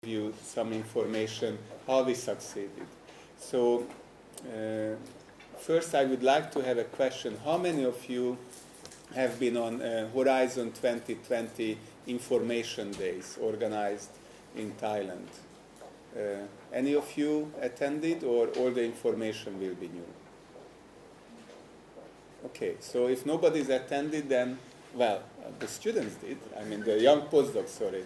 you some information how we succeeded. So first I would like to have a question. How many of you have been on Horizon 2020 information days organized in Thailand? Any of you attended, or all the information will be new? Okay, so if nobody's attended, then, well, the students did. I mean, the young postdocs, sorry.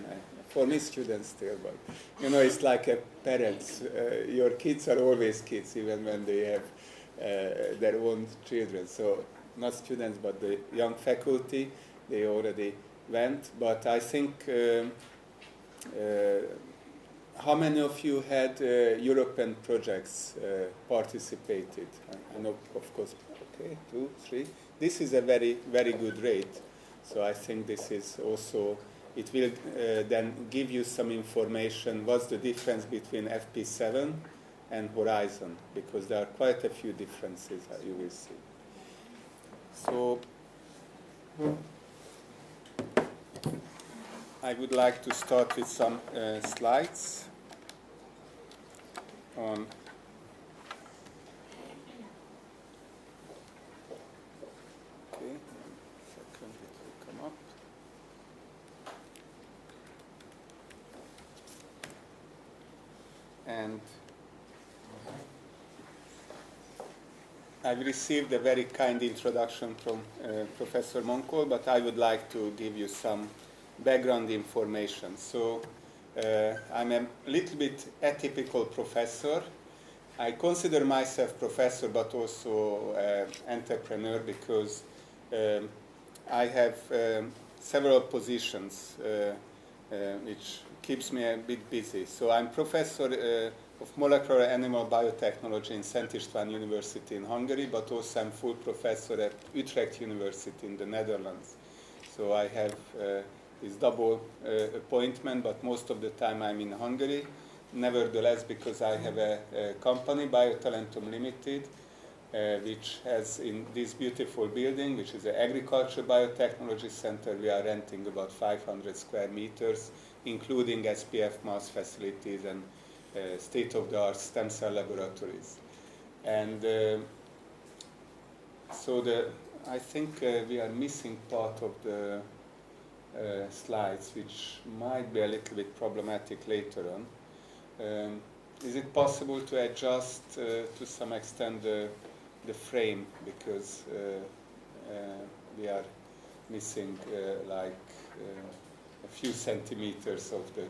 For me, students still, but, you know, it's like a parents. Your kids are always kids, even when they have their own children. So, not students, but the young faculty, they already went. But I think, how many of you had European projects participated? I know, of course, okay, 2, 3. This is a very, very good rate. So I think this is also, it will then give you some information. What's the difference between FP7 and Horizon? Because there are quite a few differences that you will see. So I would like to start with some slides on and I've received a very kind introduction from Professor Monkol, but I would like to give you some background information. So I'm a little bit atypical professor. I consider myself professor, but also entrepreneur, because I have several positions which keeps me a bit busy. So I'm professor of molecular animal biotechnology in Szent István University in Hungary, but also I'm full professor at Utrecht University in the Netherlands. So I have this double appointment, but most of the time I'm in Hungary. Nevertheless, because I have a company, Biotalentum Limited, which has in this beautiful building, which is an agriculture biotechnology center, we are renting about 500 square meters, including SPF mass facilities and state-of-the-art stem cell laboratories. And so I think we are missing part of the slides, which might be a little bit problematic later on. Is it possible to adjust to some extent the frame, because we are missing like a few centimeters of the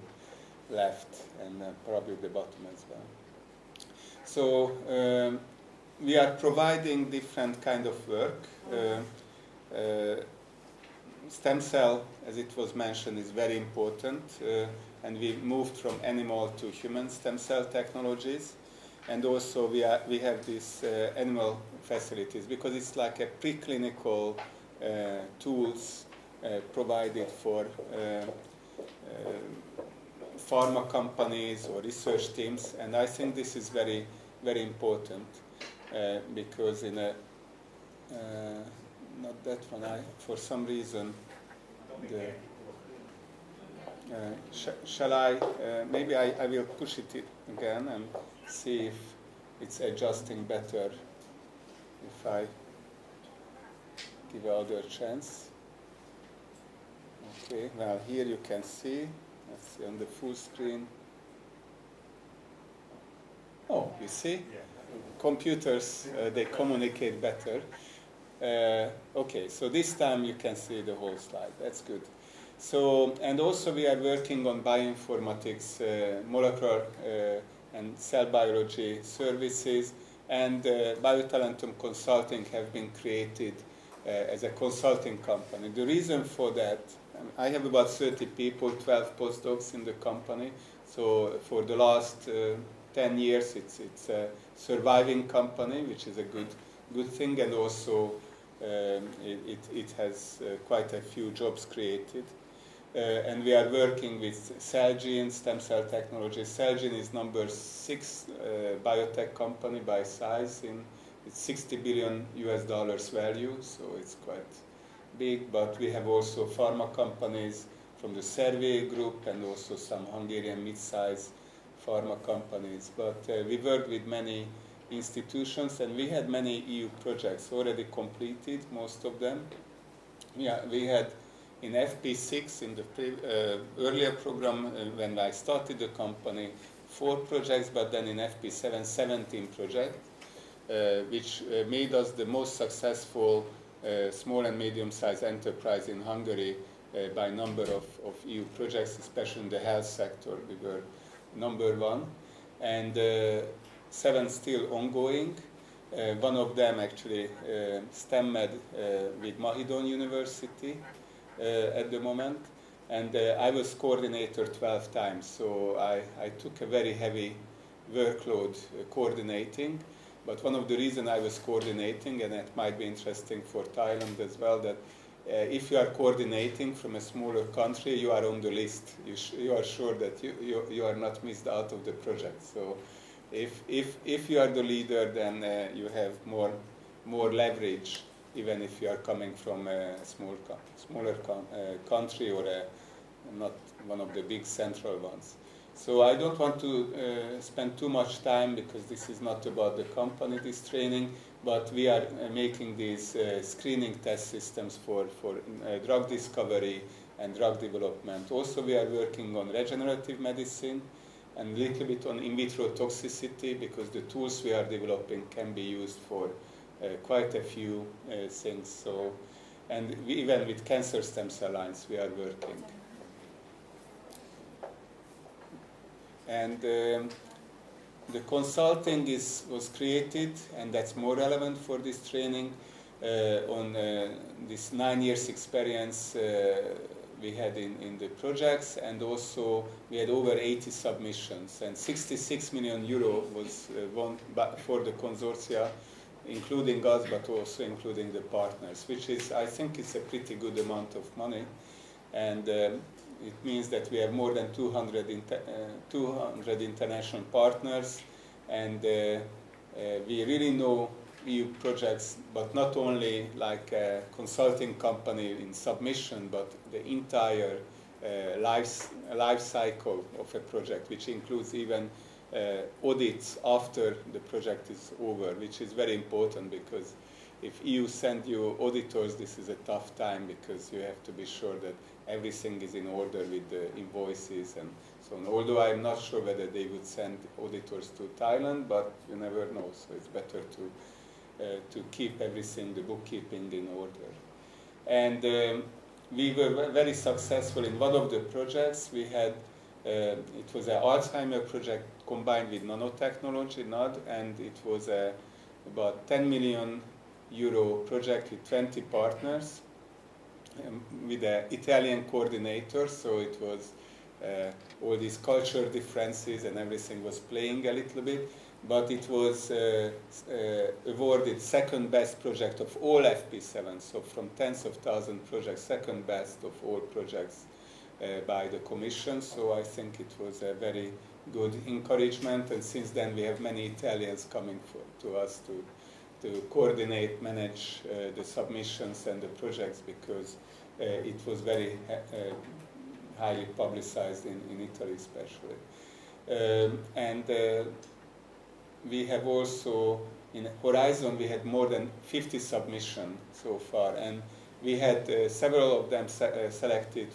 left and probably the bottom as well. So we are providing different kind of work. Stem cell, as it was mentioned, is very important, and we moved from animal to human stem cell technologies. And also we have these animal facilities, because it's like a preclinical tools provided for pharma companies or research teams. And I think this is very, very important, because in a not that one, for some reason shall I maybe I will push it again and see if it's adjusting better if I give another chance. Okay, well, here you can see, let's see on the full screen. Oh, you see? Computers, they communicate better. Okay, so this time you can see the whole slide. That's good. So, and also we are working on bioinformatics, molecular and cell biology services, and Biotalentum Consulting have been created as a consulting company. The reason for that, I have about 30 people, 12 postdocs in the company. So for the last 10 years, it's a surviving company, which is a good thing, and also it has quite a few jobs created. And we are working with Celgene, stem cell technology. Celgene is number 6 biotech company by size. It's $60 billion value, so it's quite big. But we have also pharma companies, from the survey group and also some Hungarian mid-size pharma companies. But we worked with many institutions, and we had many EU projects already completed, most of them. Yeah, we had in FP6, in the earlier program, when I started the company, 4 projects, but then in FP7, 17 projects, which made us the most successful small and medium-sized enterprise in Hungary by number of EU projects, especially in the health sector. We were #1, and 7 still ongoing. One of them actually STEM-med with Mahidol University at the moment, and I was coordinator 12 times, so I took a very heavy workload coordinating. But one of the reasons I was coordinating, and it might be interesting for Thailand as well, that if you are coordinating from a smaller country, you are on the list. You are sure that you are not missed out of the project. So if you are the leader, then you have more leverage, even if you are coming from a smaller country or not one of the big central ones. So I don't want to spend too much time, because this is not about the company, this training, but we are making these screening test systems for drug discovery and drug development. Also, we are working on regenerative medicine and a little bit on in vitro toxicity, because the tools we are developing can be used for quite a few things. So, and even with cancer stem cell lines, we are working. And the consulting was created, and that's more relevant for this training, on this 9 years experience we had in the projects, and also we had over 80 submissions, and 66 million euro was won for the consortia, including us, but also including the partners, which is, I think, it's a pretty good amount of money. And it means that we have more than 200 international partners, and we really know EU projects, but not only like a consulting company in submission, but the entire life cycle of a project, which includes even audits after the project is over, which is very important, because if EU send you auditors, this is a tough time, because you have to be sure that everything is in order with the invoices and so on. Although I'm not sure whether they would send auditors to Thailand, but you never know, so it's better to keep everything, the bookkeeping, in order. And we were very successful in one of the projects. We had, it was an Alzheimer project combined with nanotechnology, NAD, and it was about 10 million euro project with 20 partners, with an Italian coordinator, so it was all these culture differences and everything was playing a little bit, but it was awarded second best project of all FP7, so from tens of thousands projects, second best of all projects by the Commission, so I think it was a very good encouragement, and since then we have many Italians coming to us to coordinate, manage the submissions and the projects, because it was very highly publicized in Italy especially. And we have also, in Horizon, we had more than 50 submissions so far, and we had several of them selected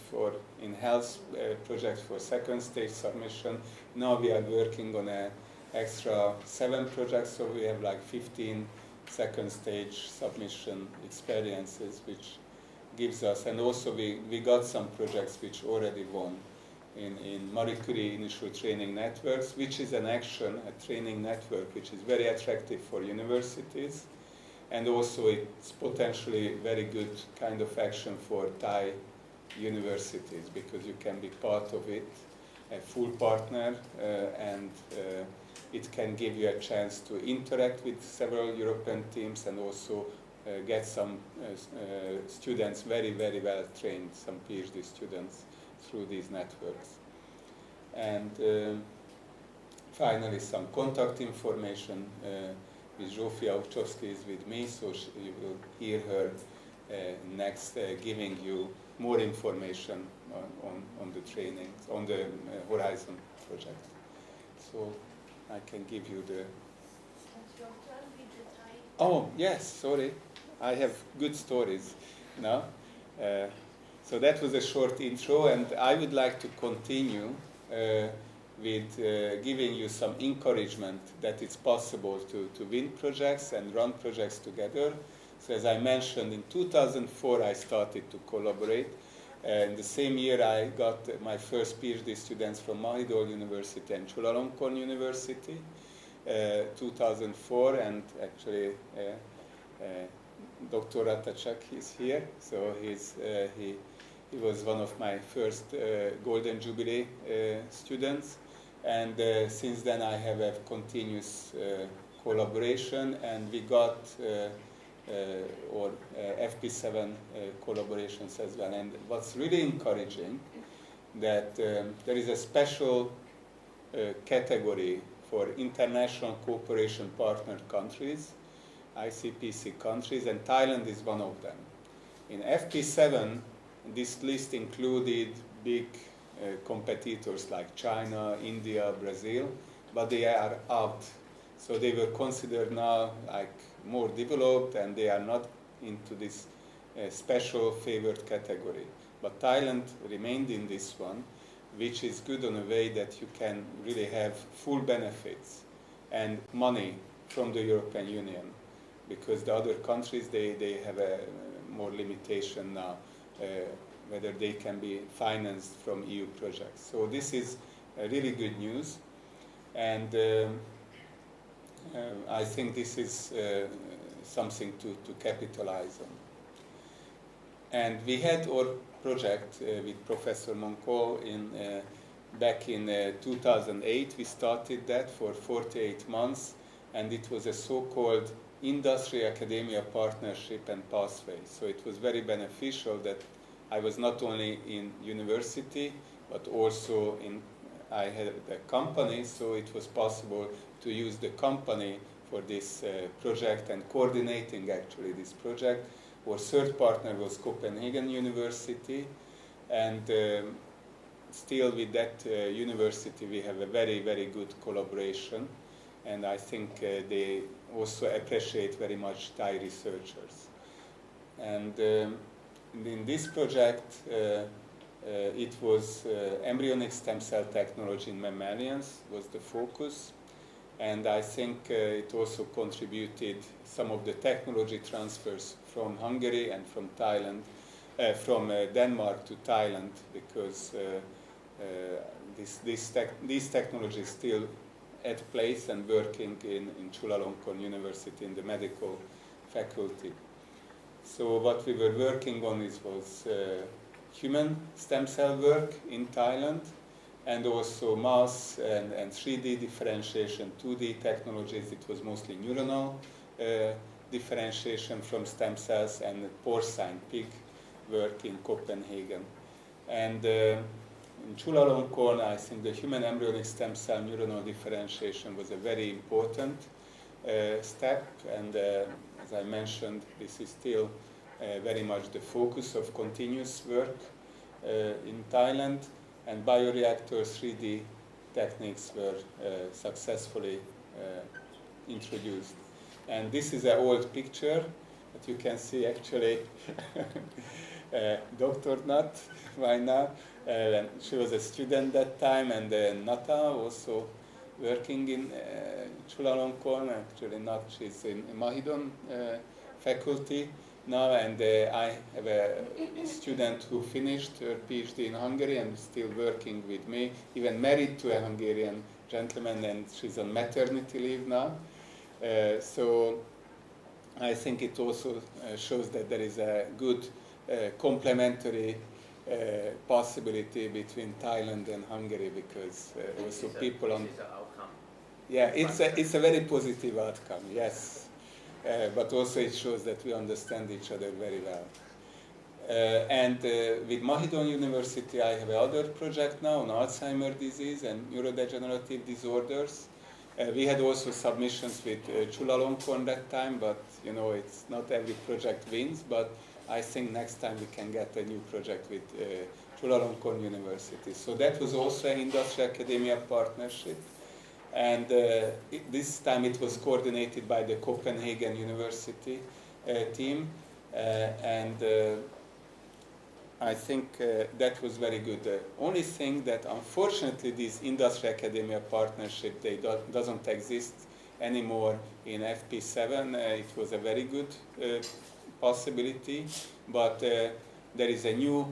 in health projects for second stage submission. Now we are working on an extra 7 projects, so we have like 15 second stage submission experiences, which gives us, and also we got some projects which already won in Marie Curie Initial Training Networks, which is an action, a training network, which is very attractive for universities, and also it's potentially very good kind of action for Thai universities, because you can be part of it, a full partner, and it can give you a chance to interact with several European teams, and also get some students very, very well trained, some PhD students, through these networks. And finally, some contact information with Zsófia Uchowski is with me, so you will hear her next, giving you more information on the trainings, on the Horizon project. So I can give you the... Oh, yes, sorry. I have good stories now. So that was a short intro, and I would like to continue with giving you some encouragement that it's possible to win projects and run projects together. So as I mentioned, in 2004 I started to collaborate. In the same year I got my first PhD students from Mahidol University and Chulalongkorn University, 2004, and actually Dr. Ratachak is here, so he was one of my first Golden Jubilee students, and since then I have a continuous collaboration, and we got our FP7 collaborations as well. And what's really encouraging that there is a special category for international cooperation partner countries, ICPC countries, and Thailand is one of them. In FP7, this list included big competitors like China, India, Brazil, but they are out. So they were considered now like more developed, and they are not into this special favored category. But Thailand remained in this one, which is good in a way that you can really have full benefits and money from the European Union, because the other countries, they have a more limitation now, whether they can be financed from EU projects. So this is really good news, and I think this is something to capitalize on. And we had our project with Professor Monkol back in 2008. We started that for 48 months, and it was a so-called industry-academia partnership and pathway. So it was very beneficial that I was not only in university, but also I had a company, so it was possible to use the company for this project and coordinating actually this project. Our third partner was Copenhagen University, and still with that university we have a very, very good collaboration, and I think they also appreciate very much Thai researchers. And in this project it was embryonic stem cell technology in mammalians was the focus, and I think it also contributed some of the technology transfers from Hungary and from Thailand, from Denmark to Thailand, because these technologies still at place and working in Chulalongkorn University in the medical faculty. So what we were working on was human stem cell work in Thailand, and also mouse and 3D differentiation, 2D technologies. It was mostly neuronal differentiation from stem cells, and porcine pig work in Copenhagen. And in Chulalongkorn, I think the human embryonic stem cell neuronal differentiation was a very important step, and as I mentioned, this is still very much the focus of continuous work in Thailand, and bioreactor 3D techniques were successfully introduced. And this is an old picture that you can see actually Dr. Nat right now. She was a student that time, and Nata also working in Chulalongkorn. Actually, Nat, she's in Mahidol faculty now, and I have a student who finished her PhD in Hungary and is still working with me, even married to a Hungarian gentleman, and she's on maternity leave now. So I think it also shows that there is a good complementary possibility between Thailand and Hungary, because also people on... Yeah, it's a very positive outcome, yes. But also it shows that we understand each other very well. And with Mahidol University, I have another project now on Alzheimer's disease and neurodegenerative disorders. We had also submissions with Chulalongkorn that time, but you know, it's not every project wins, but I think next time we can get a new project with Chulalongkorn University. So that was also an industry-academia partnership. And this time it was coordinated by the Copenhagen University team. I think that was very good. The only thing that unfortunately this industry-academia partnership, doesn't exist anymore in FP7. It was a very good possibility, but there is a new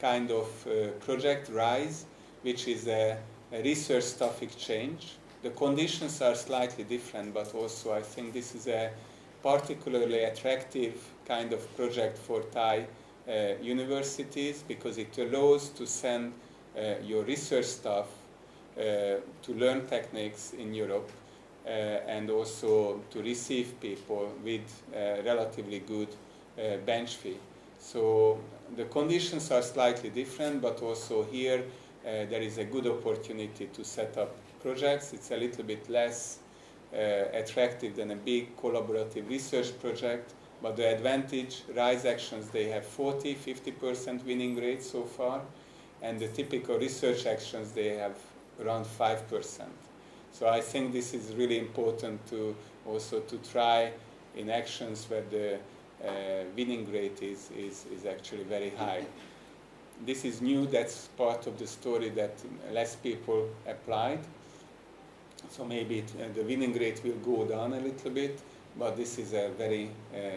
kind of project, RISE, which is a research staff exchange. The conditions are slightly different, but also I think this is a particularly attractive kind of project for Thai universities, because it allows to send your research staff to learn techniques in Europe and also to receive people with relatively good bench fee. So the conditions are slightly different, but also here there is a good opportunity to set up projects. It's a little bit less attractive than a big collaborative research project, but the advantage, RISE actions, they have 40–50% winning rate so far, and the typical research actions, they have around 5%. So I think this is really important to also to try in actions where the winning rate is actually very high. This is new, that's part of the story that less people applied. So maybe the winning rate will go down a little bit, but this is a very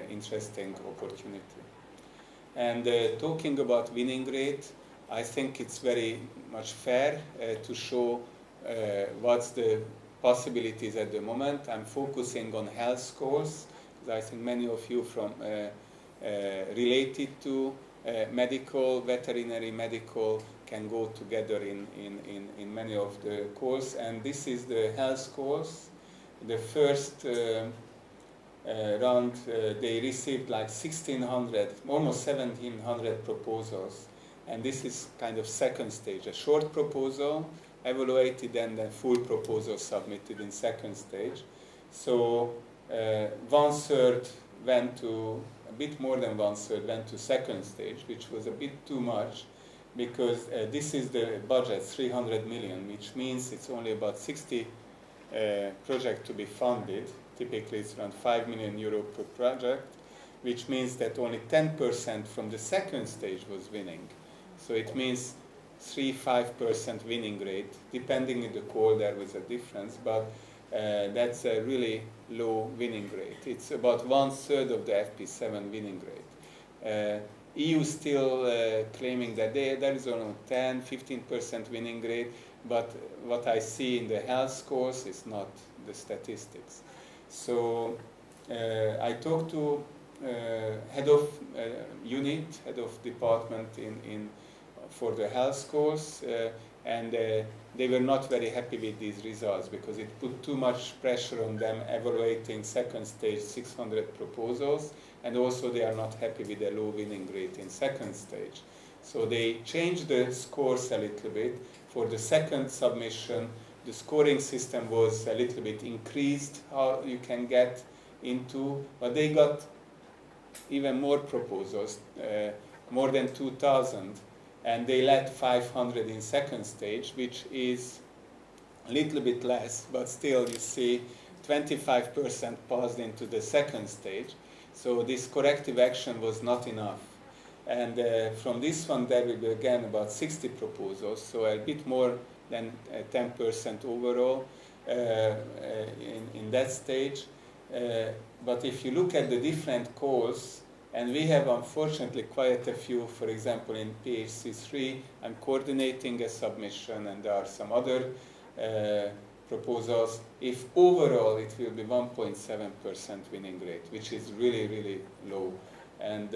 interesting opportunity. And talking about winning rate, I think it's very much fair to show what's the possibilities at the moment. I'm focusing on health scores, because I think many of you from related to medical, veterinary medical can go together in many of the courses. And this is the health scores. The first round, they received like 1,600, almost 1,700 proposals. And this is kind of second stage, a short proposal evaluated and then full proposal submitted in second stage. So 1/3 went to, a bit more than 1/3 went to second stage, which was a bit too much, because this is the budget, 300 million, which means it's only about 60 projects to be funded. Typically it's around 5 million euro per project, which means that only 10% from the second stage was winning. So it means 3–5% winning rate. Depending on the call, there was a difference, but that's a really low winning rate. It's about 1/3 of the FP7 winning rate. EU still claiming that there is around 10–15% winning rate, but what I see in the health scores is not the statistics. So I talked to head of unit, head of department for the health scores, and they were not very happy with these results, because it put too much pressure on them evaluating second stage 600 proposals, and also they are not happy with the low winning rate in second stage. So they changed the scores a little bit. For the second submission, the scoring system was a little bit increased, how you can get into, but they got even more proposals, more than 2,000, and they let 500 in second stage, which is a little bit less, but still you see 25% passed into the second stage. So this corrective action was not enough. And from this one, there will be again about 60 proposals, so a bit more than 10% overall in that stage. But if you look at the different calls, and we have unfortunately quite a few, for example in PHC3, I'm coordinating a submission, and there are some other proposals. If overall it will be 1.7% winning rate, which is really, really low. And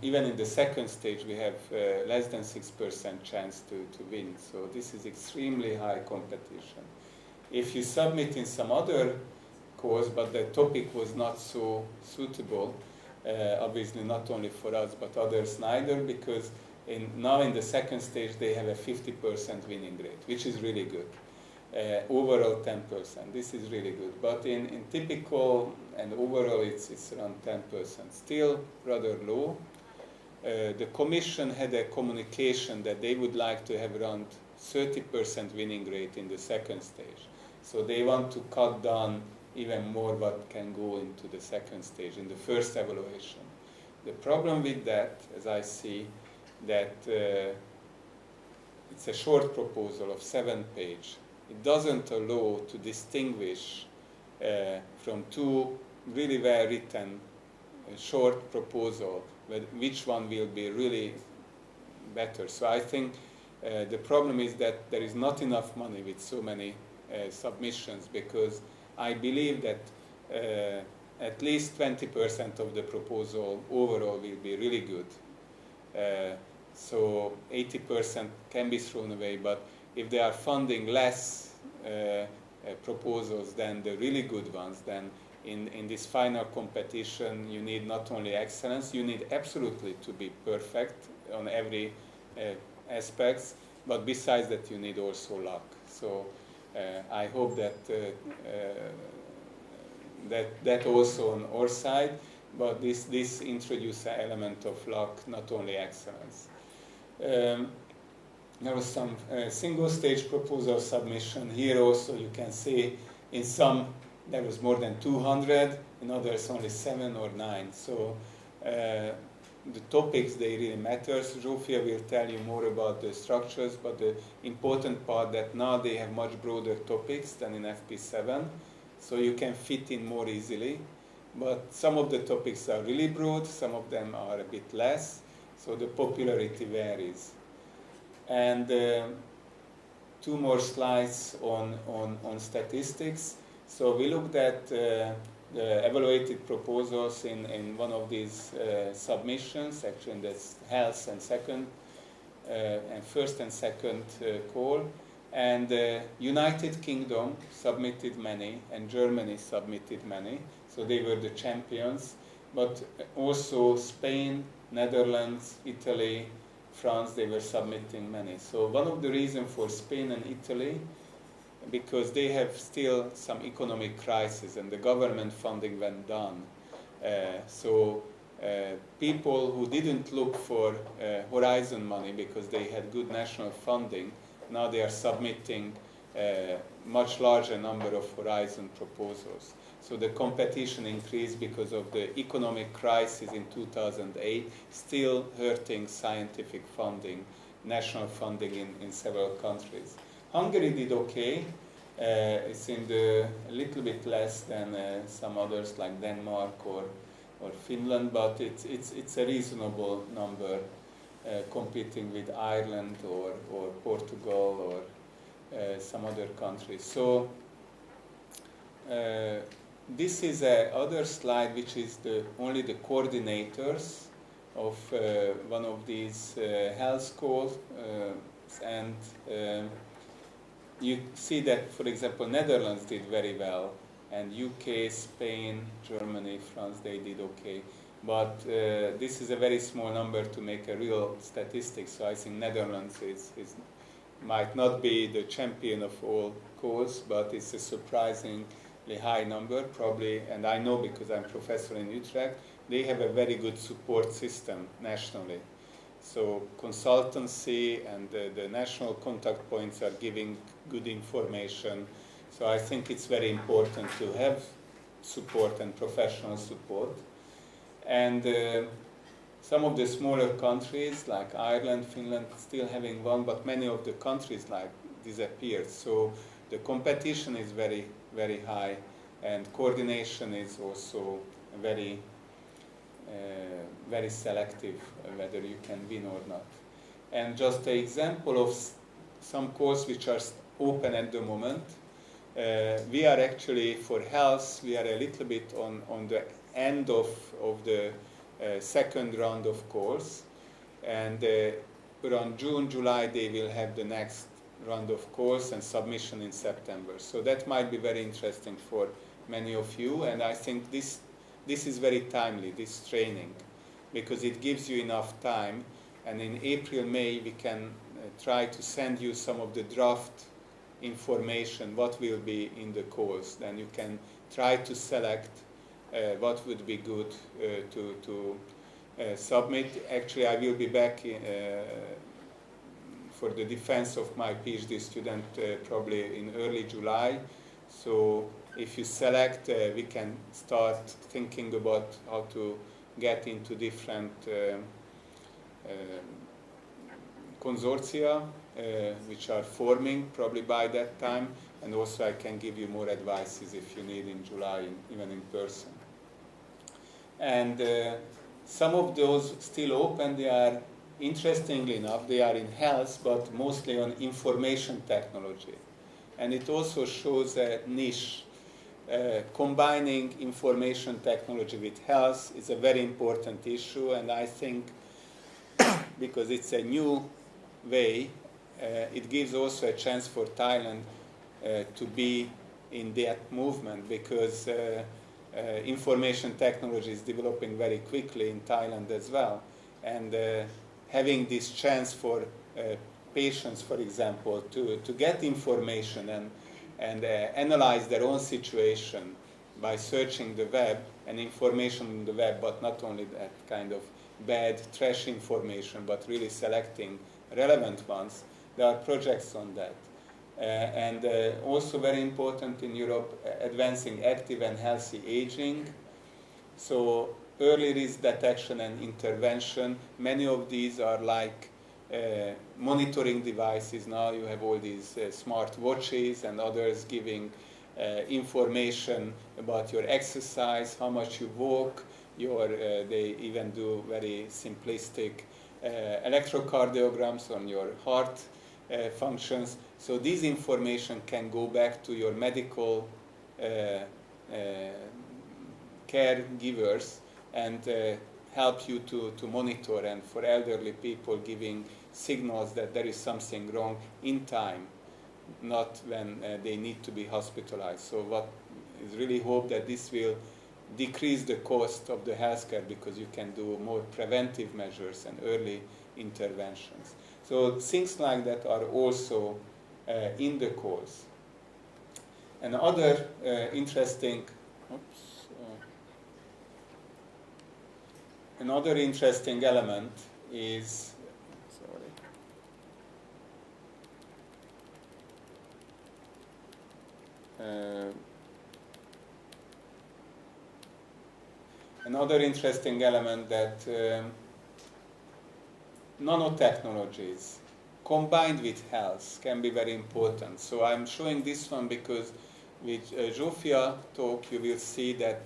even in the second stage, we have less than 6% chance to win. So this is extremely high competition. If you submit in some other course, but the topic was not so suitable, obviously not only for us, but others neither, because now in the second stage, they have a 50% winning rate, which is really good. overall 10%. This is really good. But in typical and overall, it's around 10%. Still rather low. The Commission had a communication that they would like to have around 30% winning rate in the second stage. So they want to cut down even more what can go into the second stage in the first evaluation. The problem with that, as I see, that it's a short proposal of 7 pages. It doesn't allow to distinguish from two really well written short proposal which one will be really better. So I think the problem is that there is not enough money with so many submissions, because I believe that at least 20% of the proposal overall will be really good. So 80% can be thrown away, but if they are funding less proposals than the really good ones, then in this final competition you need not only excellence, you need absolutely to be perfect on every aspect, but besides that you need also luck. So I hope that that also on our side, but this introduces an element of luck, not only excellence. There was some single stage proposal submission. Here also you can see in some there was more than 200, in others only 7 or 9. So the topics, they really matter. Zsófia will tell you more about the structures, but the important part that now they have much broader topics than in FP7, so you can fit in more easily. But some of the topics are really broad, some of them are a bit less, so the popularity varies. And 2 more slides on statistics. So we looked at the evaluated proposals in one of these submissions, actually in this health and first and second call. And United Kingdom submitted many, and Germany submitted many. So they were the champions. But also Spain, Netherlands, Italy, France, they were submitting many. So one of the reasons for Spain and Italy, because they have still some economic crisis and the government funding went down. So people who didn't look for Horizon money because they had good national funding, now they are submitting a much larger number of Horizon proposals. So the competition increased because of the economic crisis in 2008, still hurting scientific funding, national funding in several countries. Hungary did okay. It's in a little bit less than some others like Denmark or Finland, but it's a reasonable number competing with Ireland or Portugal or some other countries. So this is another slide which is only the coordinators of one of these health calls, and you see that, for example, Netherlands did very well, and UK, Spain, Germany, France, they did okay. But this is a very small number to make a real statistic, so I think Netherlands might not be the champion of all calls, but it's a surprisingly high number, probably, and I know because I'm professor in Utrecht, they have a very good support system nationally. So consultancy and the national contact points are giving good information. So I think it's very important to have support and professional support. And some of the smaller countries like Ireland, Finland still having one, but many of the countries like disappeared. So the competition is very, very high, and coordination is also very very selective whether you can win or not. And just an example of some calls which are open at the moment. We are actually, for health, we are a little bit on the end of the second round of calls. And around June, July, they will have the next round of calls and submission in September. So that might be very interesting for many of you. And I think this is very timely, this training, because it gives you enough time, and in April, May we can try to send you some of the draft information, what will be in the calls. Then you can try to select what would be good to submit. Actually, I will be back for the defense of my PhD student probably in early July. So if you select, we can start thinking about how to get into different consortia which are forming probably by that time, and also I can give you more advices if you need in July, even in person. And some of those still open. They are, interestingly enough, they are in health, but mostly on information technology. And it also shows a niche. Combining information technology with health is a very important issue, and I think because it's a new way, it gives also a chance for Thailand to be in that movement, because information technology is developing very quickly in Thailand as well. And having this chance for patients, for example, to get information and analyze their own situation by searching the web and information on the web, but not only that kind of bad trash information, but really selecting relevant ones. There are projects on that. And also very important in Europe, advancing active and healthy aging. So early risk detection and intervention. Many of these are like monitoring devices. Now you have all these smart watches and others giving information about your exercise, how much you walk, they even do very simplistic electrocardiograms on your heart functions. So this information can go back to your medical caregivers and help you to monitor, and for elderly people giving signals that there is something wrong in time, not when they need to be hospitalized. So what is really hope that this will decrease the cost of the healthcare, because you can do more preventive measures and early interventions. So things like that are also in the course. Another interesting, another interesting element is, another interesting element that nanotechnologies combined with health can be very important. So I'm showing this one because with Zsófia talk you will see that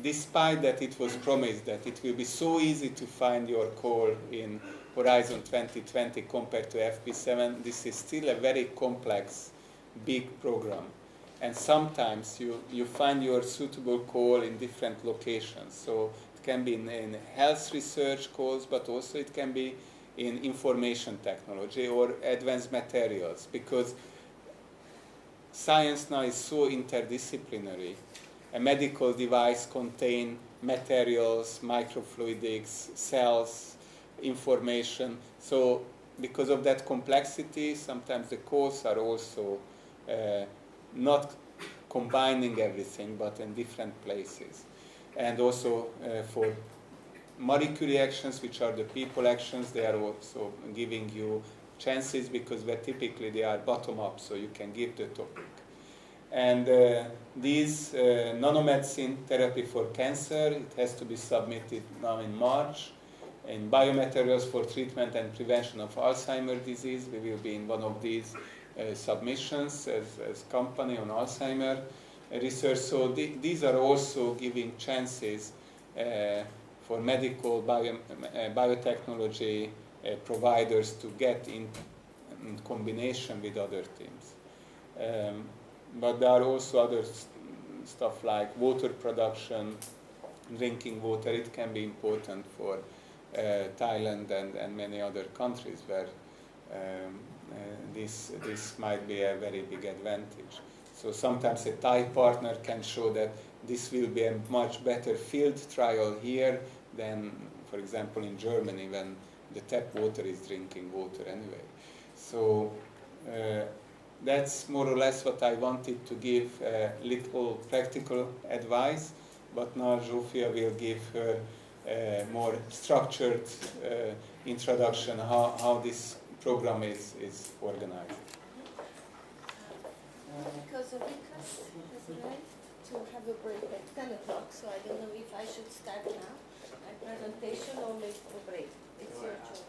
despite that it was promised that it will be so easy to find your call in Horizon 2020 compared to FP7, this is still a very complex, big program. And sometimes you find your suitable call in different locations. So it can be in health research calls, but also it can be in information technology or advanced materials, because science now is so interdisciplinary. A medical device contains materials, microfluidics, cells, information. So because of that complexity, sometimes the calls are also not combining everything, but in different places. And also for Marie Curie actions, which are the people actions, they are also giving you chances, because typically they are bottom-up, so you can give the topic. And these nanomedicine therapy for cancer, it has to be submitted now in March. In biomaterials for treatment and prevention of Alzheimer's disease, we will be in one of these submissions as company on Alzheimer research. So these are also giving chances for medical biotechnology providers to get in combination with other teams. But there are also other stuff like water production, drinking water. It can be important for Thailand and many other countries where this might be a very big advantage. So sometimes a Thai partner can show that this will be a much better field trial here than, for example, in Germany, when the tap water is drinking water anyway. So that's more or less what I wanted to give little practical advice, but now Zsófia will give her more structured introduction how this program is organized. Because Rikas has arrived to have a break at 10 o'clock, so I don't know if I should start now my presentation or make a break. It's your choice.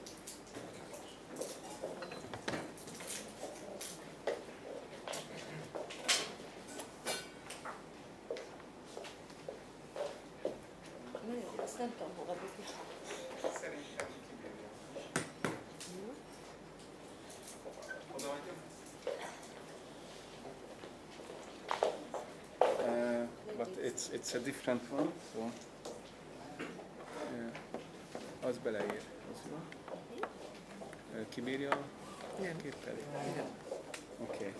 Azt nem tudom hova bukni. Szerintem kibírja. Odaadjuk? But it's a different one, so az beleír, az jó. Kibírja a képpel? Nem. Okay.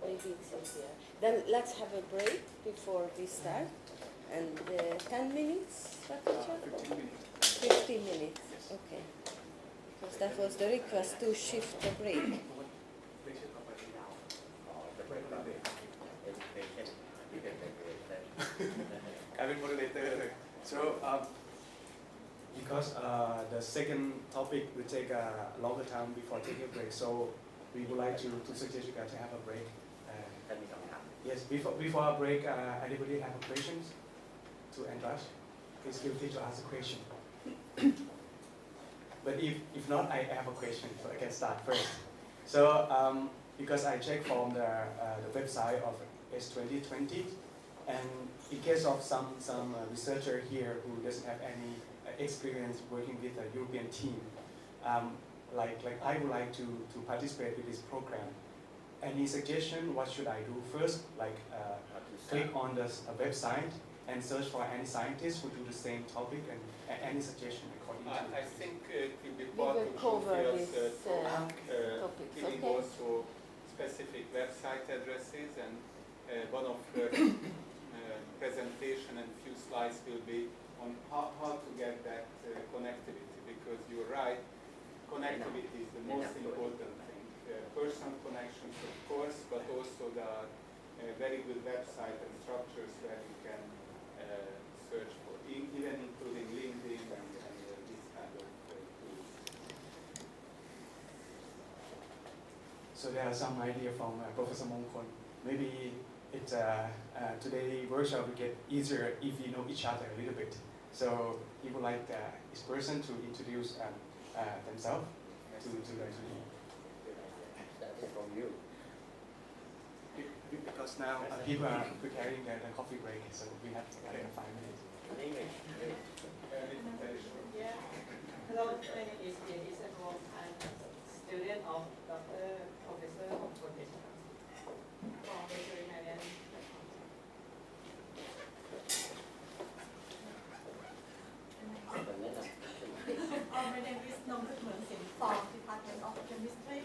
Maybe it's easier. Then let's have a break before we start. And 10 minutes, what did you? 15 minutes. 15 minutes, okay. Because that was the request to shift the break. So, because the second topic will take a longer time before taking a break, so we would like to suggest you guys to have a break. Yes, before our break, anybody have questions to Andras? Please feel free to ask a question. But if not, I have a question, so I can start first. So, because I checked from the website of H2020, and in case of some researcher here who doesn't have any experience working with a European team, like I would like to participate with this program. Any suggestion? What should I do first? Like click on the website and search for any scientist who do the same topic, and any suggestion according to. I think it will be We part will of cover Zsófia's this topics, giving okay? also specific website addresses, and one of her presentation and few slides will be on how to get that connectivity, because you're right, connectivity is the most important thing. Personal connections, of course, but also the very good website and structures where you can search for, even including LinkedIn and this kind of tools. So there are some idea from Professor Mongkol. Maybe it's today workshop will get easier if you know each other a little bit. So he would like this person to introduce themselves to you. From you. Because now people are preparing the coffee break, so we have to wait 5 minutes. Yeah. Hello, my name is Denise and I'm a student of Dr. Professor Mongkol from veterinarian. My name is Nongkut Mursin from Department of Chemistry.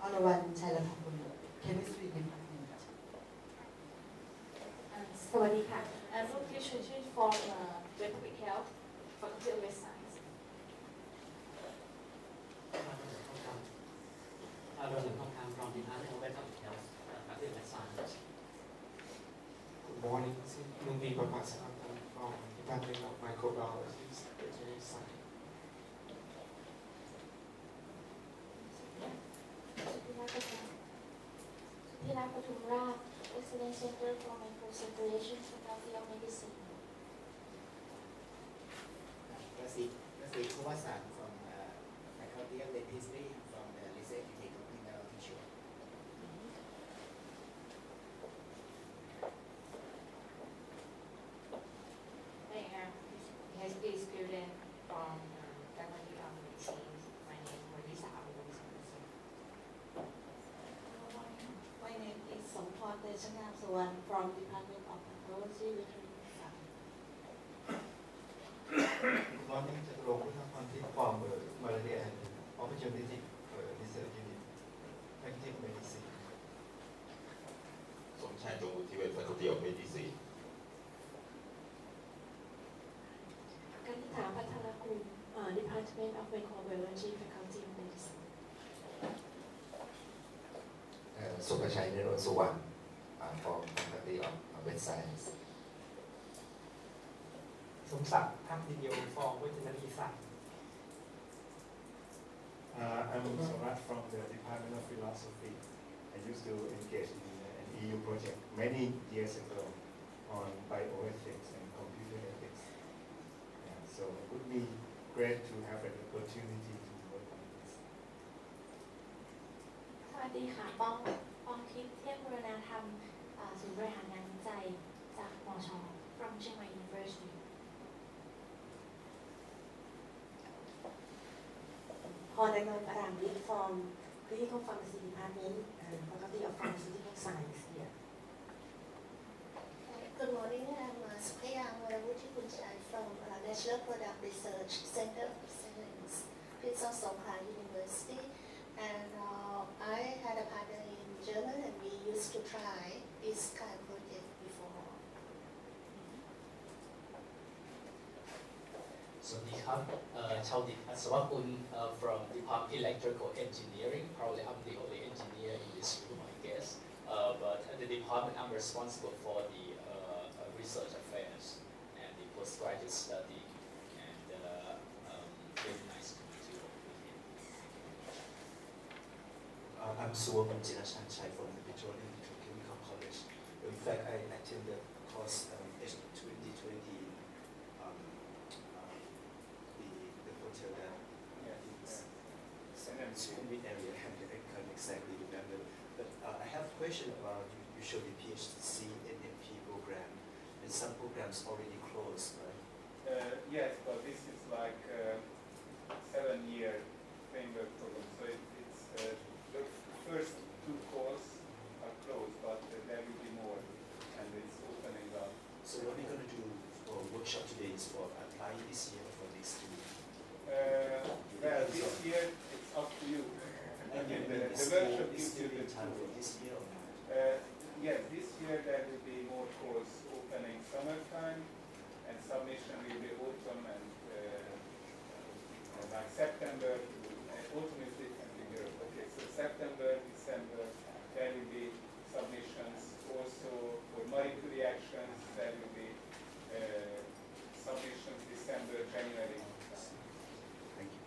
Alawan Chailapakun, Chemistry Department. Sawadika. I'm Ruki Shunshin from Public Health, Faculty of Science. From Department of Public Health, Faculty of Science. Good morning, Nungi Papasa from Department of Microbiology, Veterinary Science. Suthila Patumra, Resident Center for Microcirculation, Faculty of Medicine. Rasik Kumasan from Faculty of Dentistry from the Research Clinic of Mineral Tissue. I am a PhD student from Faculty of Medicine. My name is Marisa Abu-Wisconsin. My name is Sampon Deshangam Sawan from Department of Pathology, Veterinary Science. Good morning, Chaturong Kuthapantip from Malaria and Opportunity Research Unit, Faculty of Medicine. สมชายตูที่เป็น Faculty of Medicine. กันนิษฐาพัฒนาคุณ Department Department of Microbiology, Faculty of Medicine. สุภชัย นิโรธสุวรรณ from Faculty of Med Science สมศักดิ์ทัพทิโย from Veterinary Science. I'm Sarat from the Department of Philosophy. I used to engage in an EU project many years ago on bioethics and computer ethics. Yeah, so it would be great to have an opportunity to work on this. สวัสดีค่ะป้องทิพย์เทพบูรณาธรรมศูนย์บริหารงานวิจัยจากมช from Chiang Mai University. พร อารามวิทย์ from Clinical Pharmacy Department Faculty of Pharmaceutical Science here. Good morning, I'm Sukhyang Waravuthi-Kunchai from National Product Research Center of Excellence, Princeton Songkhla University. And I had a partner in Germany and we used to try this kind of project before. สวัสดีครับชาวดิอัศวกุล from Department Electrical Engineering. Probably I'm the only engineer in this room, I guess. But at the department, I'm responsible for the research affairs and the postgraduate study. And very nice to meet you over here. I'm Suwaman Jinashanchai from the Petroleum Petrochemical College. In fact, I attended the course H2020. The hotel there. It's in the area. I can't exactly remember. But I have a question about usually PhD NMP program, and some programs already closed, right? Yes, but this is like 7-year framework program. So it's the first 2 courses are closed, but there will be more, and it's opening up. So what we're going to do for workshop today is for applying this year or for next year? Well, this year it's up to you. I mean, the is workshop there gives you the time for tools. this year or not? Yes, this year there will be more courses opening summertime, and submission will be autumn and like September. Autumn is different in Europe. Okay, so September, December, there will be submissions. Also for molecular reactions, there will be submissions December, January. Thank you.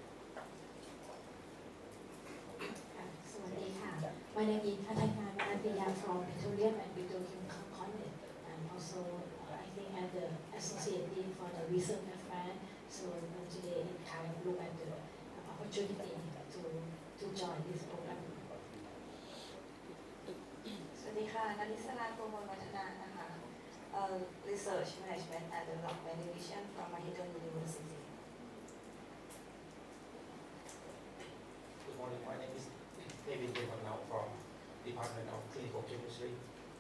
สวัสดีค่ะ My name is พัฒนามนันติยา from Petroleum and Petrochemical College, and also I think as the associate dean for the research affairs. So today I kind of look at the opportunity to join this program. สวัสดีค่ะนริศราโกมลวัฒนานะคะ Research Management and Development Division from Mahidol University. Good morning. My name is David Devanau from Department of Clinical Chemistry,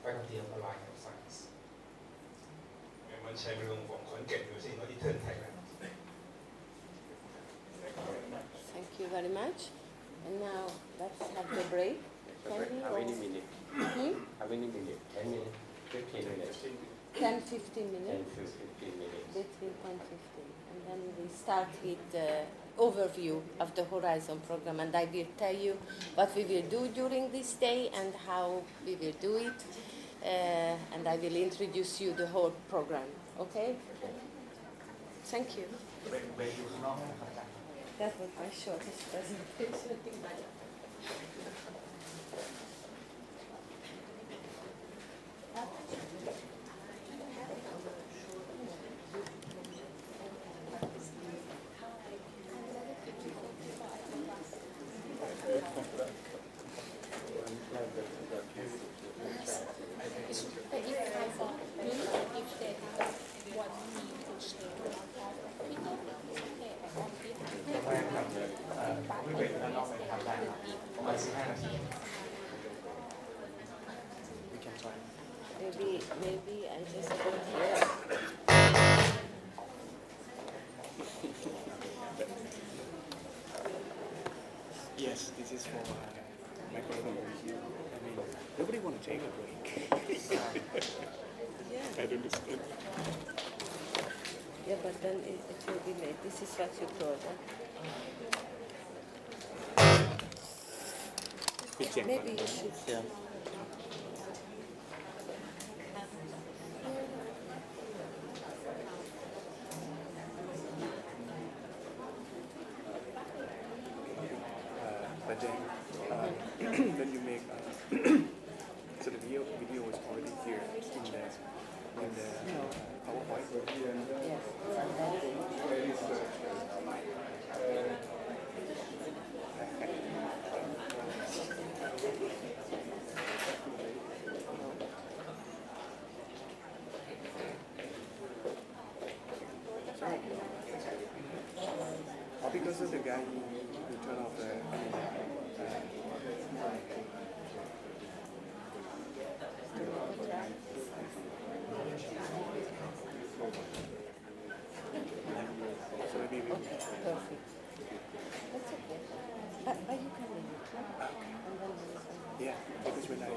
Faculty of Applied Health Science. มันใช้เป็นของขอนแก่นอยู่ที่มาที่เทิร์นไทยนะ Thank you very much. And now let's have the break. How many minutes? How many minutes? 10 minutes? 15 minutes? 10-15 minutes. 10-15 minutes. Between 10-15. And then we start with the overview of the Horizon program. And I will tell you what we will do during this day and how we will do it. And I will introduce you the whole program. Okay? Thank you. That was my shortest presentation in my life. Maybe I just go here. Yes, this is for microphone over here. I mean, nobody want to take a break. Yeah. I don't understand. Yeah, but then it will be late. This is what you told, huh? Maybe you should. Yeah. But then when you make so the video is already here in the PowerPoint. Or because of the guy who turned off the so maybe we Okay, perfect. That's okay. But you can leave it, right? And then there is another. yeah, because when I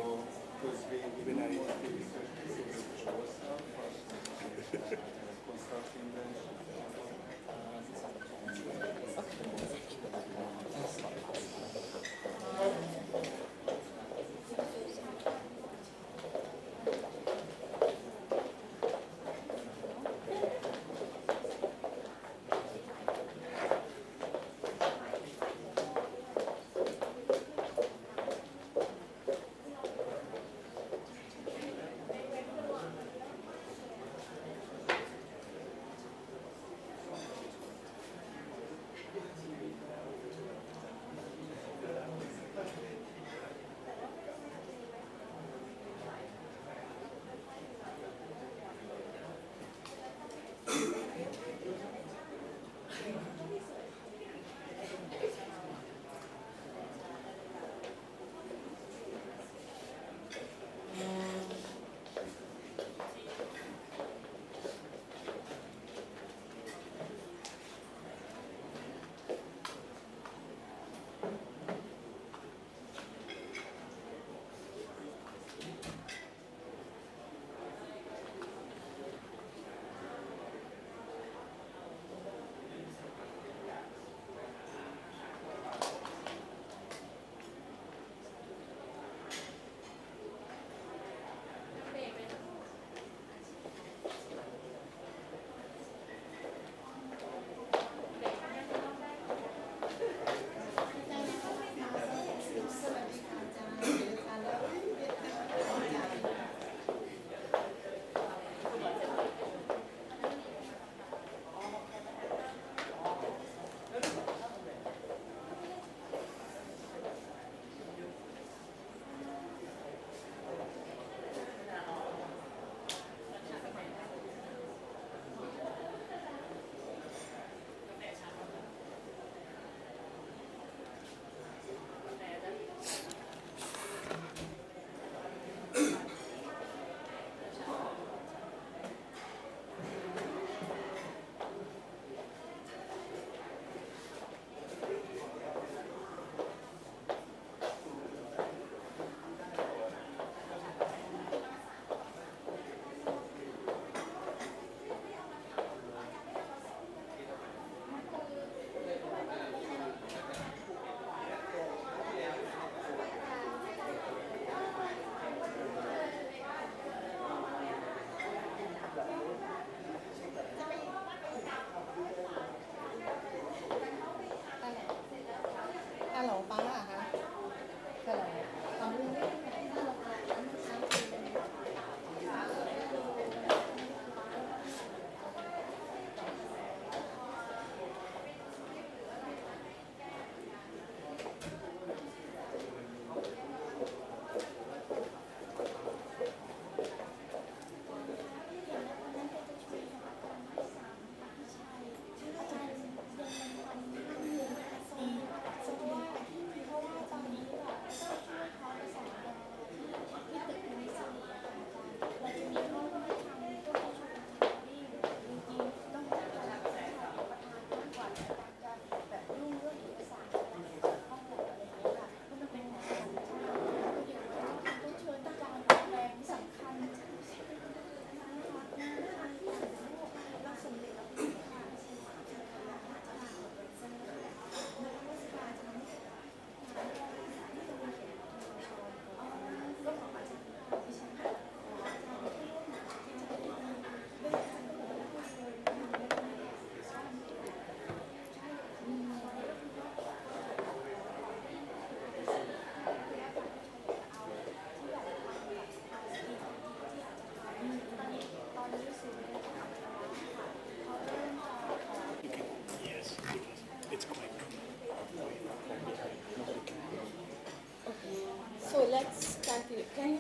let's continue. Can you?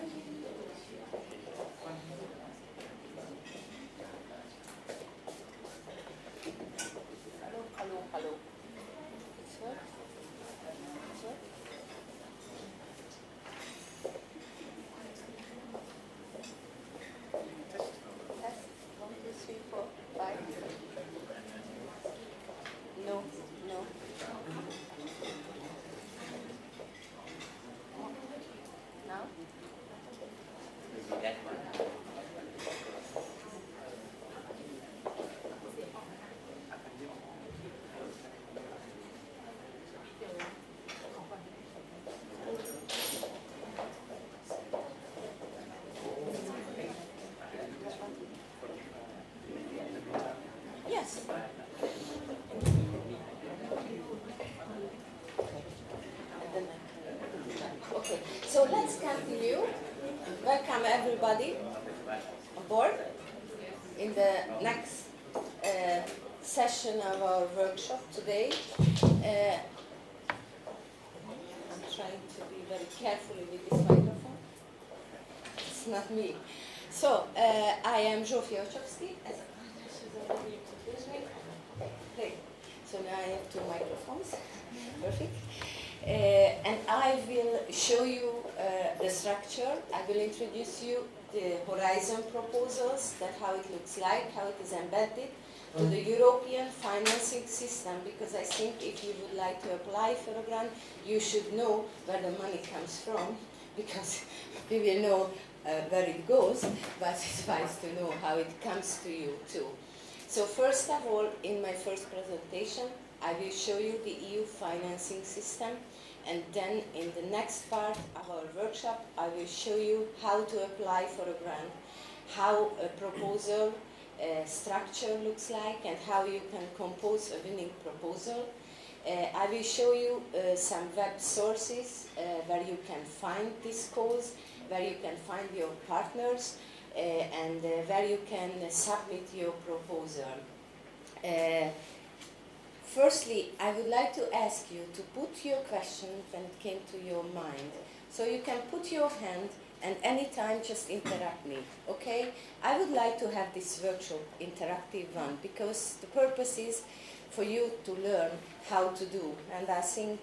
Hello, hello, hello. It's what? It's what? Test. 1, 2, 3, 4, 5. No, no. Now? That one. Yes. Okay, so let's continue. Welcome everybody aboard in the next session of our workshop today. I'm trying to be very careful with this microphone. It's not me. So, I am Zsófia Oczowski. Great. So now I have 2 microphones. Perfect. And I will show you the structure. I will introduce you the Horizon proposals, that how it looks like, how it is embedded to the European financing system, because I think if you would like to apply for a grant, you should know where the money comes from, because we will know where it goes, but it's wise to know how it comes to you too. So first of all, in my first presentation, I will show you the EU financing system, and then in the next part of our workshop, I will show you how to apply for a grant, how a proposal structure looks like, and how you can compose a winning proposal. I will show you some web sources where you can find these calls, where you can find your partners, and where you can submit your proposal. Firstly, I would like to ask you to put your question when it came to your mind. So you can put your hand and anytime just interrupt me, okay? I would like to have this workshop interactive one, because the purpose is for you to learn how to do. And I think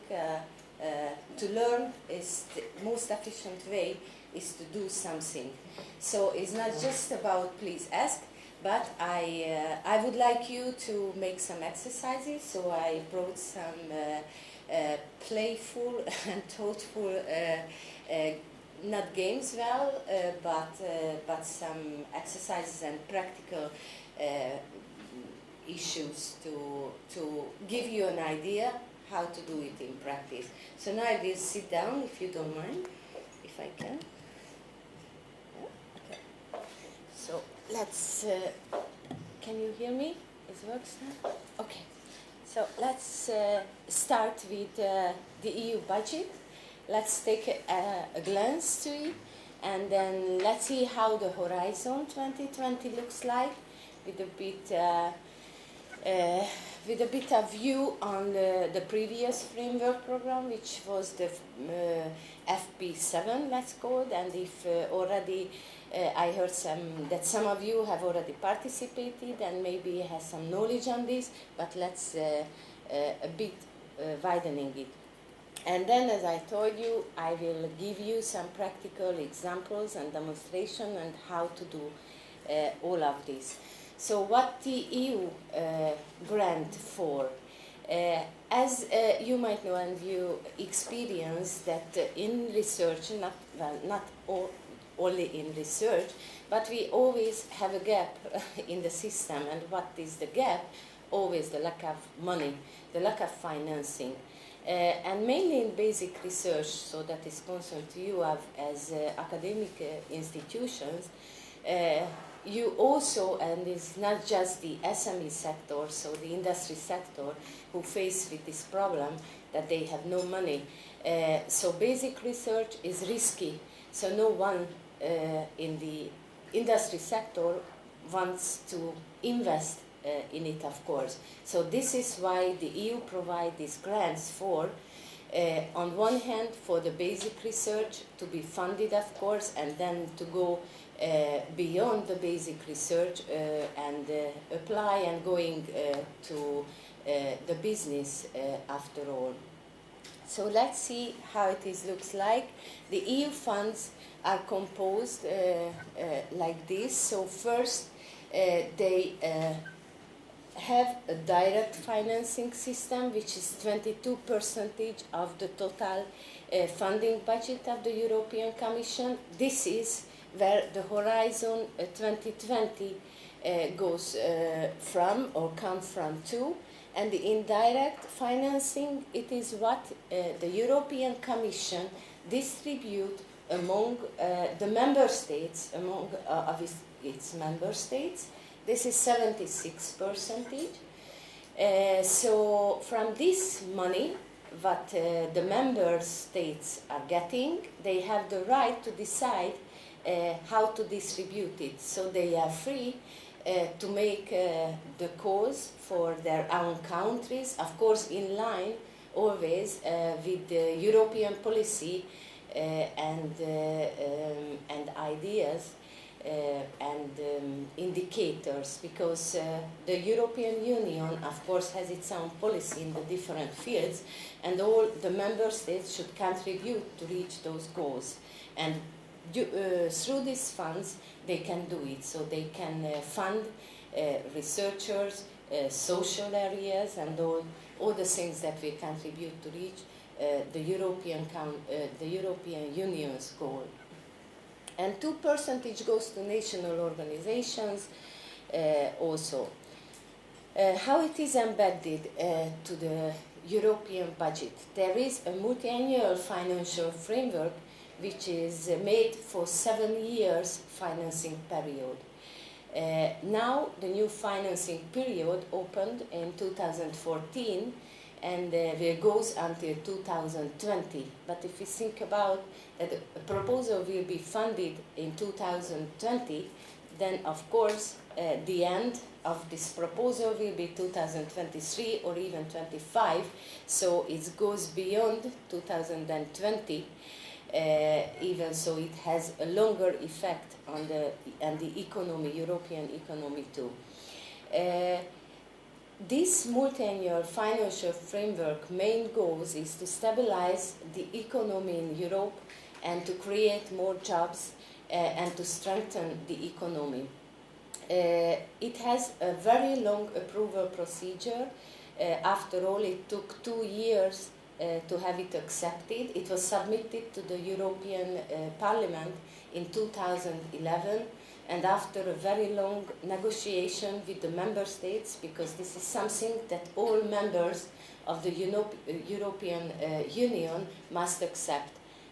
to learn is the most efficient way is to do something. So it's not just about please ask, but I would like you to make some exercises. So I brought some playful and thoughtful, not games but some exercises and practical issues to give you an idea how to do it in practice. So now I will sit down, if you don't mind, if I can. Okay. So let's, can you hear me? It works now? Okay. So let's start with the EU budget. Let's take a glance to it, and then let's see how the Horizon 2020 looks like, with a bit of view on the previous framework program, which was the FP7, let's call it. And if already I heard that some of you have already participated and maybe have some knowledge on this, but let's a bit widening it. And then, as I told you, I will give you some practical examples and demonstration and how to do all of this. So what the EU grant for? As you might know and you experience that in research, not only in research, but we always have a gap in the system. And what is the gap? Always the lack of money, the lack of financing. And mainly in basic research, so that is concerned to you as academic institutions, you also, and it's not just the SME sector, so the industry sector, who face with this problem that they have no money. So basic research is risky, so no one in the industry sector wants to invest in it, of course. So this is why the EU provides these grants for, On one hand, for the basic research to be funded, of course, and then to go beyond the basic research and apply and going to the business after all. So let's see how it looks like. The EU funds are composed like this. So first, they have a direct financing system, which is 22% of the total funding budget of the European Commission. This is where the Horizon 2020 goes from or comes from too. And the indirect financing, it is what the European Commission distribute among the member states, among of its member states. This is 76%. So from this money, what the member states are getting, they have the right to decide how to distribute it. So they are free to make the calls for their own countries, of course in line always with the European policy and ideas and indicators, because the European Union, of course, has its own policy in the different fields, and all the member states should contribute to reach those goals. And through these funds, they can do it. So they can fund researchers, social areas, and all the things that we contribute to reach the European Union's goal. And 2% goes to national organizations also. How it is embedded to the European budget? There is a multi-annual financial framework which is made for 7 years financing period. Now the new financing period opened in 2014 and it goes until 2020. But if we think about that a proposal will be funded in 2020, then of course the end of this proposal will be 2023 or even 25, so it goes beyond 2020. Even so, it has a longer effect on the economy, European economy too. This multi-annual financial framework main goals is to stabilize the economy in Europe and to create more jobs and to strengthen the economy. It has a very long approval procedure. After all, it took 2 years to have it accepted. It was submitted to the European Parliament in 2011, and after a very long negotiation with the member states, because this is something that all members of the European Union must accept.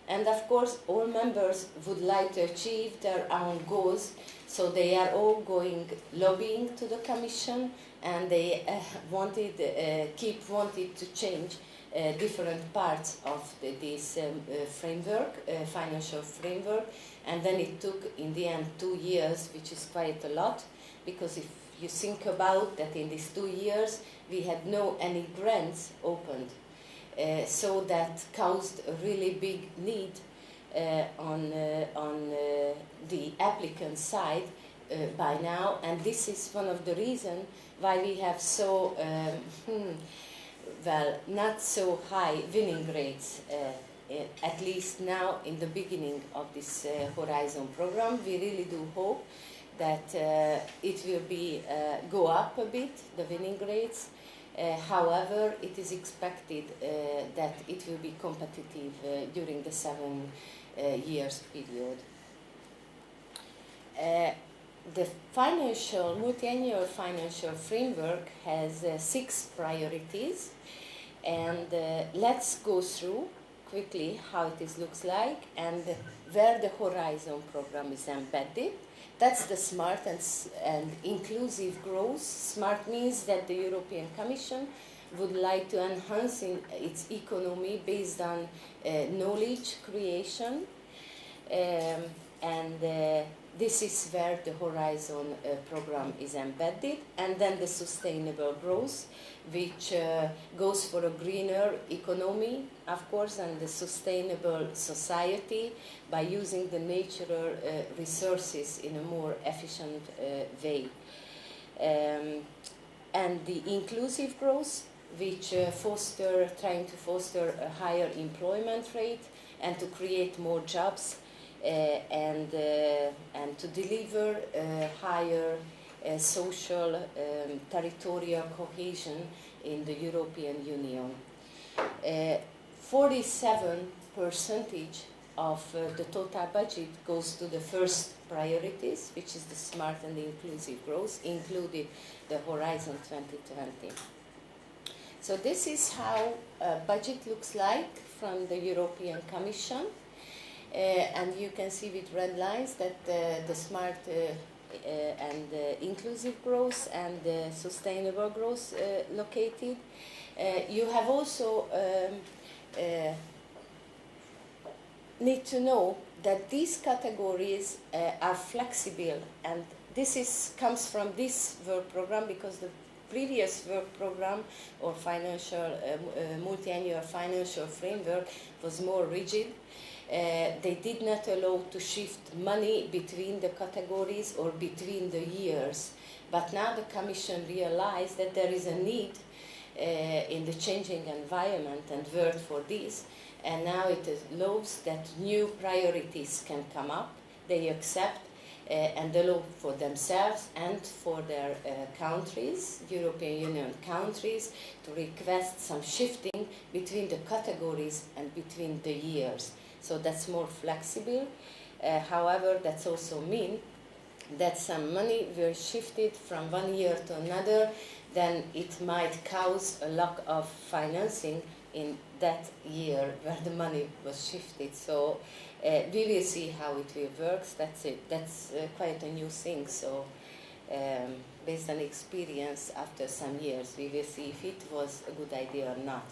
And of course, all members would like to achieve their own goals, so they are all going lobbying to the Commission, and they wanted to change different parts of this framework, financial framework, and then it took in the end 2 years, which is quite a lot, because if you think about that, in these 2 years we had any grants opened, so that caused a really big need on the applicant side by now, and this is one of the reasons why we have so well, not so high winning rates, at least now in the beginning of this Horizon program. We really do hope that it will go up a bit, the winning rates. However, it is expected that it will be competitive during the 7 years period. The multi-annual financial framework has 6 priorities, and let's go through quickly how it looks like and where the Horizon program is embedded. That's the smart and inclusive growth. Smart means that the European Commission would like to enhance its economy based on knowledge creation, and This is where the Horizon program is embedded, and then the sustainable growth, which goes for a greener economy, of course, and the sustainable society by using the natural resources in a more efficient way. And the inclusive growth, which trying to foster a higher employment rate and to create more jobs and to deliver higher social territorial cohesion in the European Union. 47% of the total budget goes to the first priorities, which is the smart and inclusive growth, including the Horizon 2020. So this is how a budget looks like from the European Commission. And you can see with red lines that the smart and inclusive growth and sustainable growth located. You have also need to know that these categories are flexible, and this comes from this work program, because the previous work program or multi-annual financial framework was more rigid. They did not allow to shift money between the categories or between the years. But now the Commission realized that there is a need in the changing environment and world for this, and now it allows that new priorities can come up. They accept and allow for themselves and for their countries, European Union countries, to request some shifting between the categories and between the years. So that's more flexible. However, that also means that some money will shifted from one year to another, then it might cause a lack of financing in that year where the money was shifted. So we will see how it will work. That's it. That's quite a new thing. So based on experience after some years, we will see if it was a good idea or not.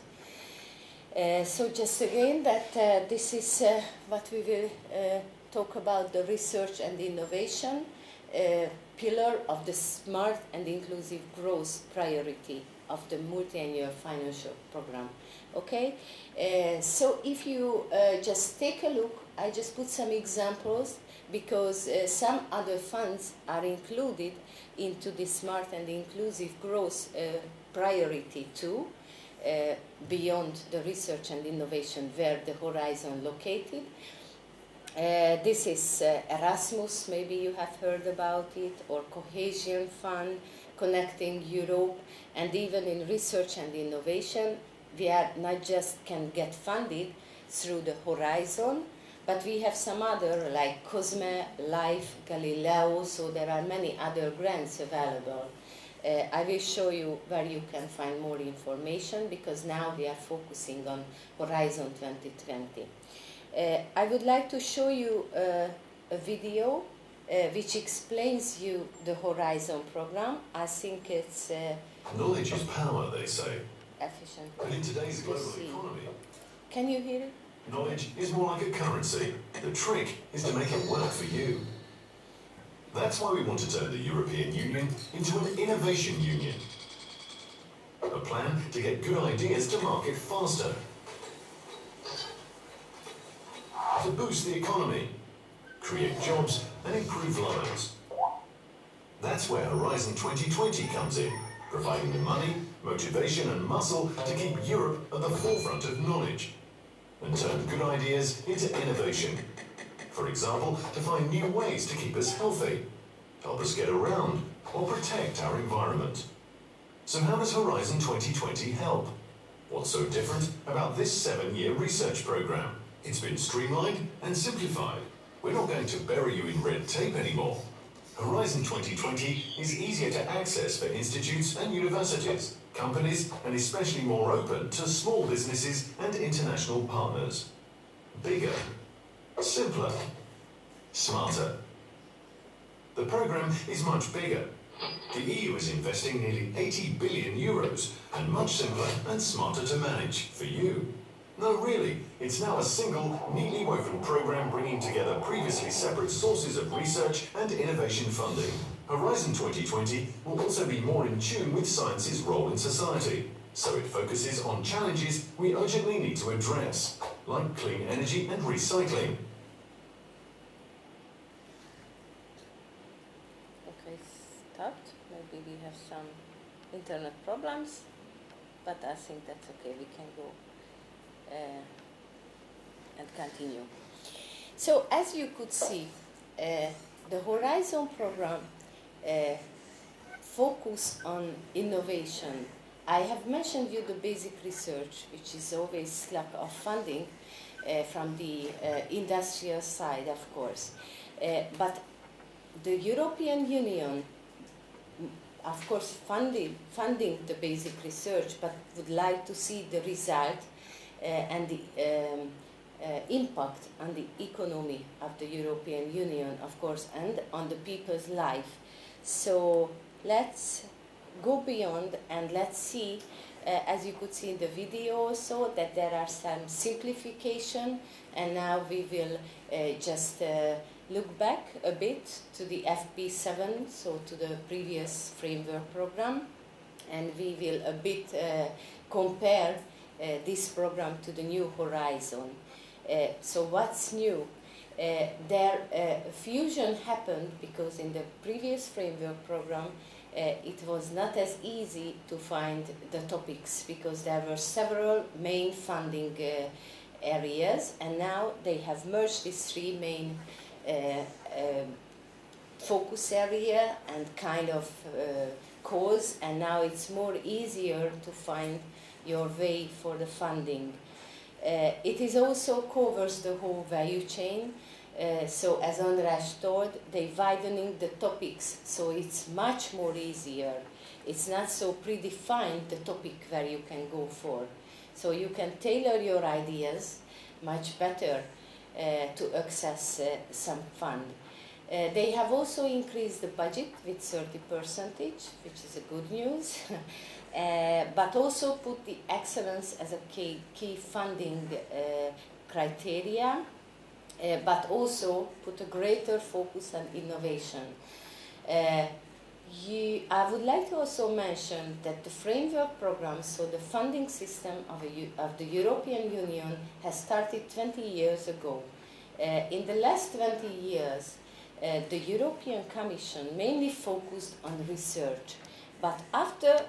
So just again that this is what we will talk about, the research and innovation pillar of the smart and inclusive growth priority of the multi-annual financial program. Okay, so if you just take a look, I just put some examples because some other funds are included into the smart and inclusive growth priority too. Beyond the research and innovation where the Horizon located. This is Erasmus, maybe you have heard about it, or Cohesion Fund, Connecting Europe, and even in research and innovation, we are not just can get funded through the Horizon, but we have some other like COSME, LIFE, Galileo, so there are many other grants available. I will show you where you can find more information because now we are focusing on Horizon 2020. I would like to show you a video which explains you the Horizon program. I think it's knowledge is power, they say. Efficient. But in today's global economy, can you hear it? Knowledge is more like a currency. The trick is to make it work for you. That's why we want to turn the European Union into an innovation union. A plan to get good ideas to market faster. To boost the economy, create jobs and improve lives. That's where Horizon 2020 comes in, providing the money, motivation and muscle to keep Europe at the forefront of knowledge and turn good ideas into innovation. For example, to find new ways to keep us healthy, help us get around, or protect our environment. So how does Horizon 2020 help? What's so different about this 7-year research program? It's been streamlined and simplified. We're not going to bury you in red tape anymore. Horizon 2020 is easier to access for institutes and universities, companies, and especially more open to small businesses and international partners. Bigger, simpler, smarter. The program is much bigger. The EU is investing nearly 80 billion euros and much simpler and smarter to manage for you. No, really, it's now a single, neatly woven program bringing together previously separate sources of research and innovation funding. Horizon 2020 will also be more in tune with science's role in society, so it focuses on challenges we urgently need to address, like clean energy and recycling. Okay, stopped. Maybe we have some internet problems, but I think that's okay. We can go and continue. So as you could see, the Horizon program focus on innovation. I have mentioned you the basic research, which is always lack of funding from the industrial side, of course. But the European Union, of course, funding the basic research, but would like to see the result and the impact on the economy of the European Union, of course, and on the people's life. So let's go beyond and let's see, as you could see in the video also, that there are some simplification, and now we will just look back a bit to the FP7, so to the previous framework program, and we will a bit compare this program to the new Horizon. So what's new? Fusion happened because in the previous framework program it was not as easy to find the topics because there were several main funding areas, and now they have merged these three main focus area and kind of cause, and now it's more easier to find your way for the funding. It is also covers the whole value chain. So as András told, they widening the topics, so it's much more easier. It's not so predefined the topic where you can go for. So you can tailor your ideas much better to access some fund. They have also increased the budget with 30%, which is a good news. But also put the excellence as a key funding criteria, but also put a greater focus on innovation. I would like to also mention that the framework program, so the funding system of the European Union has started 20 years ago. In the last 20 years, the European Commission mainly focused on research, but after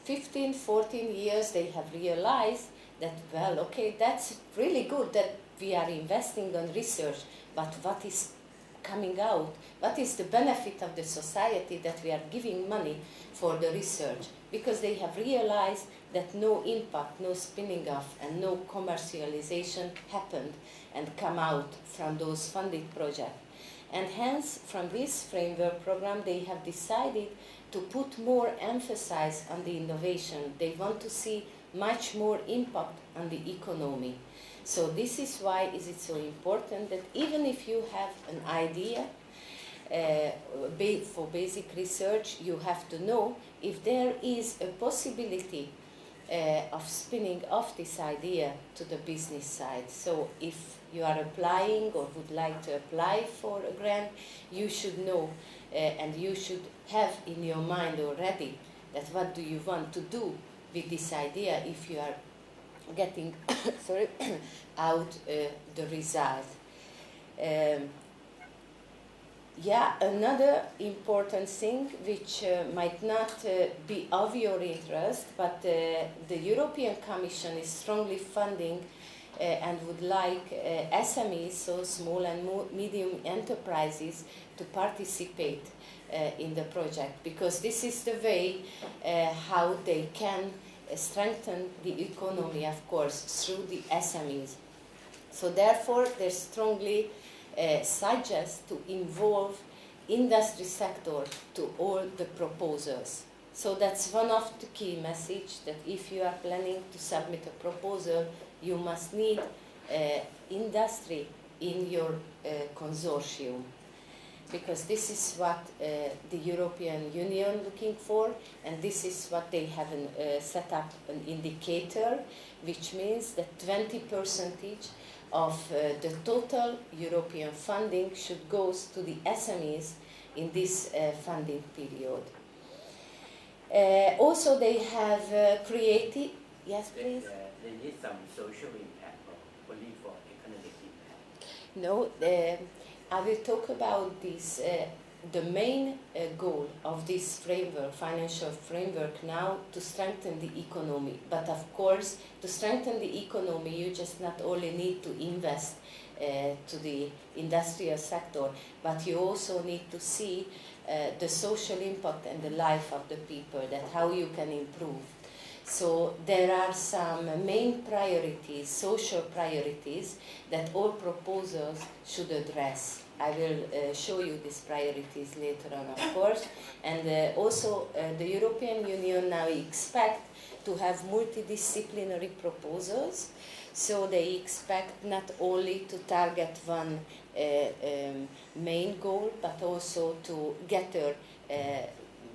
15, 14 years, they have realized that, well, okay, that's really good that we are investing on research, but what is coming out? What is the benefit of the society that we are giving money for the research? Because they have realized that no impact, no spinning off, and no commercialization happened and come out from those funded projects. And hence, from this framework program, they have decided to put more emphasis on the innovation. They want to see much more impact on the economy. So this is why is it so important that even if you have an idea for basic research, you have to know if there is a possibility of spinning off this idea to the business side. So if you are applying or would like to apply for a grant, you should know and you should have in your mind already that what do you want to do with this idea if you are getting sorry, out the result. Yeah, another important thing which might not be of your interest, but the European Commission is strongly funding and would like SMEs, so small and medium enterprises, to participate in the project, because this is the way how they can strengthen the economy, of course, through the SMEs. So therefore, they strongly suggest to involve industry sector to all the proposals. So that's one of the key messages, that if you are planning to submit a proposal, you must need industry in your consortium. because this is what the European Union looking for, and this is what they have set up an indicator, which means that 20% of the total European funding should go to the SMEs in this funding period. Also, they have created. Yes, please. They need some social impact, or only for economic impact? No, I will talk about this. The main goal of this framework, financial framework now, to strengthen the economy. But of course, to strengthen the economy, you just not only need to invest to the industrial sector, but you also need to see the social impact and the life of the people, that how you can improve. So there are some main priorities, social priorities, that all proposals should address. I will show you these priorities later on, of course. And also the European Union now expect to have multidisciplinary proposals. So they expect not only to target one main goal, but also to gather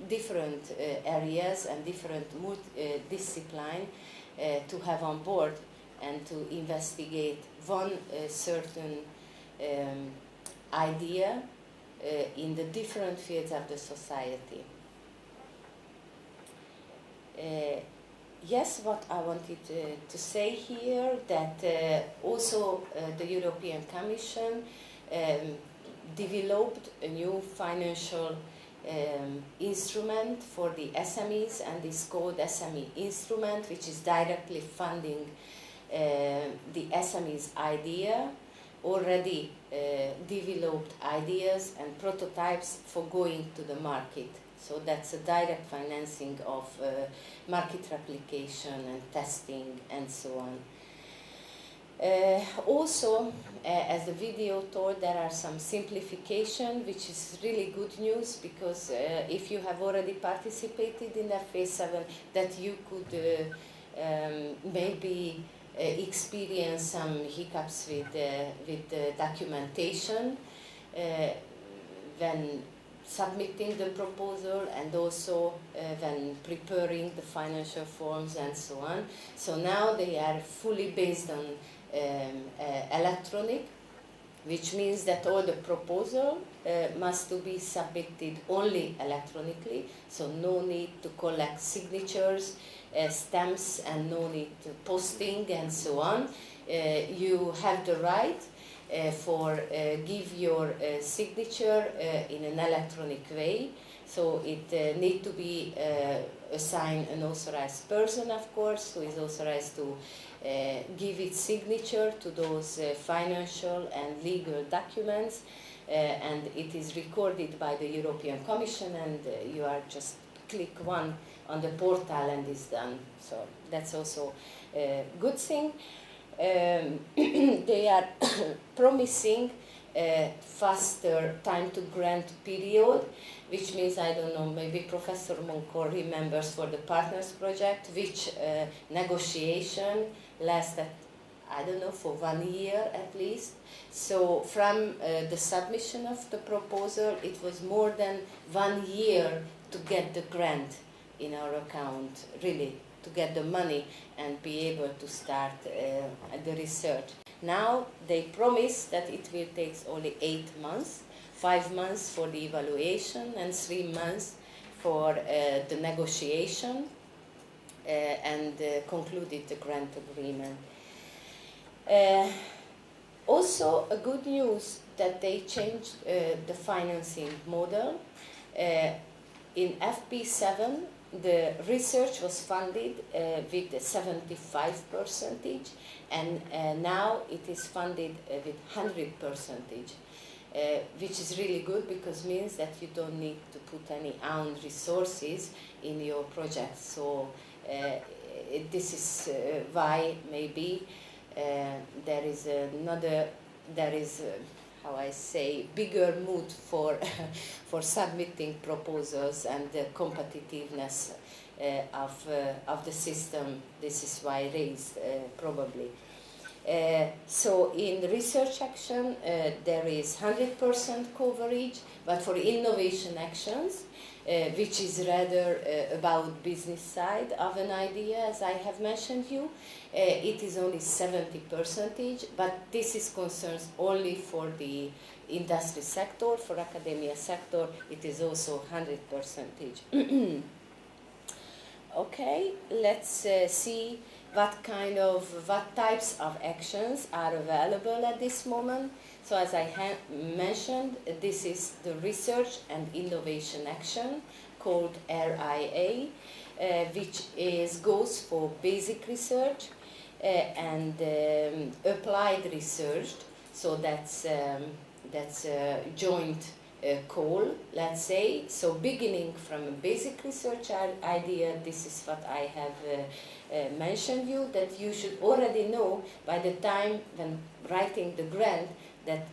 different areas and different discipline to have on board and to investigate one certain idea in the different fields of the society. Yes, what I wanted to say here, that also the European Commission developed a new financial instrument for the SMEs, and it's called SME instrument, which is directly funding the SMEs idea, already developed ideas and prototypes for going to the market. So that's a direct financing of market replication and testing and so on. Also, as the video told, there are some simplification, which is really good news, because if you have already participated in the phase 7, that you could maybe experience some hiccups with the documentation when submitting the proposal, and also when preparing the financial forms and so on. So now they are fully based on electronic, which means that all the proposal must to be submitted only electronically, so no need to collect signatures, stamps, and no need to posting and so on. You have the right for give your signature in an electronic way, so it need to be assigned an authorized person, of course, who is authorized to give its signature to those financial and legal documents, and it is recorded by the European Commission, and you are just click one on the portal and it's done. So that's also a good thing. They are promising a faster time to grant period, which means, I don't know, maybe Professor Moncor remembers for the Partners Project, which negotiation lasted, I don't know, for 1 year at least. So from the submission of the proposal, it was more than 1 year to get the grant in our account, really, to get the money and be able to start the research. Now they promise that it will take only 8 months, 5 months for the evaluation and 3 months for the negotiation and concluded the grant agreement. Also, a good news that they changed the financing model. In FP7, the research was funded with 75%, and now it is funded with 100%, which is really good, because it means that you don't need to put any own resources in your project. So this is why maybe there is how I say, bigger mood for for submitting proposals and the competitiveness of the system. This is why raised probably. So in research action, there is 100% coverage, but for innovation actions, which is rather about business side of an idea, as I have mentioned you, it is only 70%, but this is concerns only for the industry sector. For academia sector, it is also 100%. Okay, let's see what types of actions are available at this moment. So as I mentioned, this is the research and innovation action called RIA, which goes for basic research and applied research. So that's a joint call, let's say. So beginning from a basic research idea, this is what I have mentioned you, that you should already know by the time when writing the grant that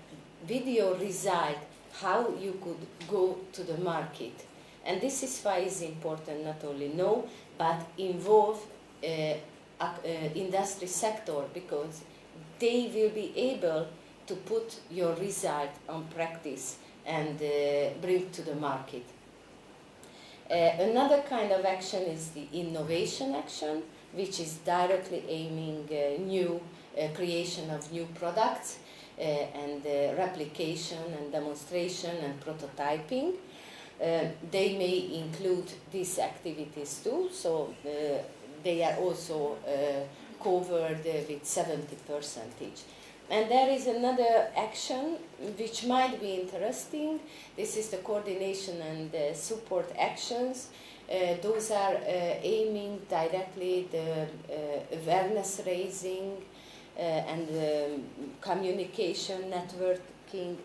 video result, how you could go to the market. And this is why it's important not only know, but involve industry sector, because they will be able to put your result on practice and bring to the market. Another kind of action is the innovation action, which is directly aiming new creation of new products and replication and demonstration and prototyping. They may include these activities too, so they are also covered with 70%. And there is another action which might be interesting. This is the coordination and support actions. Those are aiming directly the awareness raising and communication, networking.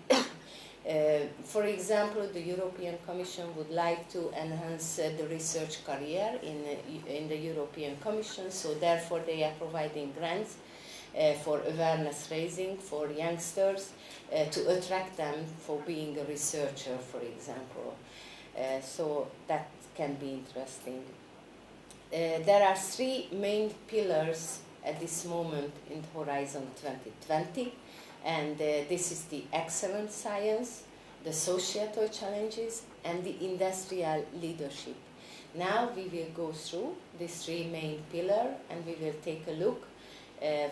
For example, the European Commission would like to enhance the research career in the European Commission, so therefore they are providing grants for awareness raising for youngsters to attract them for being a researcher, for example. So that can be interesting. There are three main pillars at this moment in Horizon 2020, and this is the excellent science, the societal challenges, and the industrial leadership. Now we will go through these three main pillars, and we will take a look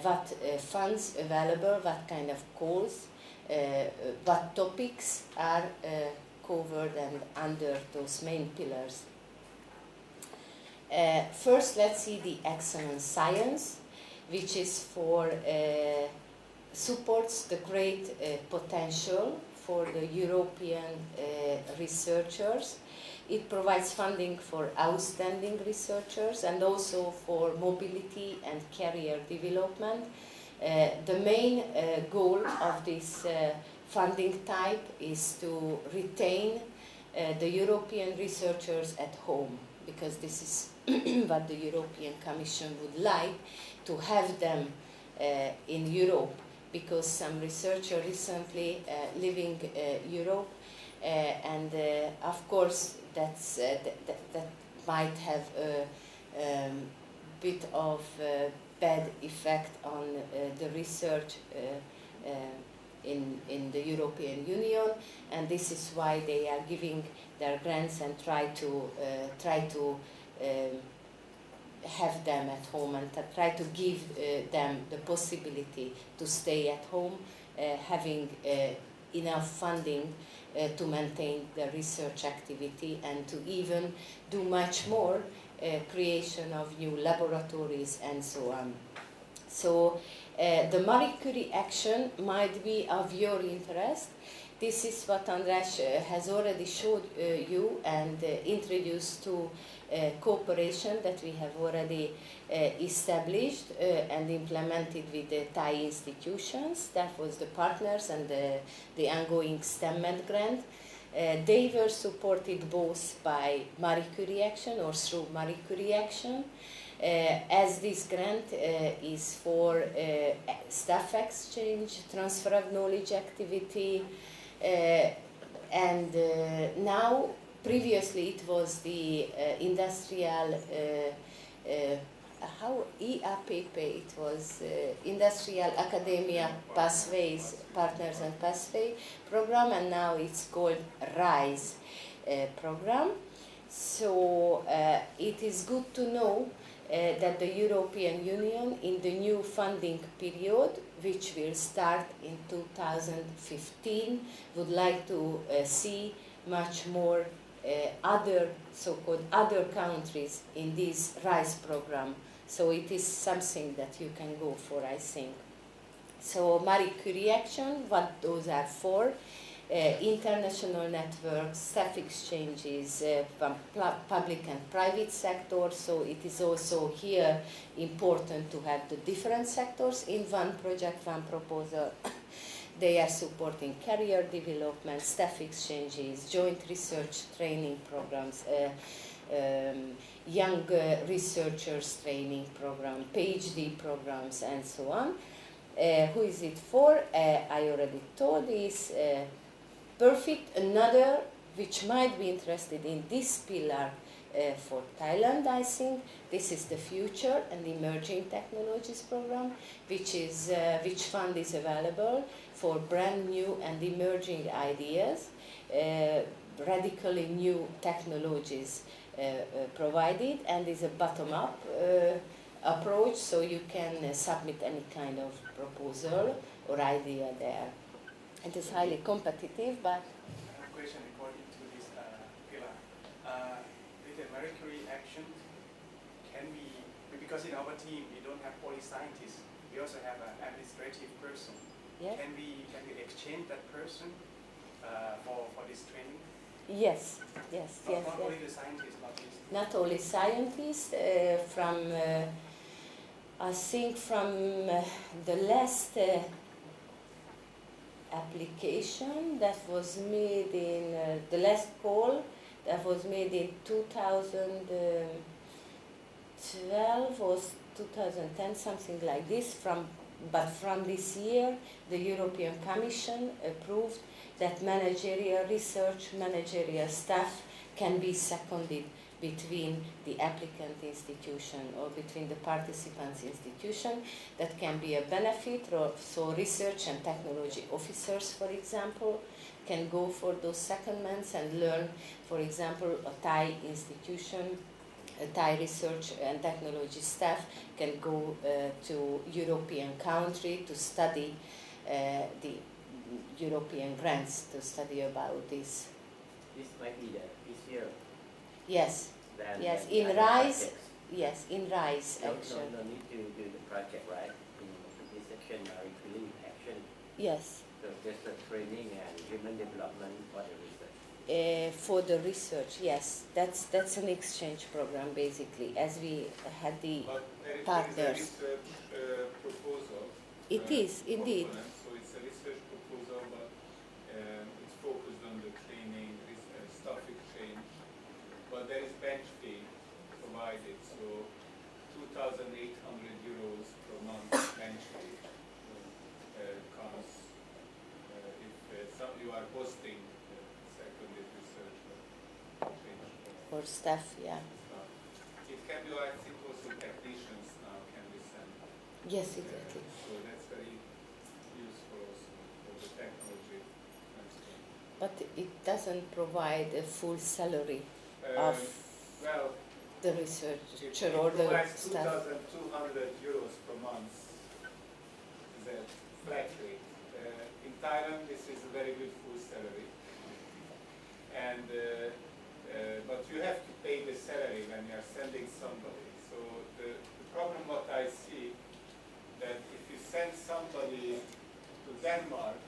what funds available, what kind of calls, what topics are covered and under those main pillars. First, let's see the excellent science, which is for supports the great potential for the European researchers. It provides funding for outstanding researchers and also for mobility and career development. The main goal of this funding type is to retain the European researchers at home, because this is what the European Commission would like, to have them in Europe, because some researchers recently living Europe, and of course that might have a bit of bad effect on the research in the European Union, and this is why they are giving their grants and try to have them at home and try to give them the possibility to stay at home, having enough funding to maintain the research activity and to even do much more creation of new laboratories and so on. So the Marie Curie action might be of your interest. This is what András has already showed you and introduced to cooperation that we have already established and implemented with the Thai institutions. That was the partners and the ongoing STEMMED grant. They were supported both by Marie Curie action or through Marie Curie action. As this grant is for staff exchange, transfer of knowledge activity, and now previously it was the industrial how EAPP, it was Industrial Academia Pathways, Partners and Pathway program, and now it's called RISE program. So it is good to know that the European Union in the new funding period, which will start in 2015, would like to see much more other so-called other countries in this RISE program. So it is something that you can go for, I think. So Marie Curie Action, what those are for? International networks, staff exchanges from public and private sector. So it is also here important to have the different sectors in one project, one proposal. They are supporting career development, staff exchanges, joint research training programs, young researchers training program, PhD programs, and so on. Who is it for? I already told this. Perfect. Another which might be interested in this pillar for Thailand, I think. This is the Future and Emerging Technologies program, which fund is available for brand new and emerging ideas, radically new technologies provided, and is a bottom-up approach, so you can submit any kind of proposal or idea there. It is highly competitive, but... A question according to this pillar. With the Marie Curie action, can we, because in our team we don't have only scientists, we also have an administrative person. Yes. Can we exchange that person for this training? Yes, yes, yes. Not only the scientists, not only scientists, from, I think from the last application that was made in, the last call that was made in 2012 or 2010, something like this, but from this year, the European Commission approved that managerial research, managerial staff can be seconded between the applicant institution or between the participants institution. That can be a benefit. So research and technology officers, for example, can go for those secondments and learn, for example, a Thai institution, a Thai research and technology staff can go to European country to study the European grants, to study about this. This might be the easier. Yes, yes, than in RISE, projects. yes, in RISE No action. need to do the project, right? In this section, Marie Curie action. Yes. So just the training and human development for the research. For the research, yes, that's an exchange program basically, as we had the partners. There is a research proposal. It is indeed. So it's a research proposal, but it's focused on the training, staff exchange. But there is bench fee provided, so 2,800 euros per month bench fee comes if you are hosting seconded research or staff, yeah. It can be, I think, also technicians now can be sent. Yes, exactly. So that's very useful also for the technology. But it doesn't provide a full salary of well, the researcher or the staff. 2,200 euros per month is a flat rate. In Thailand, this is a very good full salary. And but you have to pay the salary when you are sending somebody. So the problem what I see, that if you send somebody to Denmark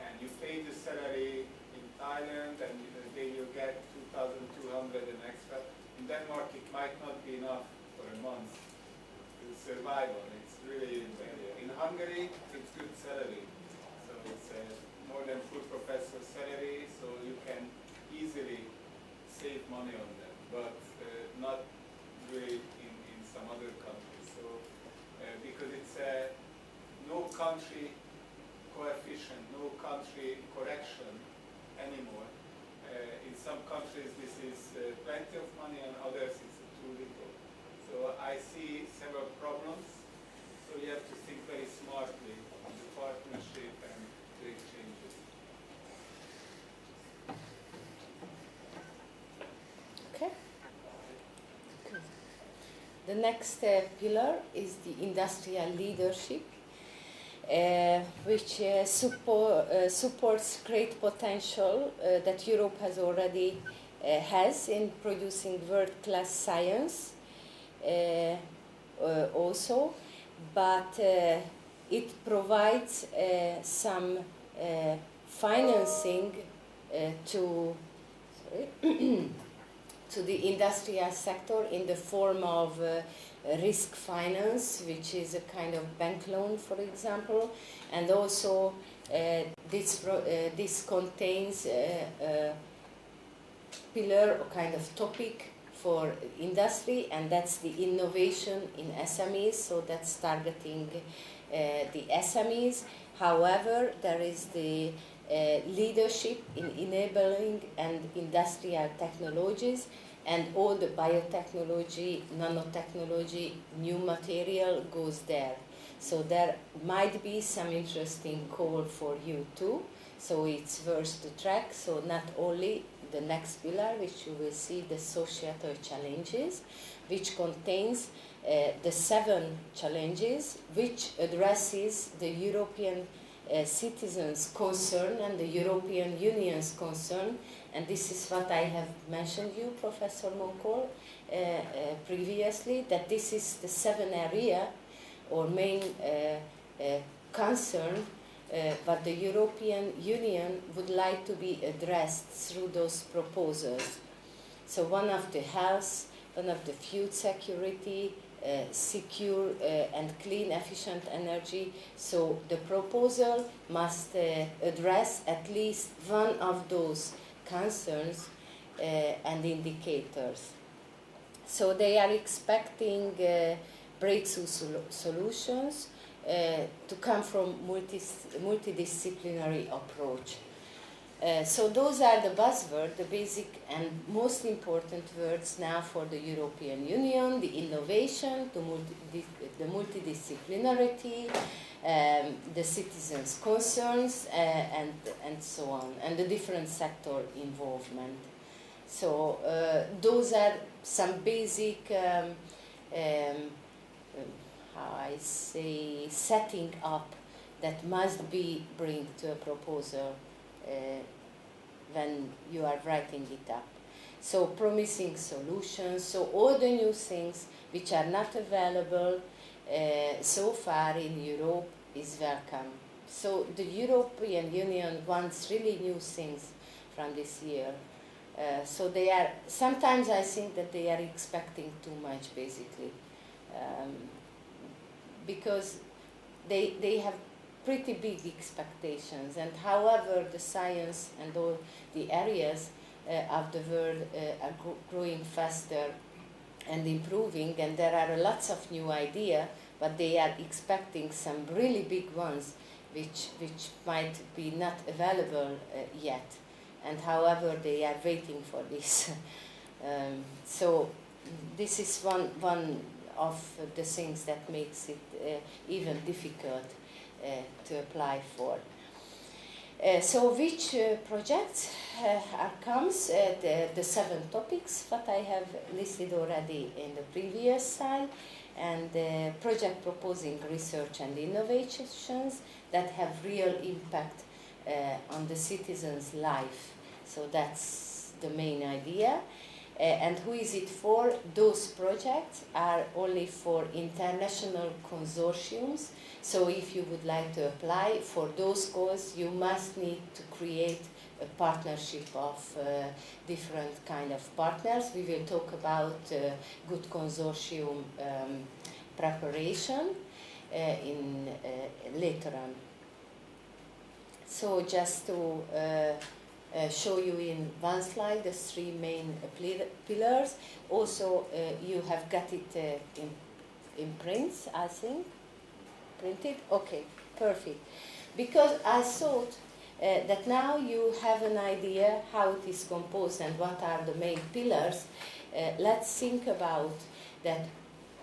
and you pay the salary in Thailand and they will get 2,200 and extra, in Denmark it might not be enough for a month to survival. It's really, in Hungary it's good salary. So it's more than full professor salary, so you can easily save money on them, but not really in some other countries. So because it's no country coefficient, no country correction anymore. In some countries this is plenty of money, and others it's too little. So So I see several problems. So you have to think very smartly on the partnership and create changes. Okay. Good. The next pillar is the industrial leadership, which supports great potential that Europe has already has in producing world-class science also, but it provides some financing to to the industrial sector in the form of risk finance, which is a kind of bank loan, for example, and also this contains a pillar or kind of topic for industry, and that's the innovation in SMEs, so that's targeting the SMEs. However, there is the leadership in enabling and industrial technologies, and all the biotechnology, nanotechnology, new material goes there. So there might be some interesting call for you too. So it's worth to track. So not only the next pillar, which you will see, the societal challenges, which contains the 7 challenges, which addresses the European citizens' concern and the European Union's concern, and this is what I have mentioned you, Professor Moncol, previously, that this is the 7 area or main concern but the European Union would like to be addressed through those proposals. So one of the health, one of the food security, secure and clean, efficient energy. So the proposal must address at least one of those concerns and indicators. So they are expecting breakthrough solutions to come from multidisciplinary approach. So those are the buzzwords, the basic and most important words now for the European Union: the innovation, the multidisciplinarity, the citizens' concerns, and so on, and the different sector involvement. So those are some basic, how I say, setting up that must be bring to a proposal when you are writing it up. So promising solutions, so all the new things which are not available so far in Europe is welcome. So the European Union wants really new things from this year. So they are, sometimes I think that they are expecting too much, basically, because they have pretty big expectations, and however the science and all the areas of the world are growing faster and improving, and there are lots of new ideas, but they are expecting some really big ones which might be not available yet, and however they are waiting for this. So this is one of the things that makes it even difficult to apply for. So which projects comes? The 7 topics that I have listed already in the previous slide, and project proposing research and innovations that have real impact on the citizens' life. So that's the main idea. And who is it for? Those projects are only for international consortiums. So if you would like to apply for those goals, you must need to create a partnership of different kind of partners. We will talk about good consortium preparation later on. So just to show you in one slide the 3 main pillars. Also, you have got it in prints, I think. Printed? Okay, perfect. Because I thought that now you have an idea how it is composed and what are the main pillars. Let's think about that.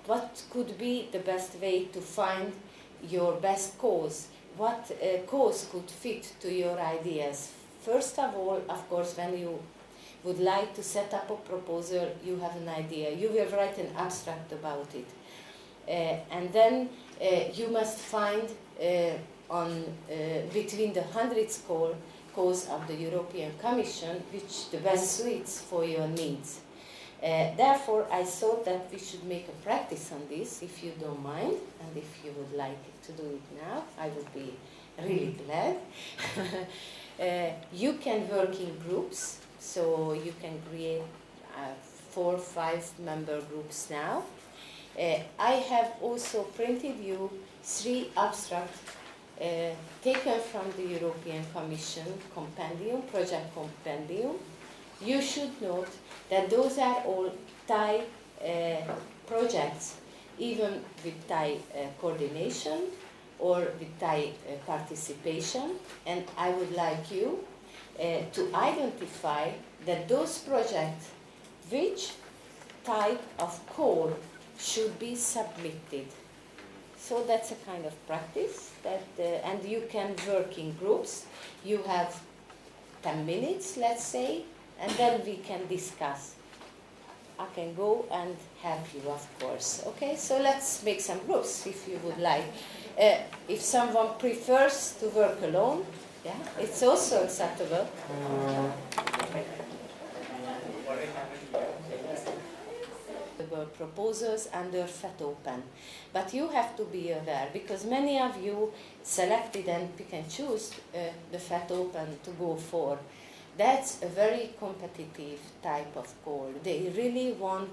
what could be the best way to find your best cause? What cause could fit to your ideas? First of all, of course, when you would like to set up a proposal, you have an idea. You will write an abstract about it. And then you must find between the 100 cause of the European Commission which the best suits for your needs. Therefore, I thought that we should make a practice on this, if you don't mind, and if you would like to do it now, I would be really glad. You can work in groups, so you can create 4 or 5 member groups now. I have also printed you 3 abstracts taken from the European Commission compendium, project compendium. You should note that those are all Thai projects, even with Thai coordination or with Thai participation. And I would like you to identify that those projects, which type of code should be submitted. So that's a kind of practice that, and you can work in groups. You have 10 minutes, let's say, and then we can discuss. I can go and help you, of course. Okay, so let's make some groups if you would like. If someone prefers to work alone, yeah, it's also acceptable. The proposals under FET Open. But you have to be aware, because many of you selected and pick and choose the FET Open to go for. That's a very competitive type of call. They really want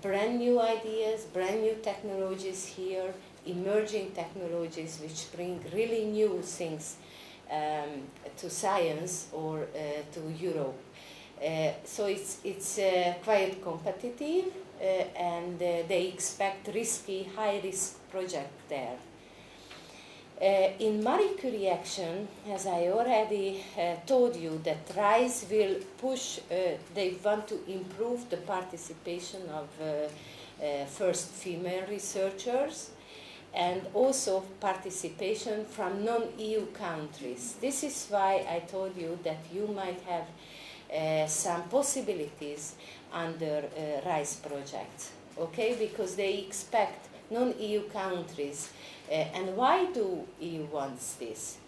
brand new ideas, brand new technologies here, emerging technologies which bring really new things to science or to Europe. So it's quite competitive, and they expect risky, high-risk project there. In Marie Curie Action, as I already told you, that RISE will push, they want to improve the participation of first female researchers, and also participation from non-EU countries. This is why I told you that you might have some possibilities under RISE projects, okay? Because they expect non-EU countries. And why do EU wants this?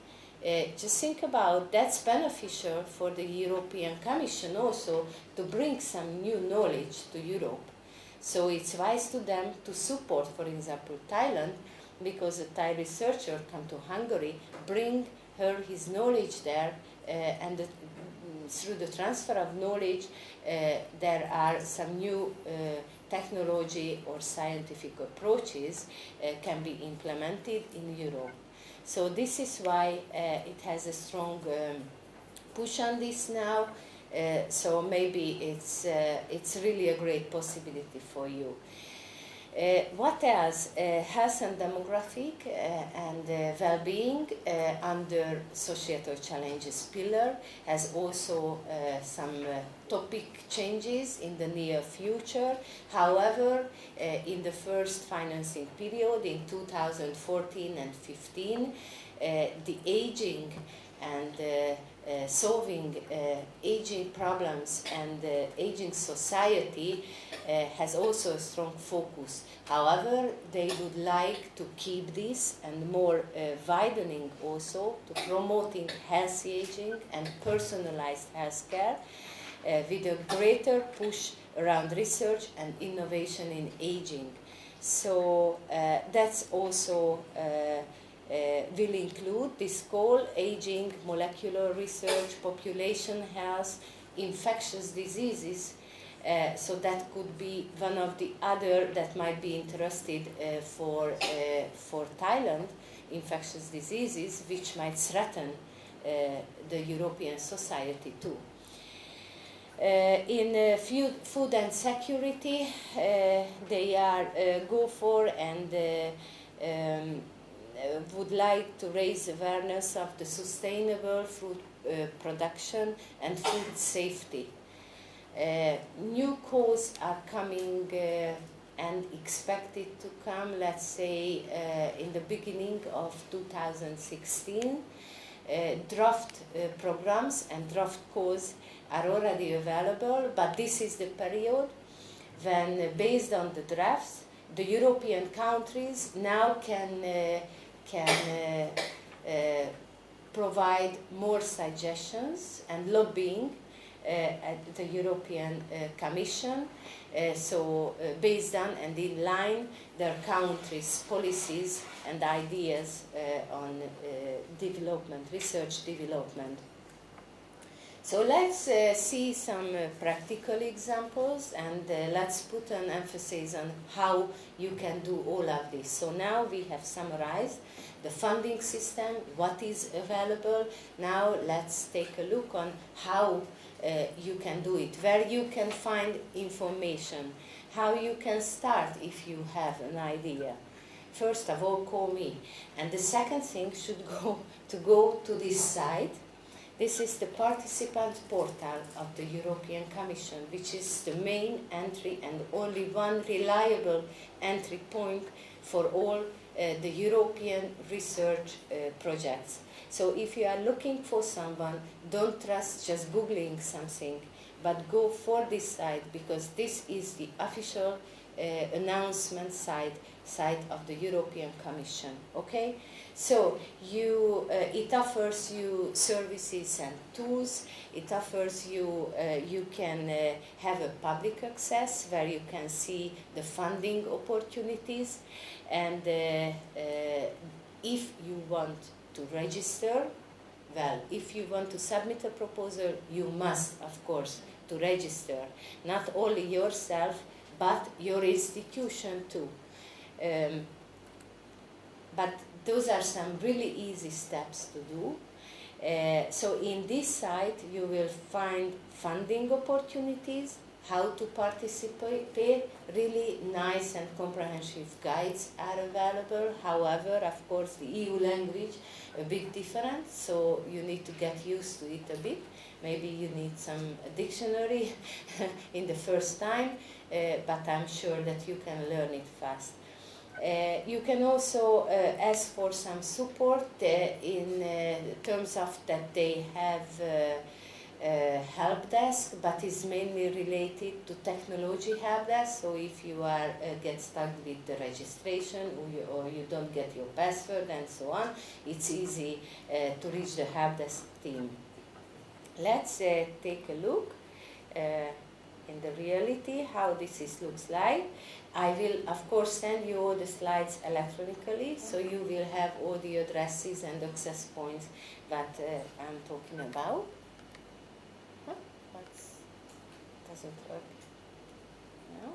Just think about that's beneficial for the European Commission also to bring some new knowledge to Europe. So it's wise to them to support, for example, Thailand, because a Thai researcher come to Hungary, bring his knowledge there, and through the transfer of knowledge, there are some new technology or scientific approaches can be implemented in Europe. So this is why it has a strong push on this now. So maybe it's really a great possibility for you. What else? Health and demographic and well-being under societal challenges pillar has also some topic changes in the near future. However, in the first financing period in 2014 and 15, the aging and solving aging problems and aging society has also a strong focus. However, they would like to keep this and more widening also to promoting healthy aging and personalized healthcare with a greater push around research and innovation in aging. So that's also will include this call: aging, molecular research, population health, infectious diseases. So that could be one of the other that might be interested for Thailand, infectious diseases, which might threaten the European society too. In food and security, they are go for and would like to raise awareness of the sustainable food production and food safety. New calls are coming and expect it to come, let's say, in the beginning of 2016. Draft programs and draft codes are already available, but this is the period when, based on the drafts, the European countries now can provide more suggestions and lobbying at the European Commission, based on and in line their countries' policies and ideas on development, research development. So let's see some practical examples, and let's put an emphasis on how you can do all of this. So now we have summarized the funding system, what is available. Now let's take a look on how you can do it, where you can find information, how you can start if you have an idea. First of all, call me. And the second thing should go to this site. This is the participant portal of the European Commission, which is the main entry and only one reliable entry point for all the European research projects. So if you are looking for someone, don't trust just Googling something, but go for this site, because this is the official announcement site of the European Commission. Okay? So it offers you services and tools. It offers you, you can have a public access where you can see the funding opportunities. And if you want to register, well, if you want to submit a proposal, you must, of course, to register. Not only yourself, but your institution too. But those are some really easy steps to do. So in this site you will find funding opportunities, how to participate, really nice and comprehensive guides are available. However, of course, the EU language a bit different, so you need to get used to it a bit. Maybe you need some dictionary in the first time, but I'm sure that you can learn it fast. You can also ask for some support in terms of that they have help desk, but is mainly related to technology help desk. So if you are get stuck with the registration, or you don't get your password and so on, it's easy to reach the help desk team. Let's take a look in the reality how this looks like. I will, of course, send you all the slides electronically, so you will have all the addresses and access points that I'm talking about. Huh? Doesn't work now.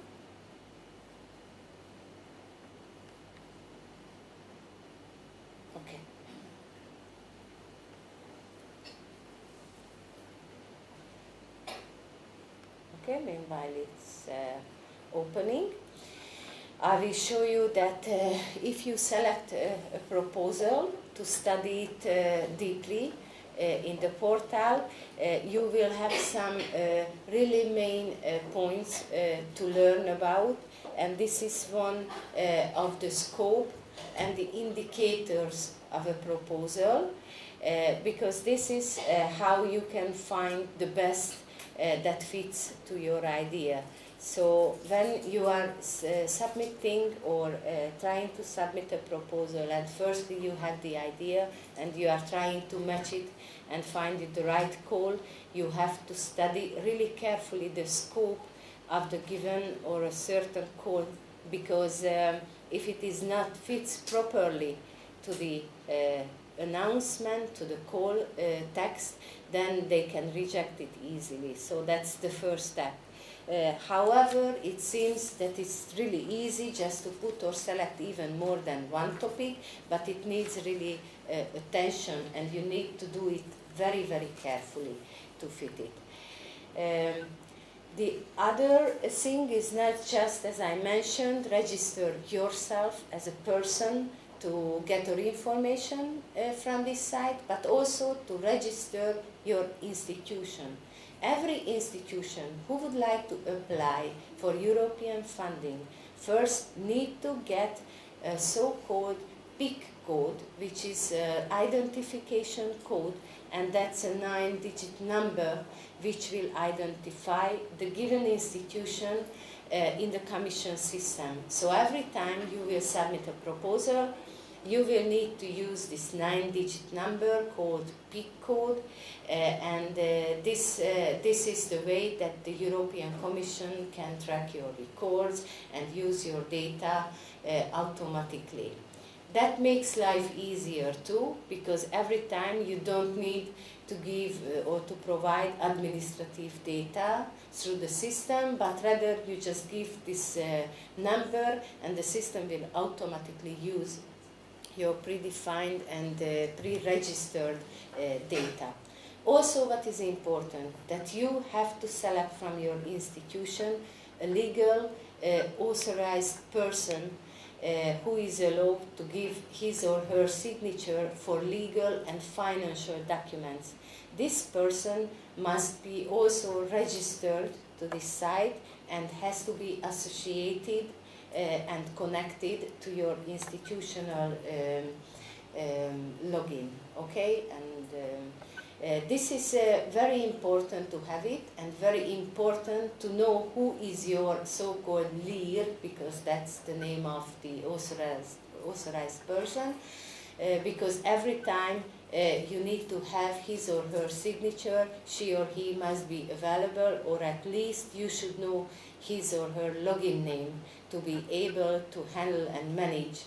Okay. Okay, meanwhile it's opening. I will show you that if you select a proposal to study it deeply in the portal, you will have some really main points to learn about, and this is one of the scope and the indicators of a proposal, because this is how you can find the best that fits to your idea. So when you are submitting or trying to submit a proposal, and firstly you have the idea and you are trying to match it and find it the right call, you have to study really carefully the scope of the given or a certain call, because if it is not fits properly to the announcement, to the call text, then they can reject it easily. So that's the first step. However, it seems that it's really easy just to put or select even more than one topic, but it needs really attention, and you need to do it very, very carefully to fit it. The other thing is not just, as I mentioned, register yourself as a person to get your information from this site, but also to register your institution. Every institution who would like to apply for European funding first need to get a so-called PIC code, which is identification code, and that's a 9-digit number which will identify the given institution in the commission system. So every time you will submit a proposal, you will need to use this 9-digit number called PIC code, and this is the way that the European Commission can track your records and use your data automatically. That makes life easier too, because every time you don't need to give or to provide administrative data through the system, but rather you just give this number and the system will automatically use your predefined and pre-registered data. Also, what is important, that you have to select from your institution a legal authorized person who is allowed to give his or her signature for legal and financial documents. This person must be also registered to this site and has to be associated and connected to your institutional login, okay? And this is very important to have it, and very important to know who is your so-called lead, because that's the name of the authorized person, because every time you need to have his or her signature, she or he must be available, or at least you should know his or her login name to be able to handle and manage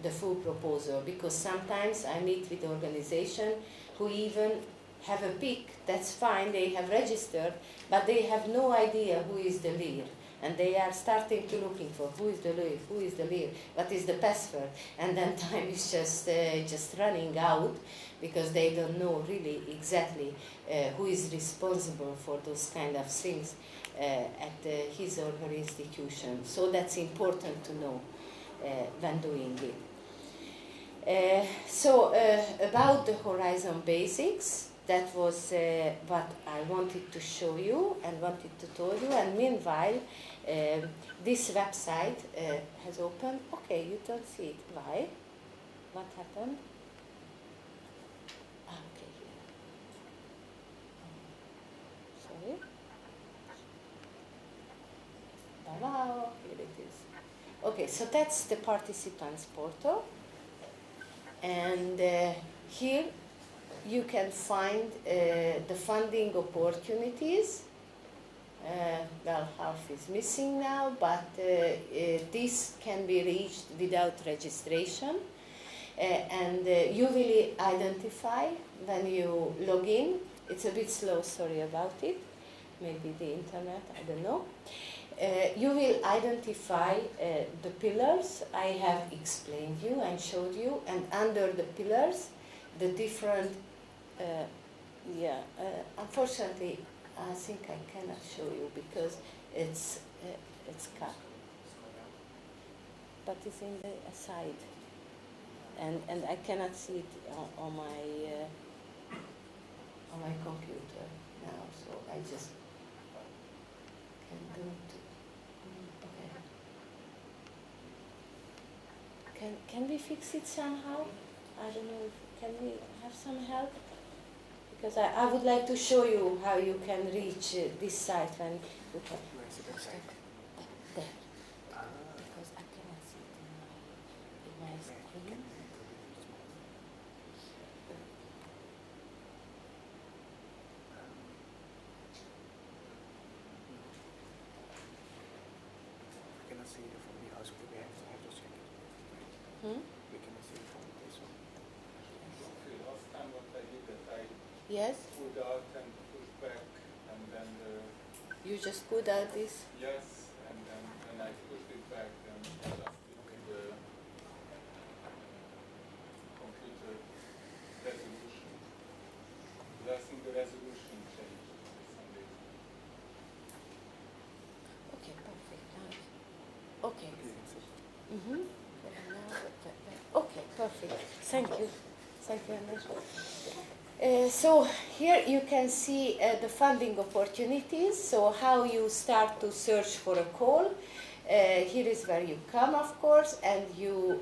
the full proposal. Because sometimes I meet with organizations who even have a PIC, that's fine, they have registered, but they have no idea who is the lead. And they are starting to looking for who is the lead, what is the password, and then time is just running out, because they don't know really exactly who is responsible for those kind of things at his or her institution. So that's important to know when doing it. So about the Horizon basics, that was what I wanted to show you and wanted to tell you. And meanwhile, this website has opened. Okay, you don't see it. Why? What happened? Ah, okay, here. Sorry. Hello, here it is. Okay, so that's the participants portal. And here you can find the funding opportunities. Well, half is missing now, but this can be reached without registration. And you will identify when you log in. It's a bit slow, sorry about it. Maybe the internet, I don't know. You will identify the pillars I have explained you and showed you, and under the pillars, the different, unfortunately, I think I cannot show you because it's cut, but it's in the side, and I cannot see it on my computer now, so I just can do it. Okay. Can we fix it somehow? I don't know. Can we have some help? Because I would like to show you how you can reach this site when you can. There. Because I cannot see it in my screen. I cannot see it from the house. We have to check it. We cannot see it from this one. Last time what I did that I Yes? pulled out and put back, and then You just put out this? yes, and then when I put it back, then adjusted the computer resolution. But I think the resolution changed for some reason. Okay, perfect. Okay. Mm-hmm. Okay, perfect. Thank you. Thank you, Anders. So here you can see the funding opportunities, so how you start to search for a call. here is where you come, of course, and you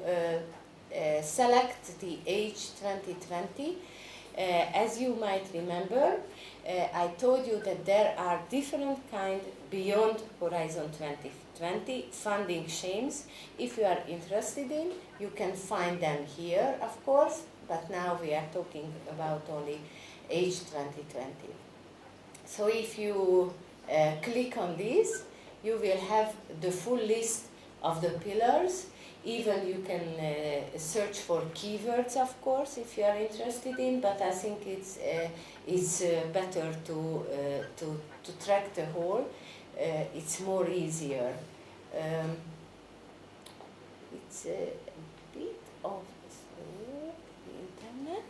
select the H2020. As you might remember, I told you that there are different kinds beyond Horizon 2020 funding schemes. If you are interested in, you can find them here, of course, but now we are talking about only H2020. So if you click on this, you will have the full list of the pillars. Even you can search for keywords, of course, if you are interested in, but I think it's better to track the whole. It's more easier. It's a bit of the internet.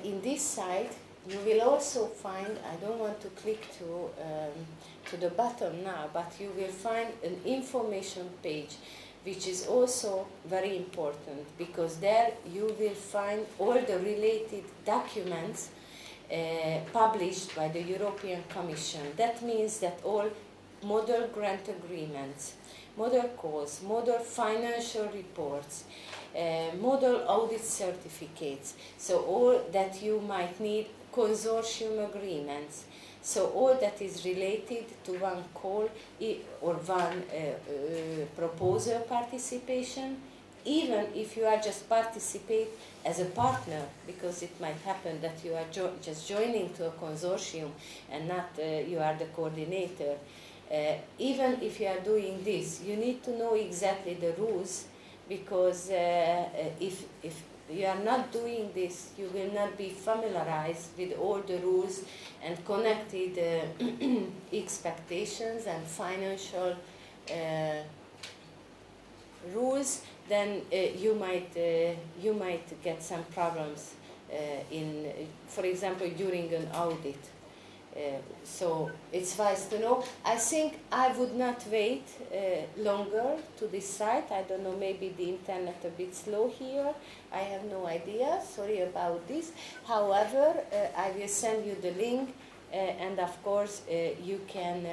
In this site, you will also find, I don't want to click to the bottom now, but you will find an information page, which is also very important, because there you will find all the related documents published by the European Commission. That means that all model grant agreements, model calls, model financial reports, model audit certificates, so all that you might need, consortium agreements, so all that is related to one call or one proposal participation, even if you are just participate as a partner, because it might happen that you are just joining to a consortium and not you are the coordinator. Even if you are doing this, you need to know exactly the rules, because if you are not doing this, you will not be familiarized with all the rules and connected expectations and financial rules. Then you might get some problems for example, during an audit. So it's wise to know. I think I would not wait longer to this site. I don't know, maybe the internet a bit slow here. I have no idea. Sorry about this. However, I will send you the link, and of course you can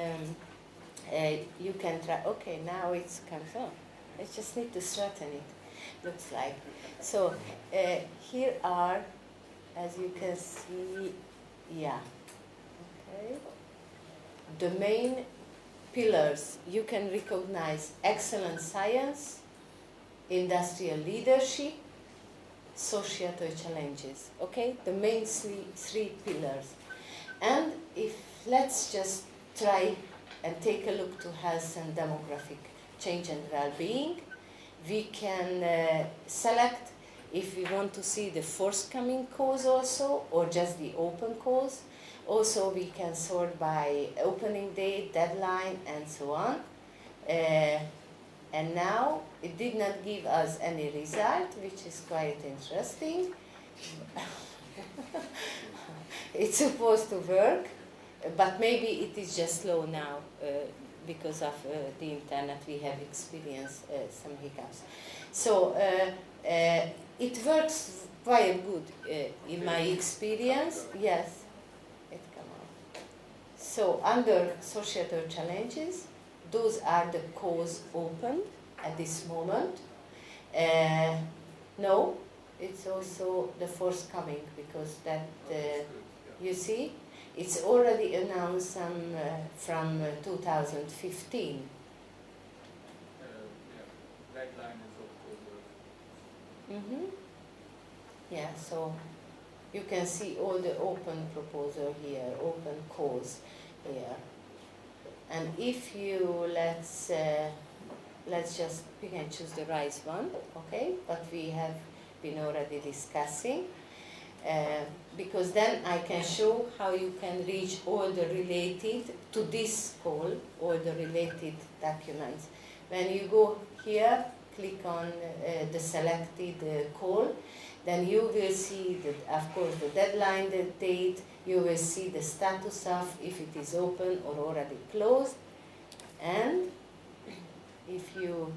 try. Okay, now it's confirmed. I just need to straighten it. Looks like. So here are, as you can see, yeah. Okay. The main pillars, you can recognize excellent science, industrial leadership, societal challenges. Okay, the main three pillars. And if let's just try and take a look to health and demographic change and well-being, we can select if we want to see the forthcoming cause also, or just the open cause. Also, we can sort by opening date, deadline, and so on. And now, it did not give us any result, which is quite interesting. It's supposed to work, but maybe it is just slow now because of the internet. We have experienced some hiccups. So it works quite good in my experience. Yes. So under societal challenges, those are the cause open at this moment. No, it's also the forthcoming, because that, you see, it's already announced from 2015. Deadline is October. Mm-hmm. Yeah, so you can see all the open proposal here, open cause here. And if you, let's just, we can choose the right one, okay? But we have been already discussing, because then I can show how you can reach all the related to this call, all the related documents. When you go here, click on the selected call, then you will see, of course, the deadline, the date. You will see the status of if it is open or already closed. And if you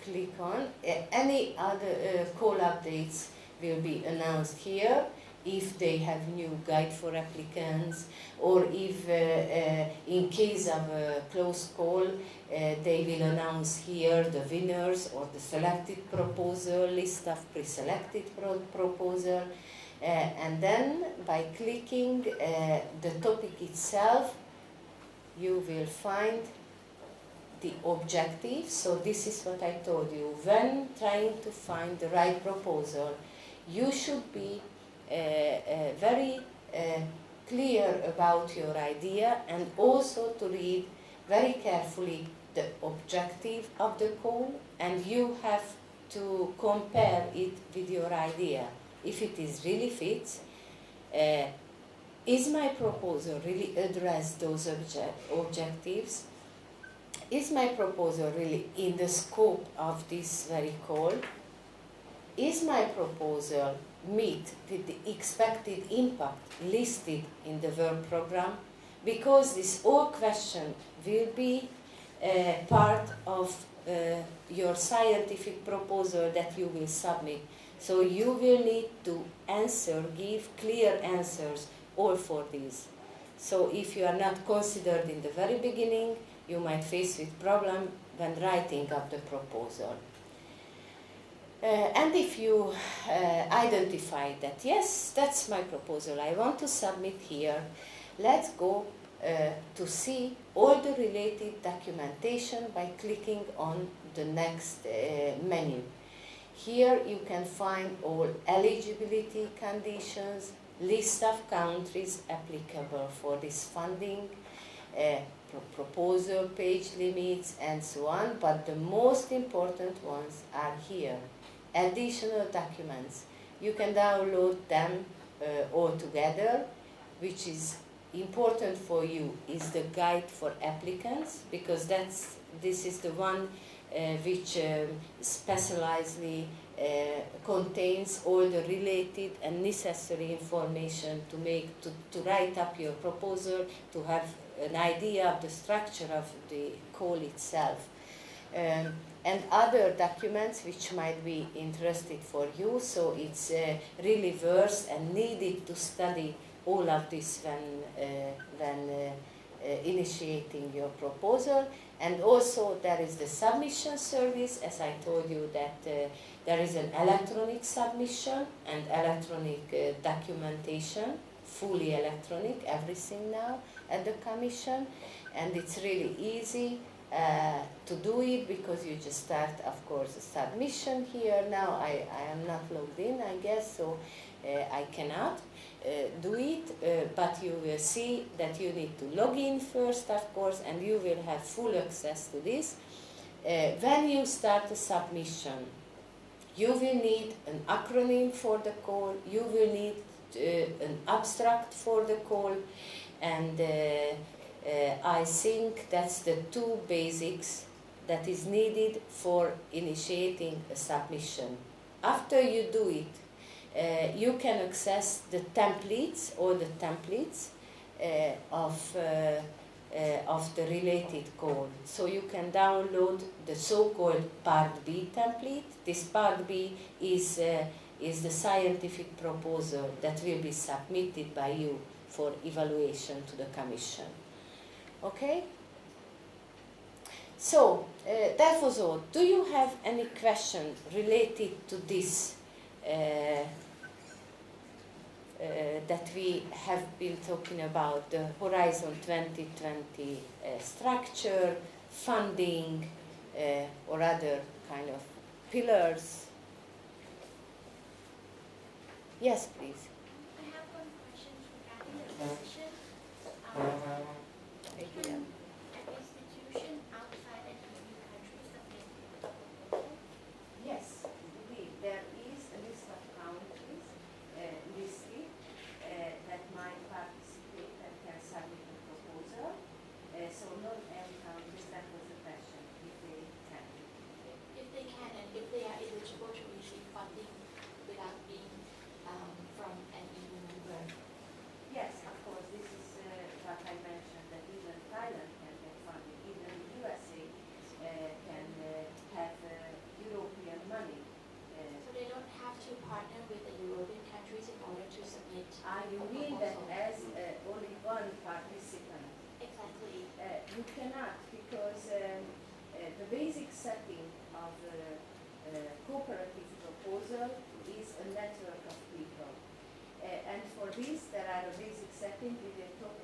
click on any other call updates will be announced here. if they have new guide for applicants, or if in case of a close call, they will announce here the winners or the selected proposal, list of pre-selected proposal, and then by clicking the topic itself, you will find the objective. So this is what I told you. When trying to find the right proposal, you should be very clear about your idea, and also to read very carefully the objective of the call, and you have to compare it with your idea. If it is really fits, is my proposal really address those objectives? Is my proposal really in the scope of this very call? Is my proposal meet with the expected impact listed in the work program? Because this all question will be part of your scientific proposal that you will submit. So you will need to answer, give clear answers all for these. So if you are not considered in the very beginning, you might face with problem when writing up the proposal. And if you identify that, yes, that's my proposal, I want to submit here, let's go to see all the related documentation by clicking on the next menu. Here you can find all eligibility conditions, list of countries applicable for this funding, proposal, page limits, and so on, but the most important ones are here. Additional documents. You can download them all together. Which is important for you is the guide for applicants, because this is the one which specializedly contains all the related and necessary information to write up your proposal, to have an idea of the structure of the call itself. And other documents which might be interested for you, so it's really worth and needed to study all of this when initiating your proposal. And also there is the submission service, as I told you that there is an electronic submission and electronic documentation, fully electronic, everything now at the Commission, and it's really easy to do it, because you just start, of course, a submission here. Now I am not logged in, I guess, so I cannot do it, but you will see that you need to log in first, of course, and you will have full access to this. When you start a submission, you will need an acronym for the call, you will need an abstract for the call, and I think that's the two basics that is needed for initiating a submission. After you do it, you can access the templates, all the templates of the related code. So you can download the so-called Part B template. This Part B is the scientific proposal that will be submitted by you for evaluation to the Commission. Okay? So, that was all. Do you have any question related to this that we have been talking about, the Horizon 2020 structure, funding, or other kind of pillars? Yes, please. I have one question regarding the position. Can an institution outside an EU country submit a proposal? Yes, indeed. There is a list of countries listed that might participate and can submit a proposal. So not any countries, that was the question, if they can. If they can, and if they are eligible to receive funding without being from an EU member. Yes, of course, this is what I mentioned, that even Thailand setting of cooperative proposal is a network of people. And for this, there are a basic setting. We will talk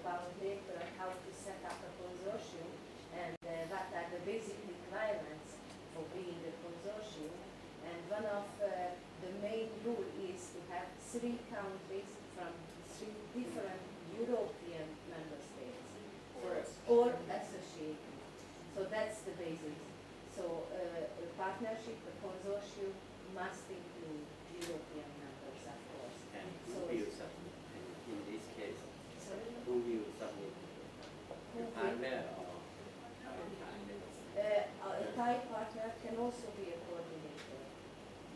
about later how to set up a consortium and what are the basic requirements for being a consortium. And one of the main rule is to have 3 countries from 3 different European member states, or associated. So that's the basis. So a partnership, a consortium must include European members, of course. And so who will submit in this case? Sorry? Who will submit? The partner or partner? A Thai partner can also be a coordinator,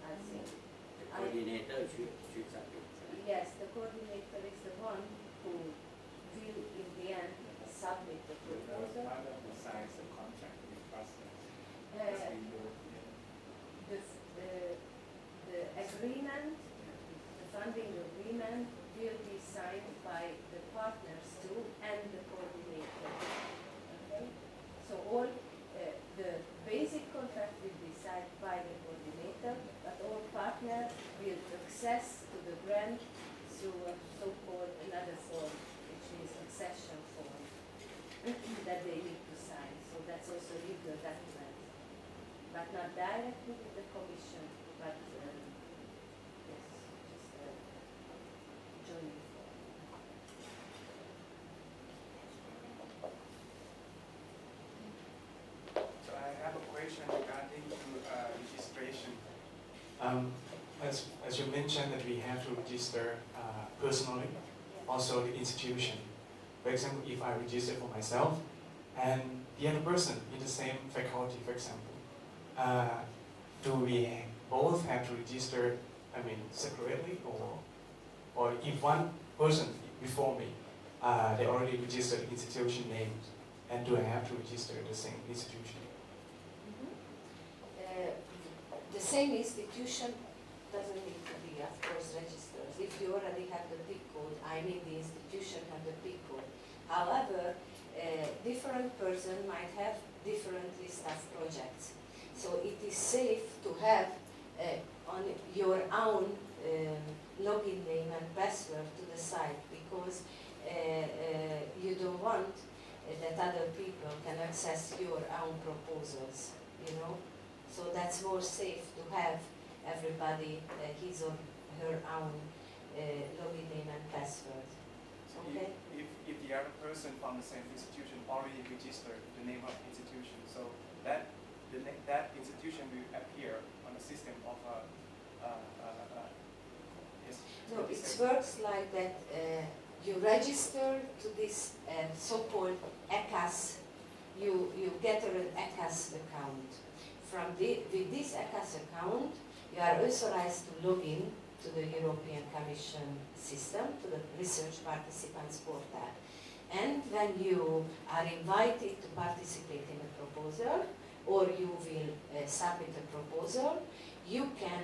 I think. The coordinator should submit. Yes, the coordinator is the one who will, in the end, submit the proposal. Partner who signs the contract with partners. The agreement, the funding agreement, will be signed by the partners too and the coordinator. Okay? So all the basic contract will be signed by the coordinator, but all partners will access to the grant through a so-called another form, which is accession form, that they need to sign. So that's also legal document, but not directly with the Commission, but yes, just a joint form. So I have a question regarding to registration. As you mentioned that we have to register personally, also the institution. For example, if I register for myself and the other person in the same faculty, for example, do we both have to register, separately, or if one person before me, they already registered institution names, and do I have to register the same institution? The same institution doesn't need to be, of course, registered. If you already have the PIC code, the institution have the PIC code. However, different person might have different list of projects. So it is safe to have on your own login name and password to the site, because you don't want that other people can access your own proposals, So that's more safe to have everybody his or her own login name and password. Okay? If the other person from the same institution already registered the name of the institution, so that institution will appear on the system of No, it works like that. You register to this so-called ECAS. You get an ECAS account. With this ECAS account, you are authorized to log in to the European Commission system, to the Research Participants Portal. And when you are invited to participate in a proposal, or you will submit a proposal, you can,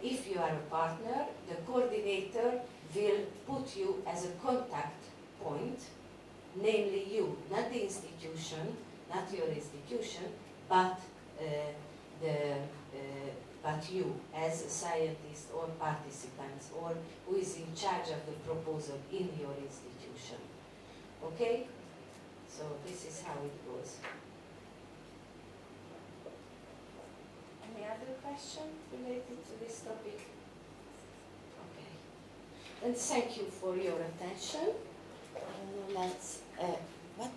if you are a partner, the coordinator will put you as a contact point, namely you, not the institution, not your institution, but but you as a scientist or participants, or who is in charge of the proposal in your institution. Okay? So this is how it goes. Any other question related to this topic? Okay. Then thank you for your attention. Let's, what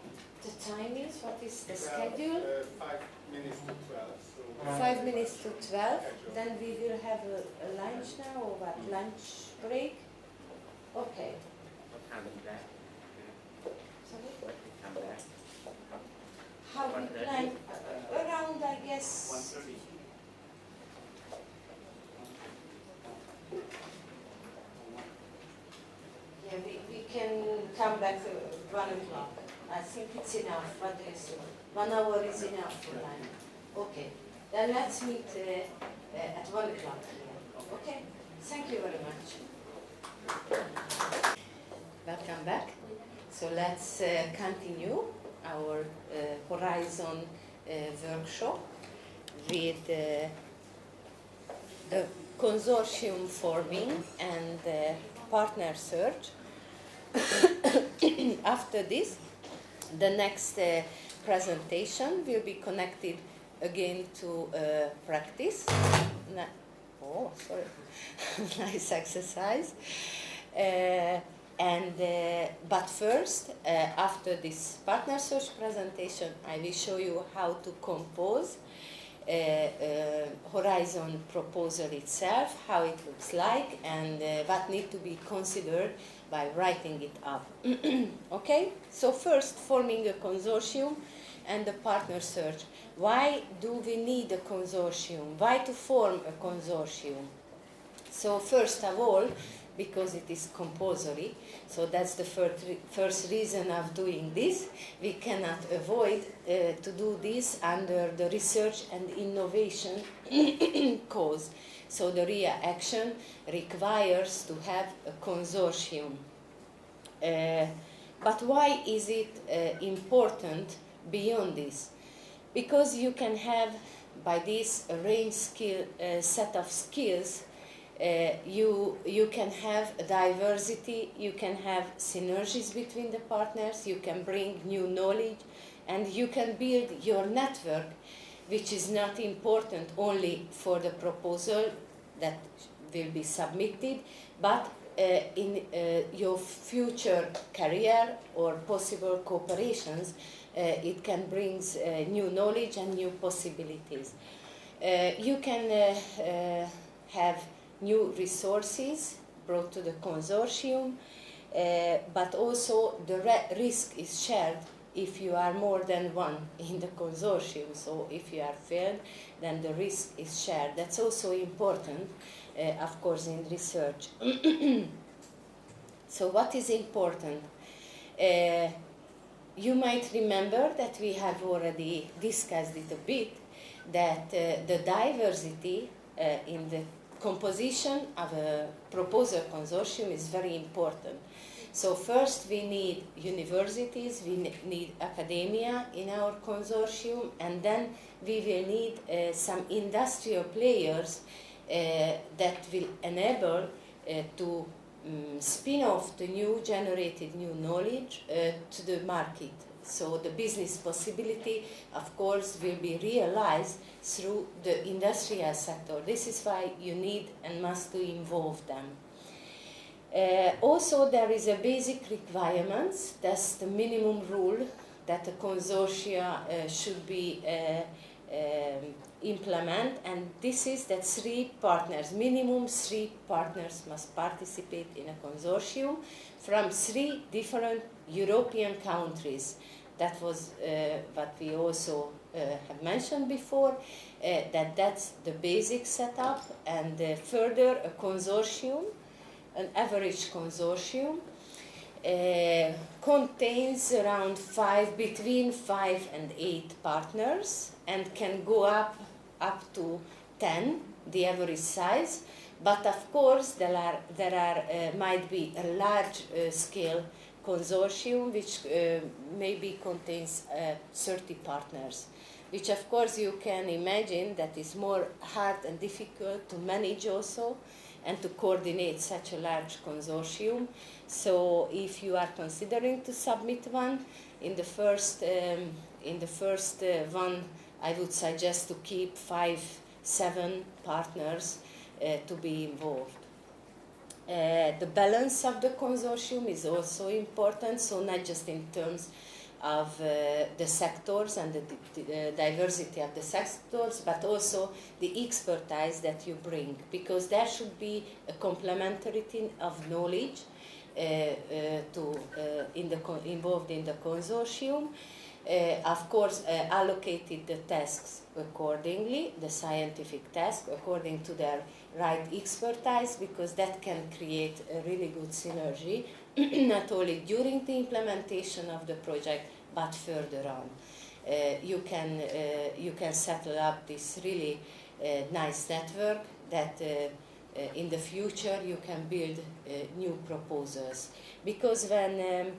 the time is? What is the schedule? 5 minutes to 12. So 5 minutes to 12. Then we will have a lunch now, or what? Lunch break? Okay. What time is that? Sorry? What time back? How we plan? Around, I guess. 1:30. Yeah, we can come back at 1 o'clock. I think it's enough. What do you say? 1 hour is enough for lunch. Okay. Then let's meet at 1 o'clock here. Okay? Thank you very much. Welcome back. So let's continue our Horizon workshop with the consortium forming and partner search. After this, the next presentation will be connected again to practice. Oh, sorry. Nice exercise. But first, after this partner search presentation, I will show you how to compose Horizon proposal itself, how it looks like, and what need to be considered by writing it up. Okay? So first, forming a consortium and the partner search. Why do we need a consortium? Why to form a consortium? So first of all, because it is compulsory, so that's the first reason of doing this. We cannot avoid to do this under the research and innovation cause. So the RIA action requires to have a consortium. But why is it important beyond this? Because you can have, by this set of skills, you can have diversity, you can have synergies between the partners, you can bring new knowledge, and you can build your network, which is not important only for the proposal that will be submitted, but in your future career or possible cooperations, it can bring new knowledge and new possibilities. You can have new resources brought to the consortium, but also the risk is shared if you are more than one in the consortium. So if you are failed, then the risk is shared. That's also important, of course, in research. So what is important? You might remember that we have already discussed it a bit, that the diversity in the composition of a proposal consortium is very important. So first we need universities, we need academia in our consortium, and then we will need some industrial players that will enable to spin off the new generated new knowledge to the market. So the business possibility, of course, will be realized through the industrial sector. This is why you need and must to involve them. Also, there is a basic requirements. That's the minimum rule that the consortia should be implement, and this is that minimum three partners must participate in a consortium from 3 different European countries. That was what we also have mentioned before, that's the basic setup, and further a consortium, an average consortium, contains around between 5 and 8 partners, and can go up to 10, the average size. But of course, there might be a large scale consortium which maybe contains 30 partners, which of course you can imagine that is more hard and difficult to manage also, and to coordinate such a large consortium. So if you are considering to submit one, in the first one, I would suggest to keep 5-7 partners to be involved. The balance of the consortium is also important, so not just in terms of the sectors and the diversity of the sectors, but also the expertise that you bring, because there should be a complementarity of knowledge involved in the consortium. Of course, allocated the tasks accordingly, the scientific tasks according to their right expertise, because that can create a really good synergy, not only during the implementation of the project, but further on. You can settle up this really nice network that in the future you can build new proposals. Because when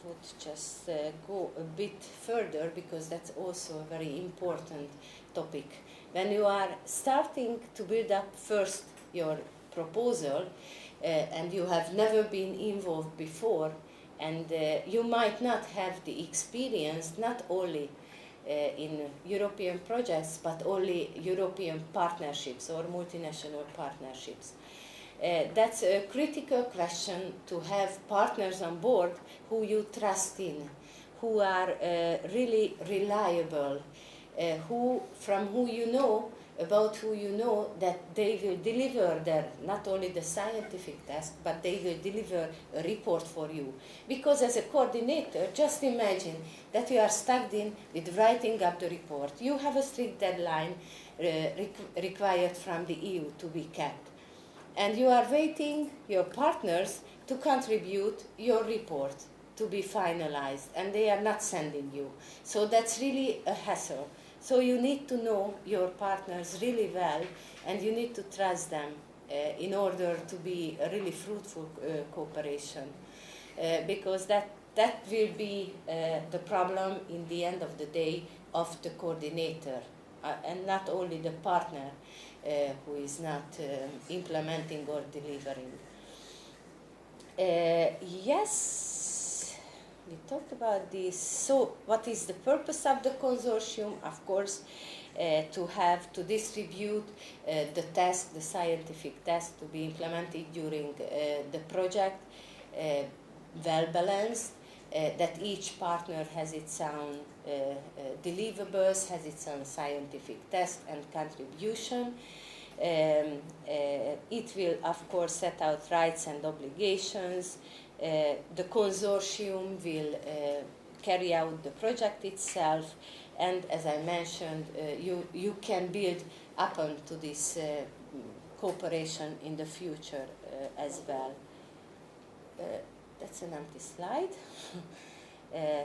would just go a bit further because that's also a very important topic. When you are starting to build up first your proposal and you have never been involved before, and you might not have the experience not only in European projects but only European partnerships or multinational partnerships. That's a critical question, to have partners on board who you trust in, who are really reliable, from who you know, about who you know that they will deliver not only the scientific task, but they will deliver a report for you. Because as a coordinator, just imagine that you are stuck in with writing up the report. You have a strict deadline required from the EU to be kept. And you are waiting your partners to contribute your report to be finalized, and they are not sending you. So that's really a hassle. So you need to know your partners really well, and you need to trust them in order to be a really fruitful cooperation. Because that will be the problem in the end of the day of the coordinator, and not only the partner who is not implementing or delivering. Yes, we talked about this. So what is the purpose of the consortium? Of course, to distribute the task, the scientific task to be implemented during the project, well balanced, that each partner has its own deliverables, has its own scientific task and contribution. It will, of course, set out rights and obligations. The consortium will carry out the project itself, and as I mentioned, you can build up onto this cooperation in the future as well. That's an empty slide.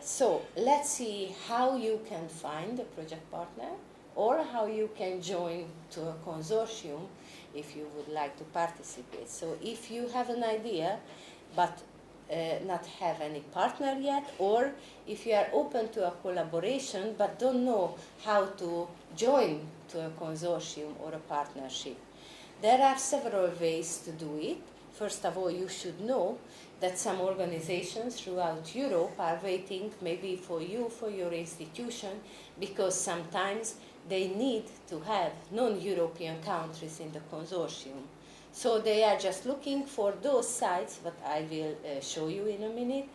So let's see how you can find a project partner, or how you can join to a consortium if you would like to participate. So if you have an idea but not have any partner yet, or if you are open to a collaboration but don't know how to join to a consortium or a partnership, there are several ways to do it. First of all, you should know that some organizations throughout Europe are waiting maybe for you, for your institution, because sometimes they need to have non-European countries in the consortium. So they are just looking for those sites, what I will show you in a minute,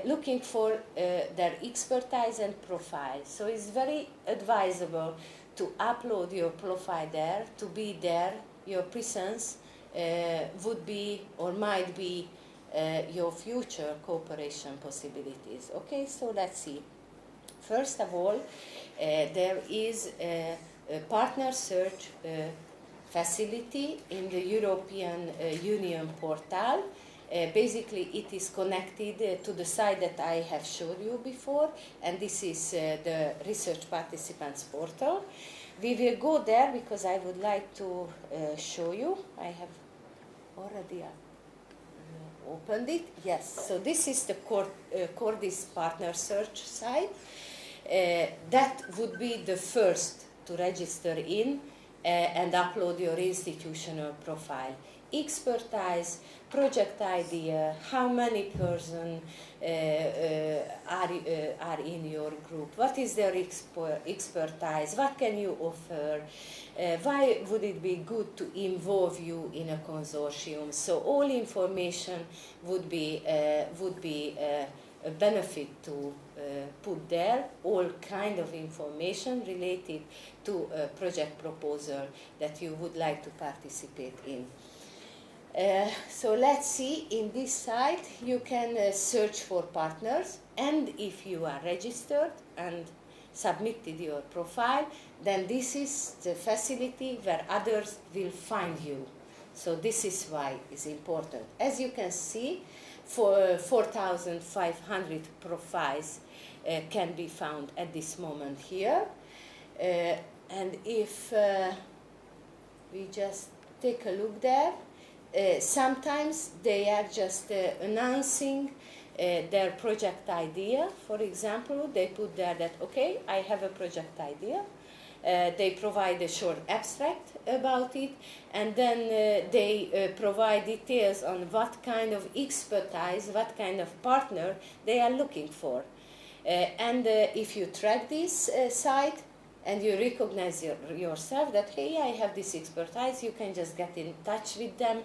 looking for their expertise and profile. So it's very advisable to upload your profile there, to be there. Your presence would be or might be your future cooperation possibilities. Okay, so let's see. First of all, there is a partner search facility in the European Union portal. Basically, it is connected to the site that I have showed you before, and this is the research participants portal. We will go there because I would like to show you. I have already opened it. Yes, so this is the Cordis partner search site. That would be the first to register in and upload your institutional profile. Expertise, project idea, how many persons are in your group, what is their expertise, what can you offer, why would it be good to involve you in a consortium. So all information would be a benefit to put there, all kind of information related to a project proposal that you would like to participate in. So let's see, in this site you can search for partners, and if you are registered and submitted your profile, then this is the facility where others will find you. So this is why it's important. As you can see, for 4,500 profiles can be found at this moment here. And if we just take a look there, sometimes they are just announcing their project idea. For example, they put there that, okay, I have a project idea. They provide a short abstract about it, and then they provide details on what kind of expertise, what kind of partner they are looking for. And if you track this site and you recognize yourself that, hey, I have this expertise, you can just get in touch with them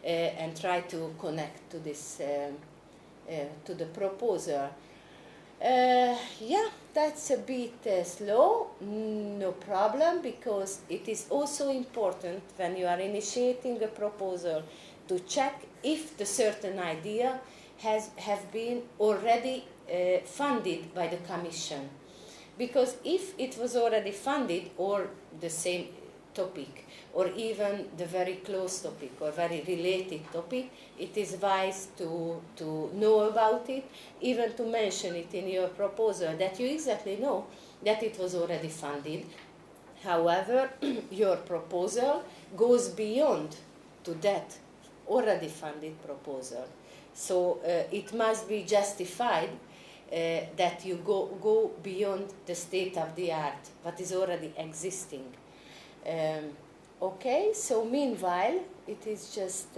and try to connect to this, to the proposal. Yeah, that's a bit slow, no problem, because it is also important when you are initiating a proposal to check if the certain idea have been already funded by the Commission. Because if it was already funded, or the same topic, or even the very close topic, or very related topic, it is wise to know about it, even to mention it in your proposal, that you exactly know that it was already funded. However, your proposal goes beyond to that already funded proposal. So it must be justified that you go beyond the state of the art, what is already existing. Okay, so meanwhile, it is just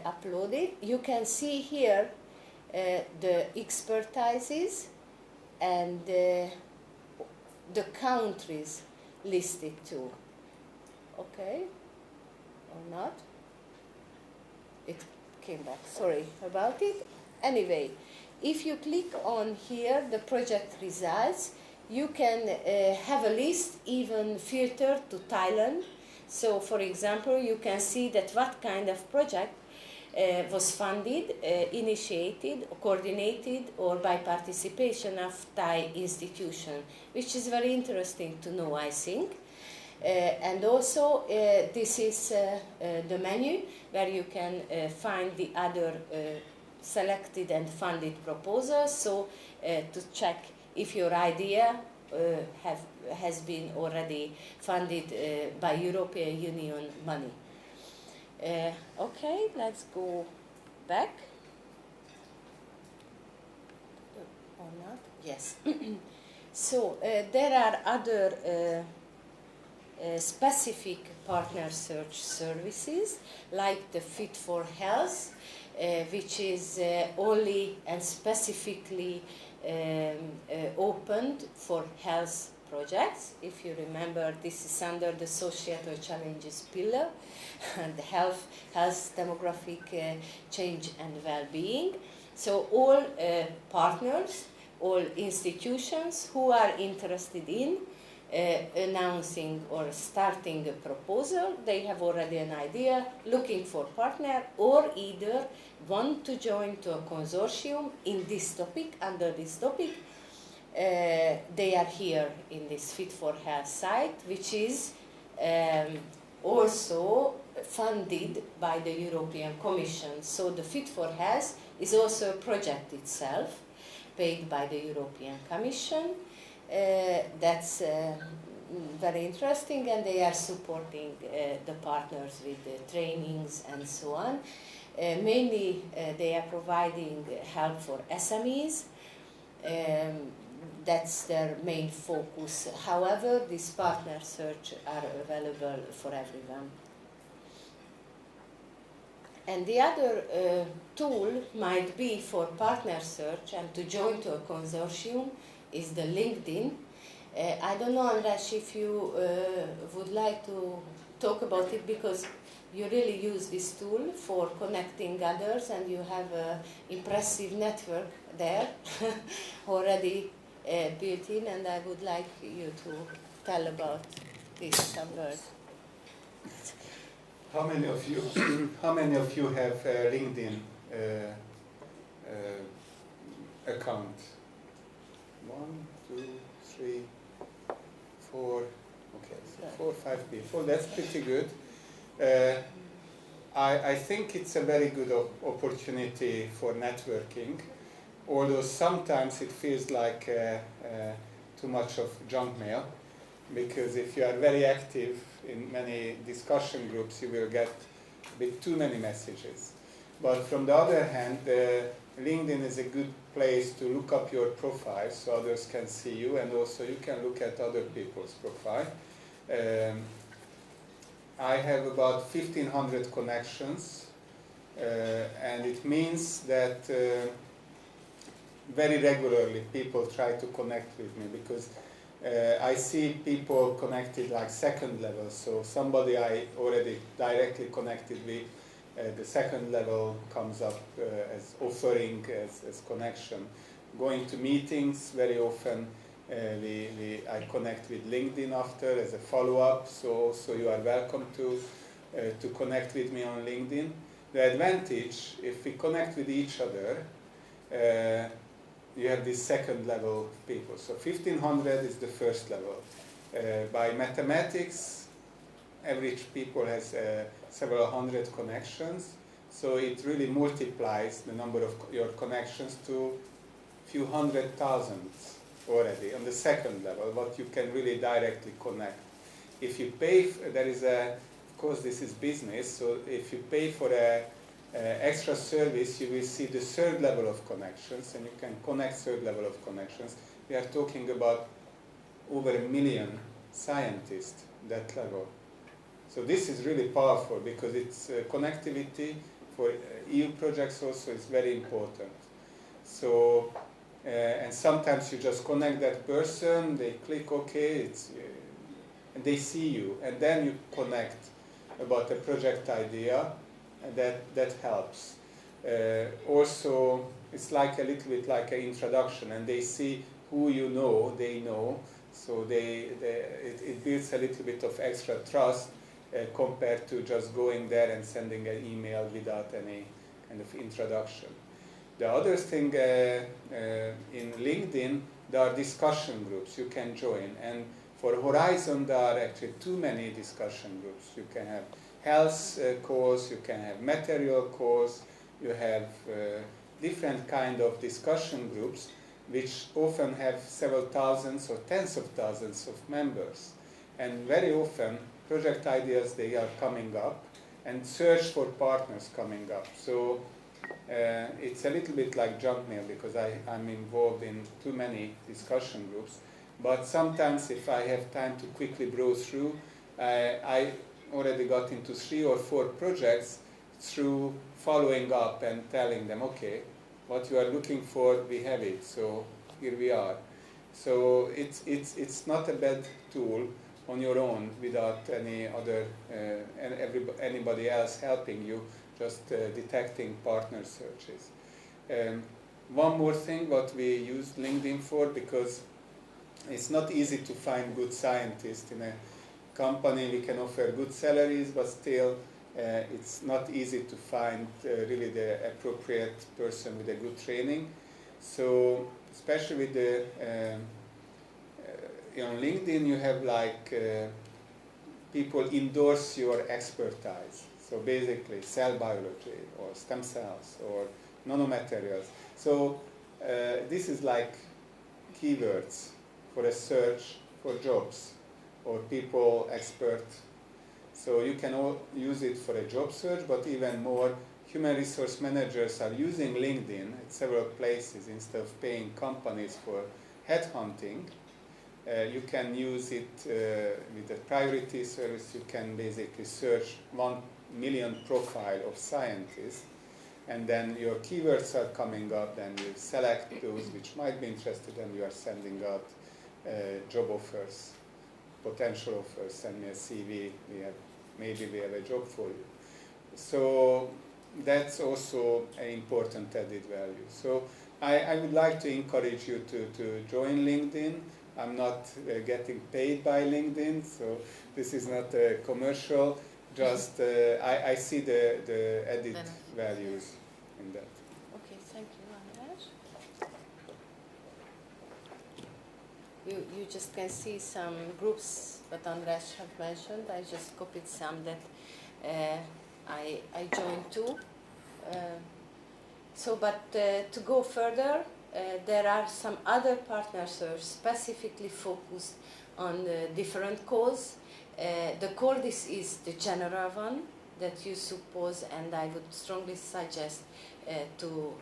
uploaded. You can see here the expertises and the countries listed too. Okay, or not? It came back, sorry about it. Anyway, if you click on here, the project results, you can have a list even filtered to Thailand. So, for example, you can see that what kind of project was funded, initiated, coordinated, or by participation of Thai institution, which is very interesting to know, I think. And also, this is the menu where you can find the other selected and funded proposals. So, to check if your idea has been already funded by European Union money. Okay, let's go back. Or not? Yes. So there are other specific partner search services, like the Fit for Health, which is only and specifically opened for health projects. If you remember, this is under the societal challenges pillar, and health, demographic change and well-being. So all partners, all institutions who are interested in announcing or starting a proposal, they have already an idea, looking for partner, or either want to join to a consortium in this topic, under this topic. They are here in this Fit for Health site, which is also funded by the European Commission. So the Fit for Health is also a project itself, paid by the European Commission. That's very interesting, and they are supporting the partners with trainings and so on. Mainly, they are providing help for SMEs. That's their main focus. However, these partner search are available for everyone. And the other tool might be for partner search and to join to a consortium is the LinkedIn. I don't know, Andras, if you would like to talk about it, because you really use this tool for connecting others, and you have an impressive network there already built in, and I would like you to tell about this some words. How many of you have a LinkedIn account? 1, 2, 3, 4. Okay, so 4 or 5 people. That's pretty good. I think it's a very good opportunity for networking, although sometimes it feels like too much of junk mail, because if you are very active in many discussion groups, you will get a bit too many messages. But from the other hand, LinkedIn is a good place to look up your profile so others can see you, and also you can look at other people's profile. I have about 1,500 connections, and it means that very regularly people try to connect with me, because I see people connected like second level, so somebody I already directly connected with, the second level comes up as offering, as connection. Going to meetings very often, I connect with LinkedIn after as a follow-up, so you are welcome to connect with me on LinkedIn. The advantage, if we connect with each other, you have this second level of people. So 1,500 is the first level. By mathematics, average people has several hundred connections, so it really multiplies the number of your connections to a few hundred thousands already on the second level, what you can really directly connect. If you pay, there is a, of course this is business, so if you pay for a extra service, you will see the third level of connections, and you can connect third level of connections. We are talking about over 1 million scientists, that level. So this is really powerful, because it's connectivity for EU projects also is very important. So, and sometimes you just connect that person, they click OK, and they see you, and then you connect about a project idea, and that helps. Also, it's like a little bit like an introduction, and they see who you know, they know, so it builds a little bit of extra trust compared to just going there and sending an email without any kind of introduction. The other thing in LinkedIn, there are discussion groups you can join, and for Horizon there are actually too many discussion groups. You can have health course, you can have material course, you have different kind of discussion groups which often have several thousands or tens of thousands of members. And very often project ideas, they are coming up, and search for partners coming up. So it's a little bit like junk mail, because I'm involved in too many discussion groups. But sometimes if I have time to quickly browse through, I already got into 3 or 4 projects through following up and telling them, okay, what you are looking for, we have it, so here we are. So it's not a bad tool on your own without any other anybody else helping you, just detecting partner searches. One more thing what we use LinkedIn for, because it's not easy to find good scientists in a company. We can offer good salaries, but still it's not easy to find really the appropriate person with a good training. So especially with the on LinkedIn, you have like people endorse your expertise. So basically cell biology or stem cells or nanomaterials. So this is like keywords for a search for jobs or people expert. So you can all use it for a job search, but even more, human resource managers are using LinkedIn at several places. Instead of paying companies for headhunting, you can use it with a priority service. You can basically search 1 million profile of scientists, and then your keywords are coming up, then you select those which might be interested, and you are sending out job offers, potential offers. Send me a CV, maybe we have a job for you. So that's also an important added value. So I would like to encourage you to join LinkedIn. I'm not getting paid by LinkedIn, so this is not a commercial. Just I see the added values in that. Okay, thank you, András. You just can see some groups that András have mentioned. I just copied some that I joined too. But to go further, there are some other partners who are specifically focused on different calls. The call is the general one, that you suppose, and I would strongly suggest to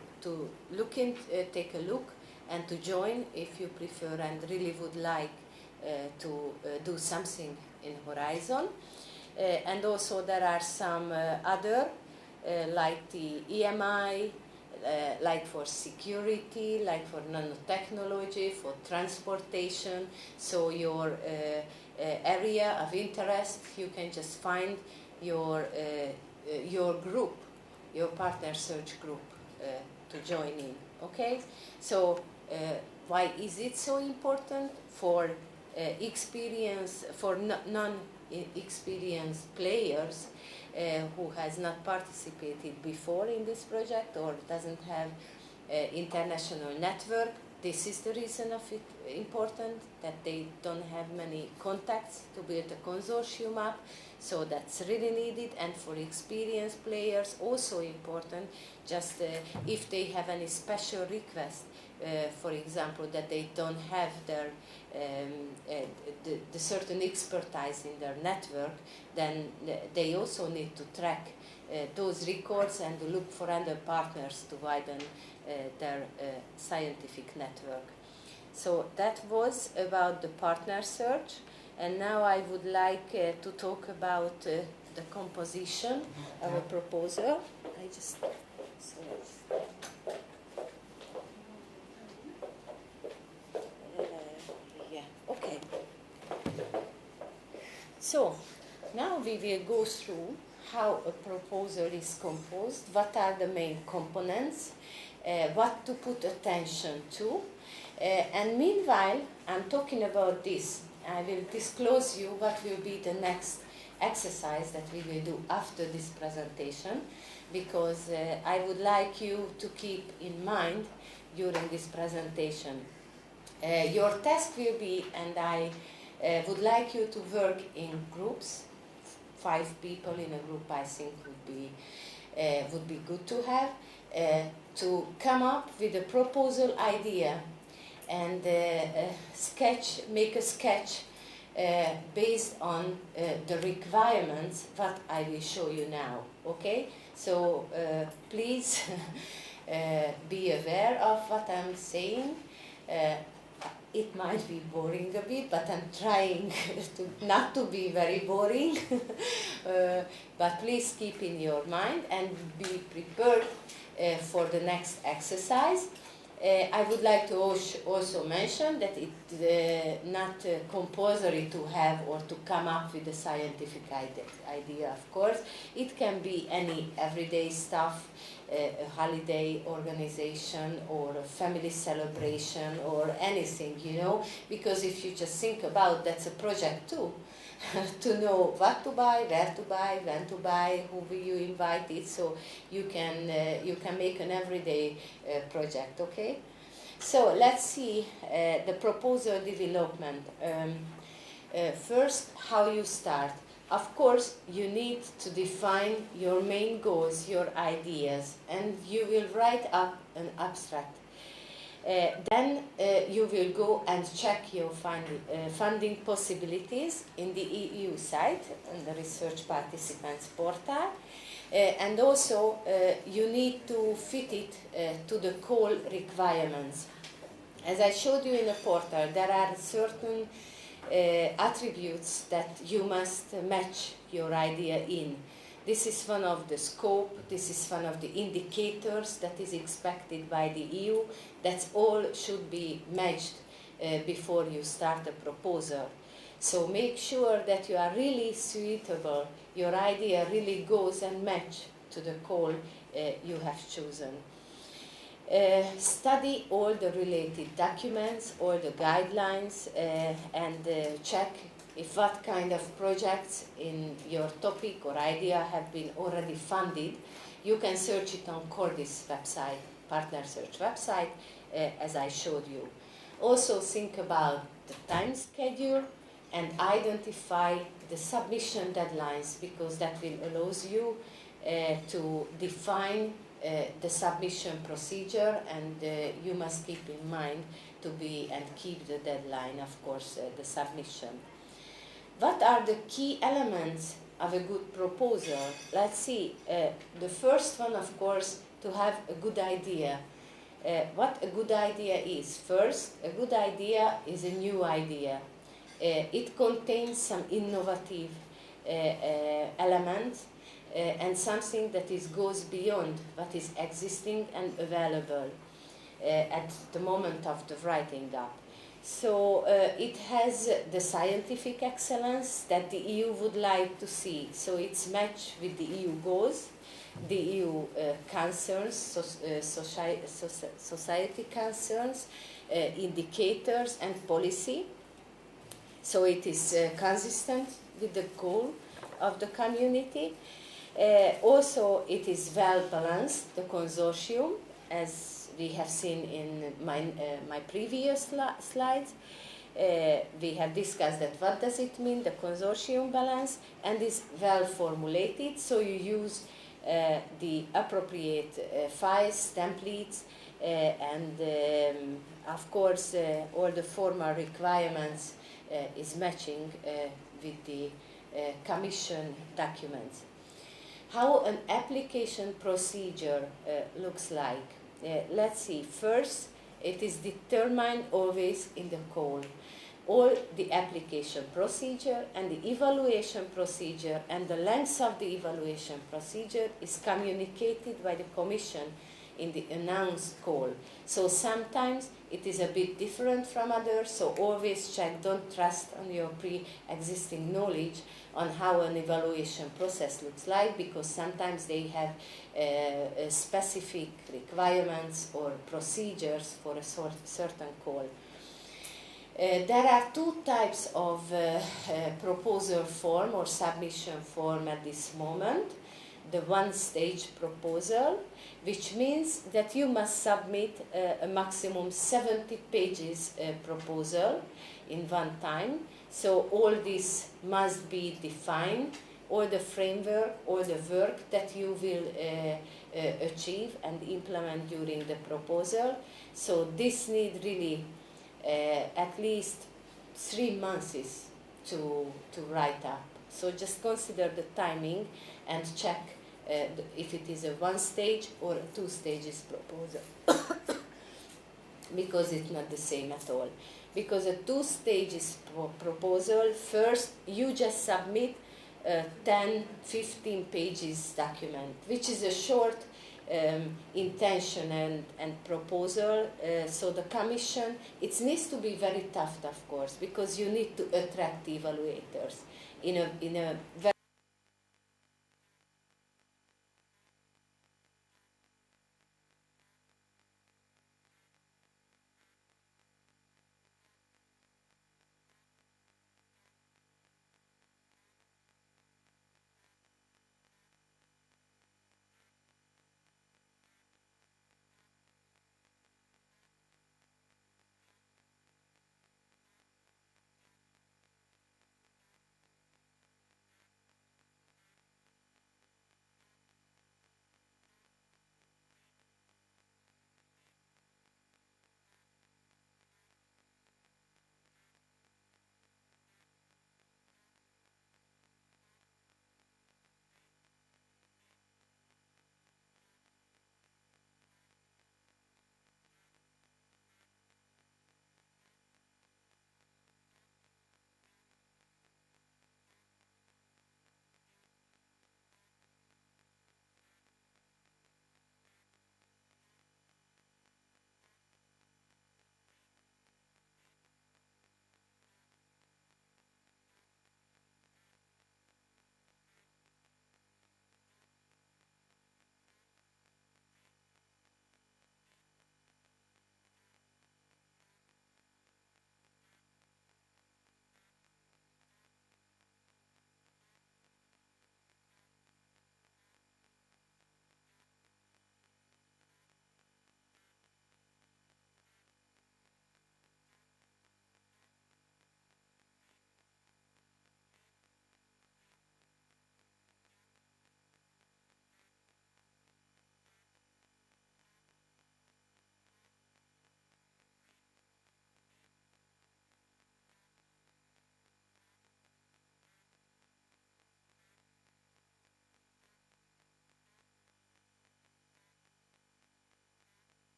take a look and to join if you prefer and really would like to do something in Horizon. And also there are some other, like the EMI, like for security, like for nanotechnology, for transportation. So your area of interest, you can just find your group, your partner search group to join in. Okay? So why is it so important? For non-experienced players who has not participated before in this project or doesn't have international network. This is the reason of it important, that they don't have many contacts to build a consortium up, so that's really needed. And for experienced players also important, just if they have any special request, for example, that they don't have their the certain expertise in their network, then they also need to track those records and look for other partners to widen their scientific network. So that was about the partner search, and now I would like to talk about the composition of a proposal. I just okay. So now we will go through how a proposal is composed, what are the main components, what to put attention to, and meanwhile I'm talking about this. I will disclose you what will be the next exercise that we will do after this presentation, because I would like you to keep in mind during this presentation. Your task will be, and I would like you to work in groups. 5 people in a group, I think, would be good to have, to come up with a proposal idea and make a sketch based on the requirements that I will show you now. Okay? So please be aware of what I'm saying. It might be boring a bit, but I'm trying not to be very boring. But please keep in your mind and be prepared for the next exercise. I would like to also mention that it's not compulsory to have or to come up with a scientific idea, of course. It can be any everyday stuff, a holiday organization or a family celebration or anything, you know, because if you just think about that's a project too, to know what to buy, where to buy, when to buy, who will you invite it, so you can make an everyday project, okay? So let's see the proposal development. First, how you start. Of course, you need to define your main goals, your ideas, and you will write up an abstract. Then you will go and check your funding possibilities in the EU site, on the Research Participants Portal. And also, you need to fit it to the call requirements. As I showed you in the portal, there are certain attributes that you must match your idea in. This is one of the scope, this is one of the indicators that is expected by the EU. That all should be matched before you start a proposal. So make sure that you are really suitable, your idea really goes and match to the call you have chosen. Study all the related documents, all the guidelines, and check if what kind of projects in your topic or idea have been already funded. You can search it on Cordis website, partner search website, as I showed you. Also think about the time schedule and identify the submission deadlines, because that will allow you to define the submission procedure, and you must keep in mind to be and keep the deadline, of course, the submission. What are the key elements of a good proposal? Let's see. The first one, of course, to have a good idea. What a good idea is. First, a good idea is a new idea. It contains some innovative element and something that goes beyond what is existing and available at the moment of the writing up. So it has the scientific excellence that the EU would like to see. So it's matched with the EU goals, the EU concerns, society concerns, indicators and policy. So it is consistent with the goal of the community. Also, it is well balanced, the consortium, as we have seen in my previous slides. We have discussed that what does it mean, the consortium balance, and is well formulated, so you use the appropriate files, templates, and of course all the formal requirements is matching with the Commission documents. How an application procedure looks like. Let's see. First, it is determined always in the call. All the application procedure and the evaluation procedure and the length of the evaluation procedure is communicated by the Commission in the announced call. So sometimes it is a bit different from others, so always check, don't trust on your pre-existing knowledge on how an evaluation process looks like, because sometimes they have specific requirements or procedures for a certain call. There are two types of proposal form or submission form at this moment. The one-stage proposal, which means that you must submit a maximum 70 pages proposal in one time. So all this must be defined, all the framework, all the work that you will achieve and implement during the proposal. So this needs really at least 3 months to write up. So just consider the timing and check if it is a one-stage or a two-stages proposal, because it's not the same at all. Because a two-stages proposal, first you just submit a 10-15 pages document, which is a short intention and proposal. So the Commission, it needs to be very tough, of course, because you need to attract the evaluators in a very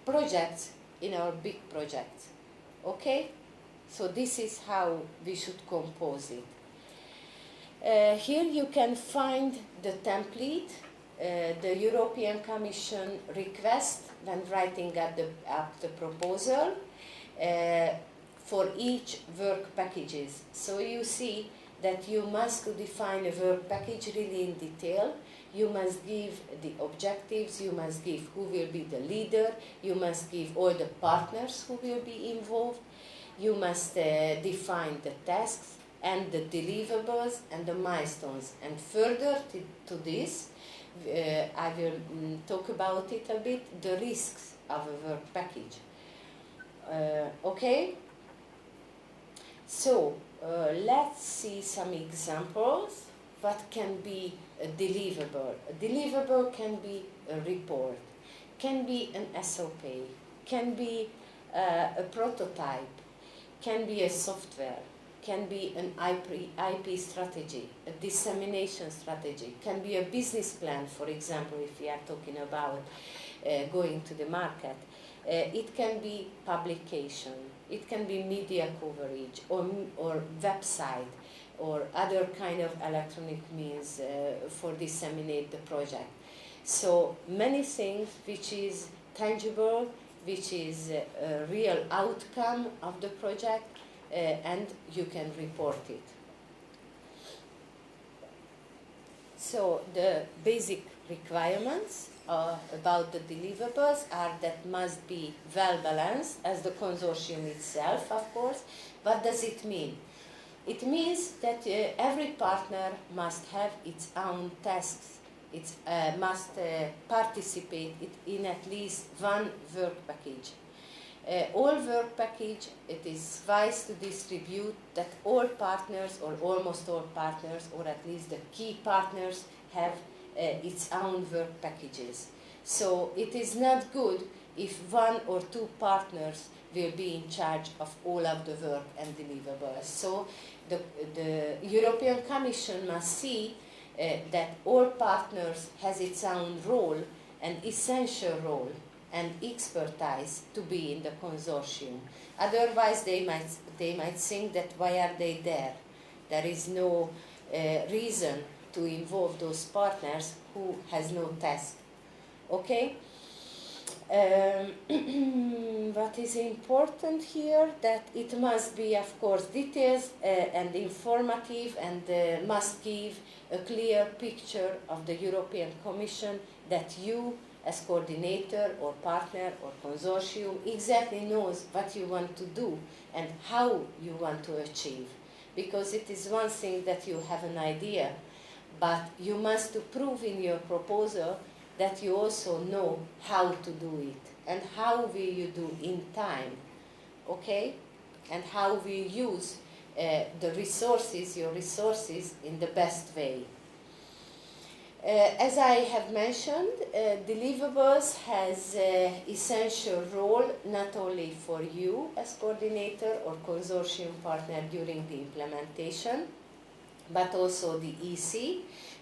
projects in our big projects. Okay? So this is how we should compose it. Here you can find the template, the European Commission request when writing up the proposal for each work packages. So you see that you must define a work package really in detail. You must give the objectives, you must give who will be the leader, you must give all the partners who will be involved, you must define the tasks and the deliverables and the milestones. And further to this, I will talk about it a bit, the risks of a work package. Okay? So, let's see some examples. What can be a deliverable? A deliverable can be a report, can be an SOP, can be a prototype, can be a software, can be an IP strategy, a dissemination strategy, can be a business plan, for example, if we are talking about going to the market. It can be publication, it can be media coverage, or website, or other kind of electronic means for disseminate the project. So many things which is tangible, which is a real outcome of the project, and you can report it. So the basic requirements about the deliverables are that must be well balanced, as the consortium itself, of course. What does it mean? It means that every partner must have its own tasks. It must participate in at least one work package. All work package, it is wise to distribute that all partners, or almost all partners, or at least the key partners, have its own work packages. So it is not good if one or two partners will be in charge of all of the work and deliverables. So the European Commission must see that all partners has its own role, an essential role and expertise to be in the consortium. Otherwise they might think that why are they there? There is no reason to involve those partners who has no task. Okay? What is important here, that it must be, of course, details and informative, and must give a clear picture of the European Commission, that you as coordinator or partner or consortium exactly knows what you want to do and how you want to achieve. Because it is one thing that you have an idea, but you must prove in your proposal that you also know how to do it, and how will you do in time, okay? And how will you use the resources, your resources, in the best way. As I have mentioned, deliverables has an essential role not only for you as coordinator or consortium partner during the implementation, but also the EC,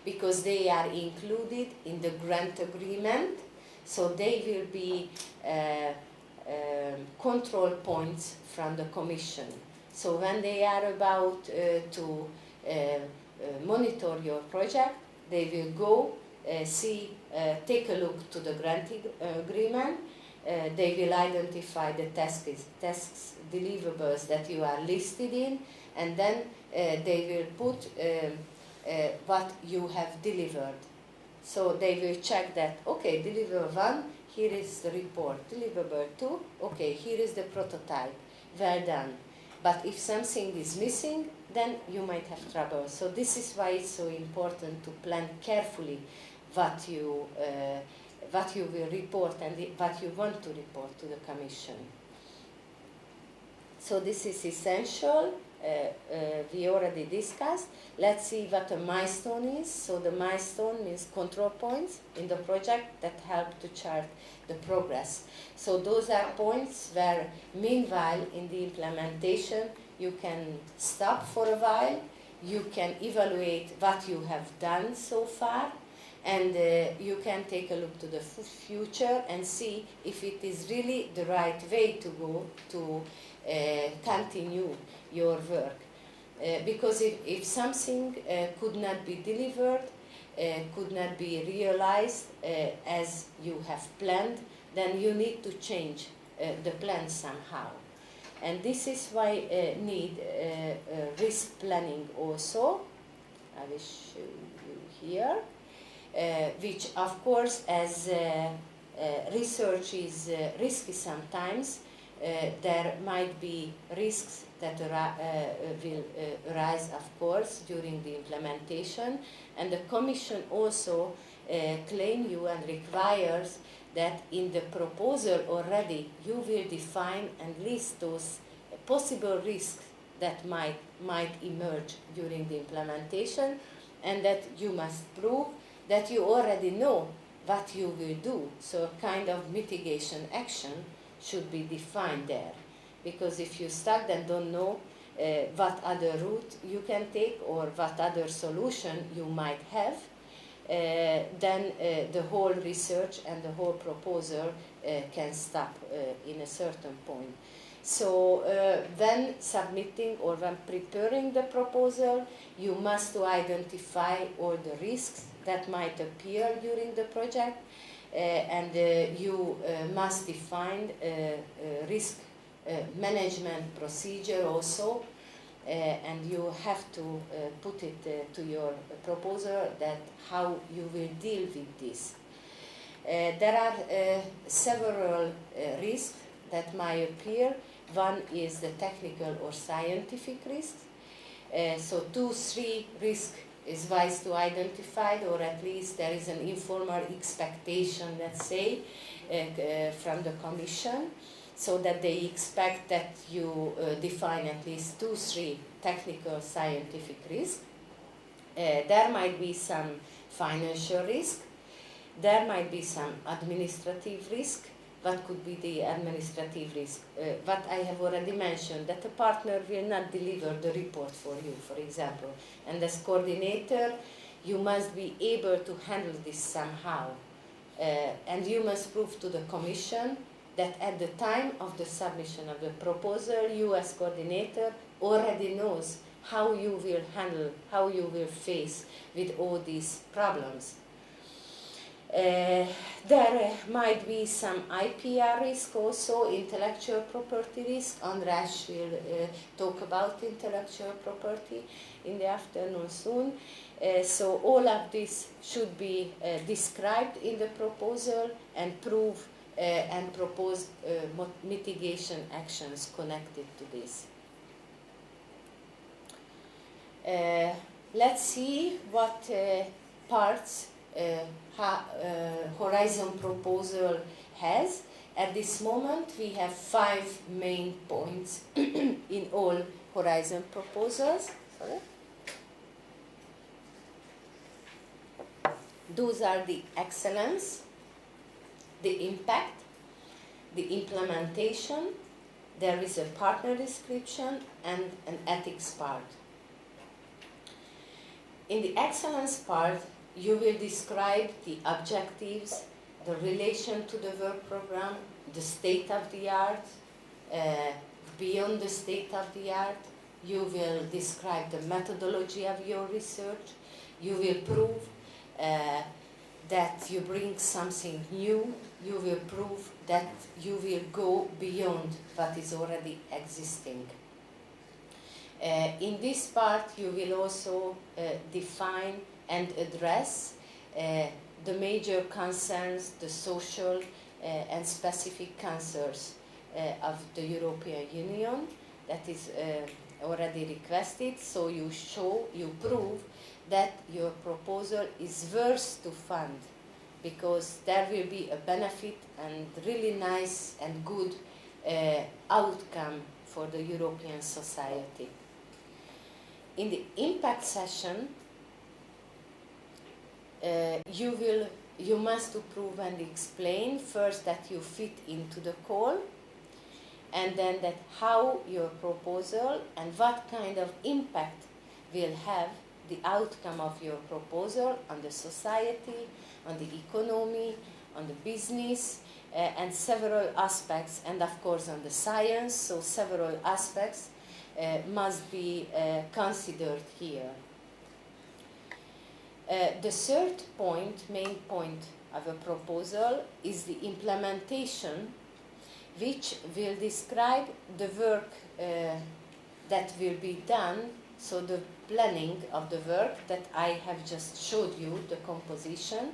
because they are included in the grant agreement, so they will be control points from the Commission. So when they are about to monitor your project, they will go take a look to the granting agreement. They will identify the tasks, deliverables that you are listed in, and then they will put what you have delivered. So they will check that, okay, deliverable 1, here is the report. Deliverable 2, okay, here is the prototype. Well done. But if something is missing, then you might have trouble. So this is why it's so important to plan carefully what you will report and what you want to report to the Commission. So this is essential. We already discussed. Let's see what a milestone is. So the milestone means control points in the project that help to chart the progress. So those are points where, meanwhile, in the implementation, you can stop for a while, you can evaluate what you have done so far, and you can take a look to the future and see if it is really the right way to go to continue your work. Because if something could not be delivered, could not be realized as you have planned, then you need to change the plan somehow. And this is why need risk planning also. I will show you here, which of course, as research is risky sometimes, there might be risks that will arise, of course, during the implementation, and the Commission also claims you and requires that in the proposal already you will define and list those possible risks that might emerge during the implementation, and that you must prove that you already know what you will do. So a kind of mitigation action should be defined there. Because if you start and don't know what other route you can take or what other solution you might have, then the whole research and the whole proposal can stop in a certain point. So when submitting or when preparing the proposal, you must identify all the risks that might appear during the project, and you must define a risk management procedure also, and you have to put it to your proposal that how you will deal with this. There are several risks that might appear. One is the technical or scientific risks. So 2-3 risks is wise to identify, or at least there is an informal expectation, let's say, from the Commission, so that they expect that you define at least 2-3 technical scientific risks. There might be some financial risk. There might be some administrative risk. What could be the administrative risk? What I have already mentioned, that a partner will not deliver the report for you, for example. And as coordinator, you must be able to handle this somehow. And you must prove to the Commission that at the time of the submission of the proposal, you as coordinator already knows how you will handle, how you will face with all these problems. There might be some IPR risk also, intellectual property risk. András will talk about intellectual property in the afternoon soon. So all of this should be described in the proposal and prove and propose mitigation actions connected to this. Let's see what parts Horizon proposal has. At this moment, we have 5 main points in all Horizon proposals. Sorry. Those are the excellence, the impact, the implementation, there is a partner description, and an ethics part. In the excellence part, you will describe the objectives, the relation to the work program, the state of the art, beyond the state of the art. You will describe the methodology of your research. You will prove that you bring something new. You will prove that you will go beyond what is already existing. In this part, you will also define and address the major concerns, the social and specific concerns of the European Union that is already requested. So you prove that your proposal is worth to fund, because there will be a benefit and really nice and good outcome for the European society. In the impact session, you must prove and explain first that you fit into the call, and then that how your proposal and what kind of impact will have the outcome of your proposal on the society, on the economy, on the business, and several aspects, and of course on the science, so several aspects must be considered here. The third point, main point of a proposal, is the implementation, which will describe the work that will be done, so the planning of the work that I have just showed you, the composition,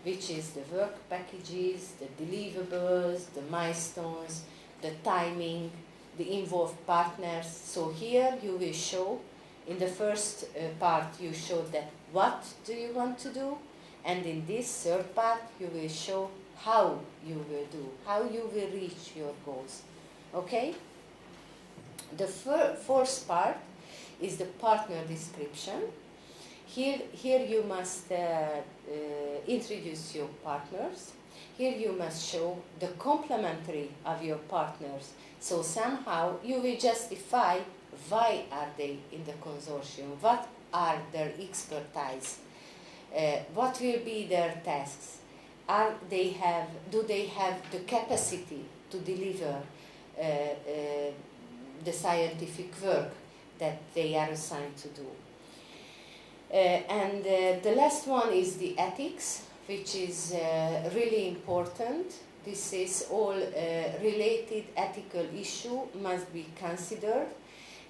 which is the work packages, the deliverables, the milestones, the timing, the involved partners. So here you will show, in the first part you show that what do you want to do, and in this third part you will show how you will do, how you will reach your goals. Okay? The fourth part is the partner description. Here you must introduce your partners. Here you must show the complementary of your partners. So somehow you will justify why are they in the consortium, what are their expertise, what will be their tasks, do they have the capacity to deliver the scientific work that they are assigned to do. And the last one is the ethics, which is really important. This is all related ethical issue must be considered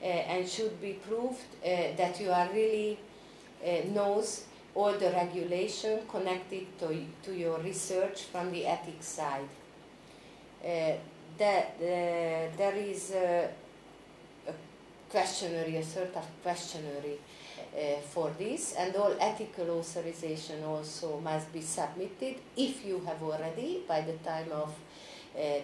and should be proved that you are really knows all the regulation connected to your research from the ethics side. There is a questionnaire, a sort of questionnaire for this, and all ethical authorization also must be submitted if you have already, by the time of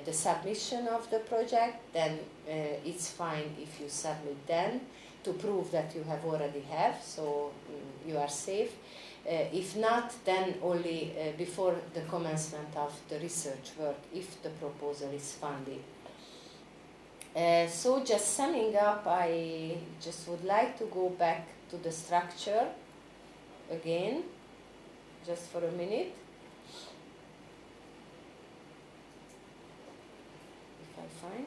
the submission of the project, then it's fine if you submit then to prove that you have already have, so you are safe. If not, then only before the commencement of the research work, if the proposal is funded. So just summing up, I just would like to go back to the structure again, just for a minute. If I find.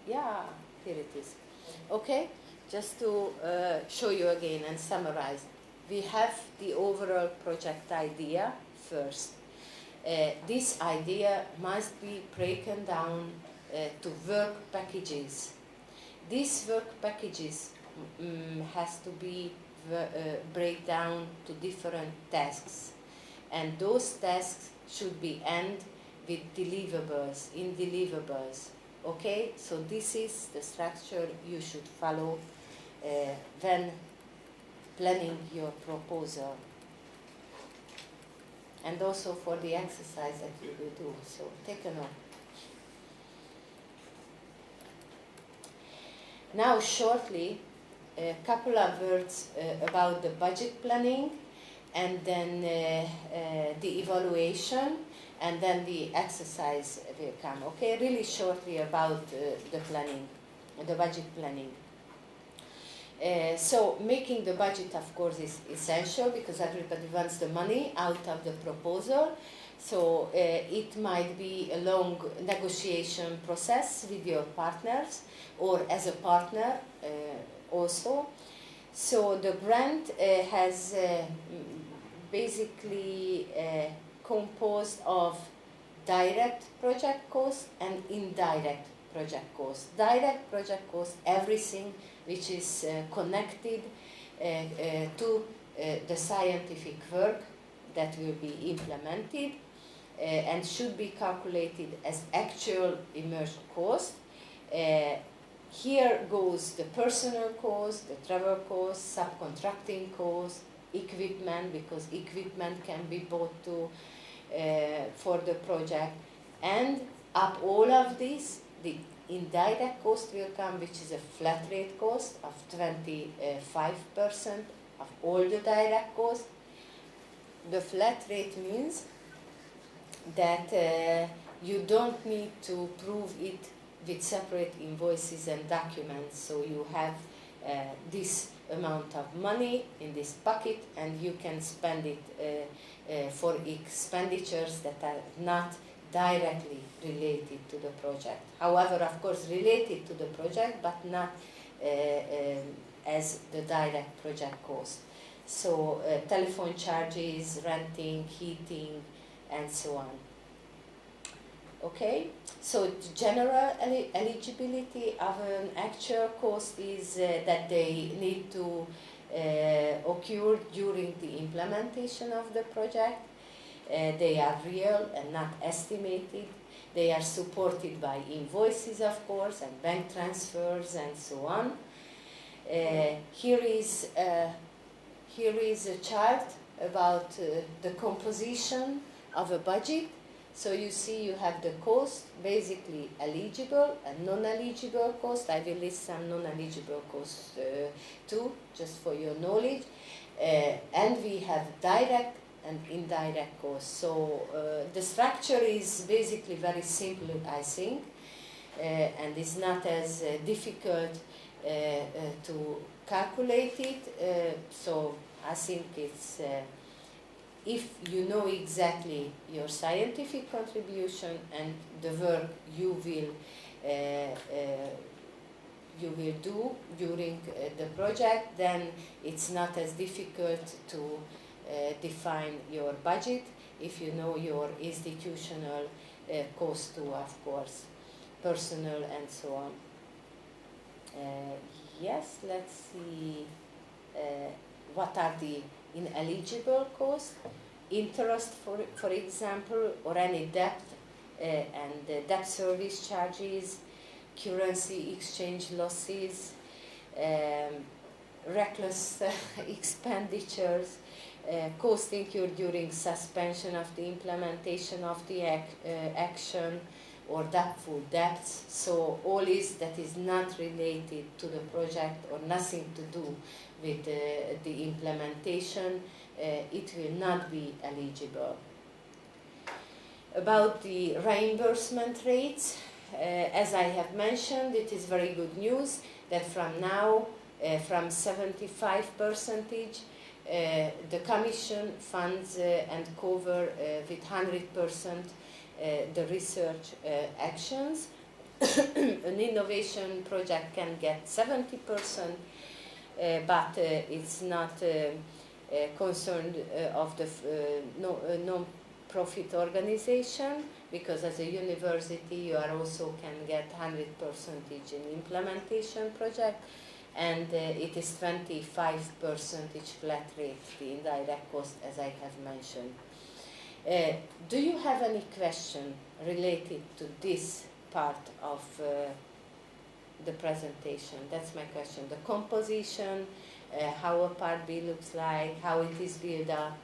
Yeah, here it is. Okay, just to show you again and summarize. We have the overall project idea first. This idea must be broken down to work packages. These work packages has to be break down to different tasks, and those tasks should be end with deliverables, in deliverables. Okay, so this is the structure you should follow when planning your proposal, and also for the exercise that you will do. So take a note. Now shortly, a couple of words about the budget planning, and then the evaluation, and then the exercise will come. Okay, really shortly about the planning, the budget planning. So making the budget, of course, is essential because everybody wants the money out of the proposal. So it might be a long negotiation process with your partners or as a partner also. So the grant has basically composed of direct project cost and indirect project cost. Direct project cost, everything which is connected to the scientific work that will be implemented and should be calculated as actual emerged cost. Here goes the personal cost, the travel cost, subcontracting cost, equipment, because equipment can be bought to for the project, and up all of this, the indirect cost will come, which is a flat rate cost of 25% of all the direct cost. The flat rate means that you don't need to prove it with separate invoices and documents. So you have this amount of money in this bucket, and you can spend it for expenditures that are not directly related to the project. However, of course, related to the project, but not as the direct project cost. So telephone charges, renting, heating, and so on. Okay, so the general eligibility of an actual cost is that they need to occur during the implementation of the project. They are real and not estimated. They are supported by invoices, of course, and bank transfers and so on. Here is a chart about the composition of a budget. So you see you have the cost, basically eligible and non-eligible cost. I will list some non-eligible costs too, just for your knowledge. And we have direct and indirect costs. So the structure is basically very simple, I think, and it's not as difficult to calculate it. So I think it's if you know exactly your scientific contribution and the work you will do during the project, then it's not as difficult to define your budget if you know your institutional cost too, of course, personal and so on. Yes, let's see what are the ineligible costs. Interest, for example, or any debt and debt service charges, currency exchange losses, reckless expenditures, costs incurred during suspension of the implementation of the action, or doubtful debts. So all that is not related to the project or nothing to do with the implementation, it will not be eligible. About the reimbursement rates, as I have mentioned, it is very good news that from now, from 75%, the Commission funds and cover with 100% the research actions. An innovation project can get 70%, but it's not concerned of the non-profit organization, because as a university you are also can get 100% in implementation project, and it is 25% flat rate, the indirect cost, as I have mentioned. Do you have any question related to this part of the presentation? That's my question. The composition, how a part B looks like, how it is built up.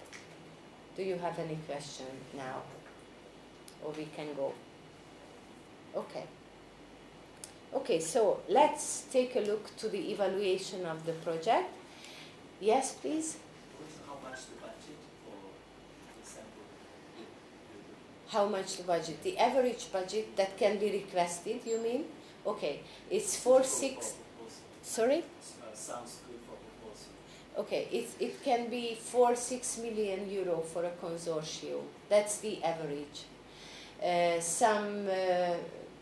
Do you have any question now? Or we can go. Okay. Okay, so let's take a look to the evaluation of the project. Yes, please? How much the budget for the sample? How much the budget? The average budget that can be requested, you mean? Okay, it's 4-6. Sorry? Sounds good for proposal. Okay, it can be 4-6 million euro for a consortium. That's the average. Some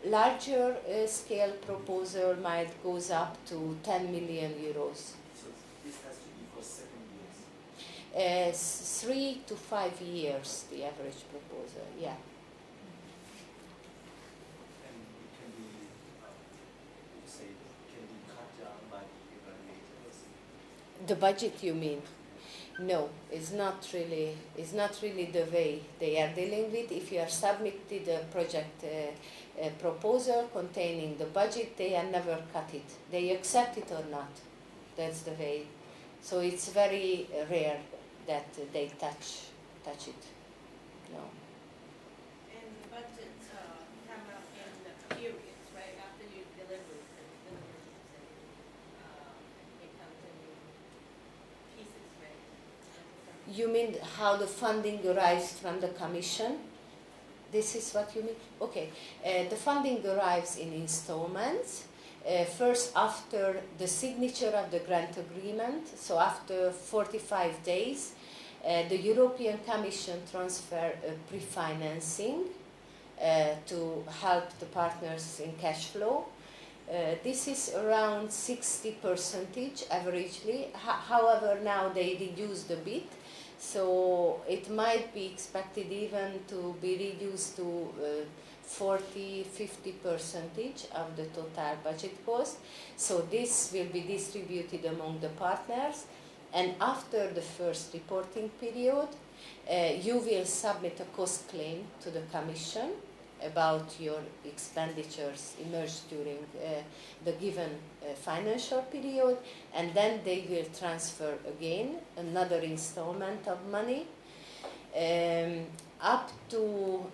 larger scale proposal might goes up to 10 million euros. So this has to be for 7 years? 3 to 5 years, the average proposal, yeah. And it can be, you say, can be cut down by the evaluators? The budget, you mean? No, it's not really the way they are dealing with. If you are submitted a project proposal containing the budget, they are never cut it. They accept it or not. That's the way. So it's very rare that they touch it. No. And the budgets come up in the periods, right? After you deliver it, it comes in pieces, right? You mean how the funding arrives from the Commission? This is what you mean? Okay. The funding arrives in installments. First, after the signature of the grant agreement, so after 45 days, the European Commission transfer pre-financing to help the partners in cash flow. This is around 60% averagely. However, now they reduced a bit, so it might be expected even to be reduced to 40–50% of the total budget cost. So this will be distributed among the partners, and after the first reporting period, you will submit a cost claim to the Commission about your expenditures emerged during the given financial period, and then they will transfer again another installment of money up to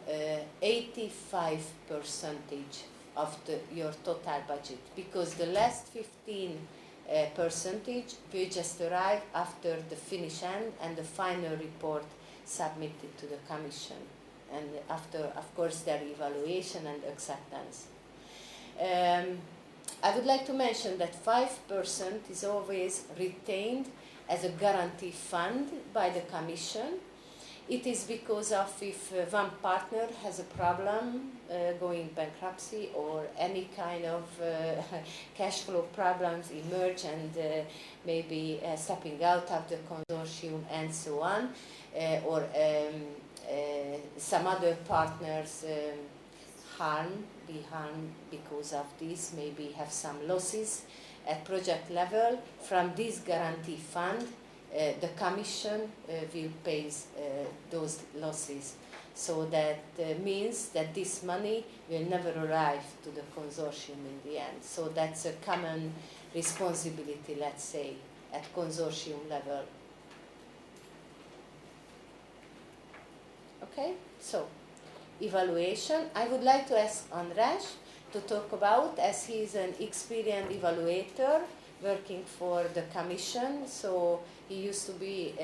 85% of your total budget, because the last 15% will just arrive after the finish end and the final report submitted to the Commission, and after, of course, their evaluation and acceptance. I would like to mention that 5% is always retained as a guarantee fund by the Commission. It is because of if one partner has a problem going bankruptcy, or any kind of cash flow problems emerge, and maybe stepping out of the consortium and so on, or some other partners be harmed because of this, maybe have some losses at project level. From this guarantee fund, the Commission will pay those losses. So that means that this money will never arrive to the consortium in the end. So that's a common responsibility, let's say, at consortium level. Okay, so evaluation. I would like to ask András to talk about, as he is an experienced evaluator working for the Commission, so he used to be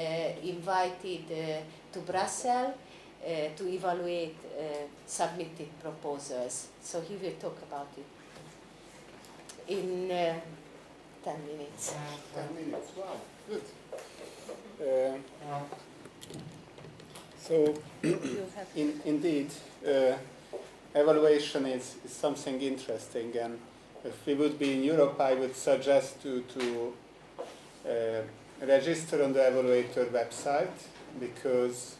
invited to Brussels to evaluate submitted proposals. So he will talk about it in 10 minutes. 10 minutes, wow, good. So, indeed, evaluation is something interesting, and if we would be in Europe, I would suggest to register on the evaluator website, because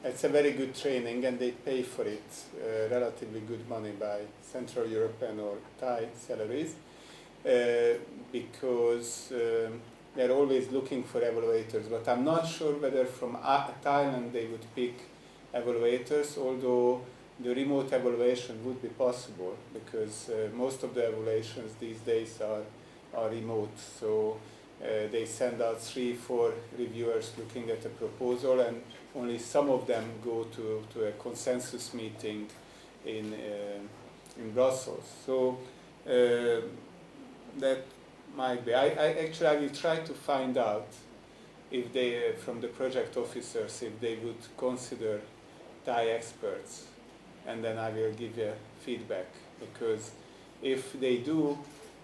it's a very good training and they pay for it relatively good money by Central European or Thai salaries, because they're always looking for evaluators. But I'm not sure whether from Thailand they would pick evaluators, although the remote evaluation would be possible, because most of the evaluations these days are remote. So they send out 3–4 reviewers looking at a proposal, and only some of them go to a consensus meeting in Brussels. So that might be. I will try to find out if they, from the project officers, if they would consider Thai experts, and then I will give you feedback, because if they do,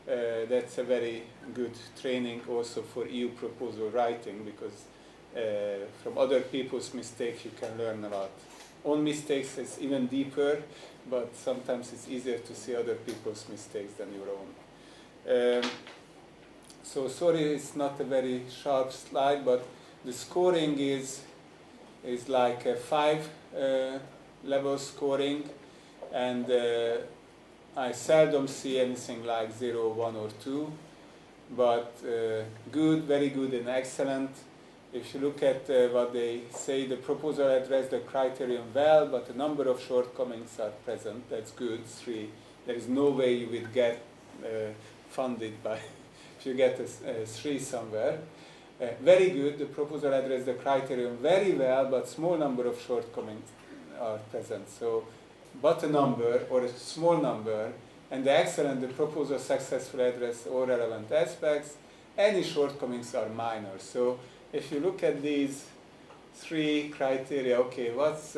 that's a very good training also for EU proposal writing, because from other people's mistakes you can learn a lot. Own mistakes is even deeper, but sometimes it's easier to see other people's mistakes than your own. So sorry, it's not a very sharp slide, but the scoring is like a 5-level scoring, and I seldom see anything like 0, 1, or 2, but good, very good, and excellent. If you look at what they say, the proposal addressed the criterion well, but a number of shortcomings are present. That's good, 3. There is no way you would get funded by if you get a 3 somewhere. Very good, the proposal addressed the criterion very well, but small number of shortcomings are present. So, but a number or a small number, and the excellent, the proposal successfully addressed all relevant aspects. Any shortcomings are minor. So if you look at these 3 criteria, okay, what's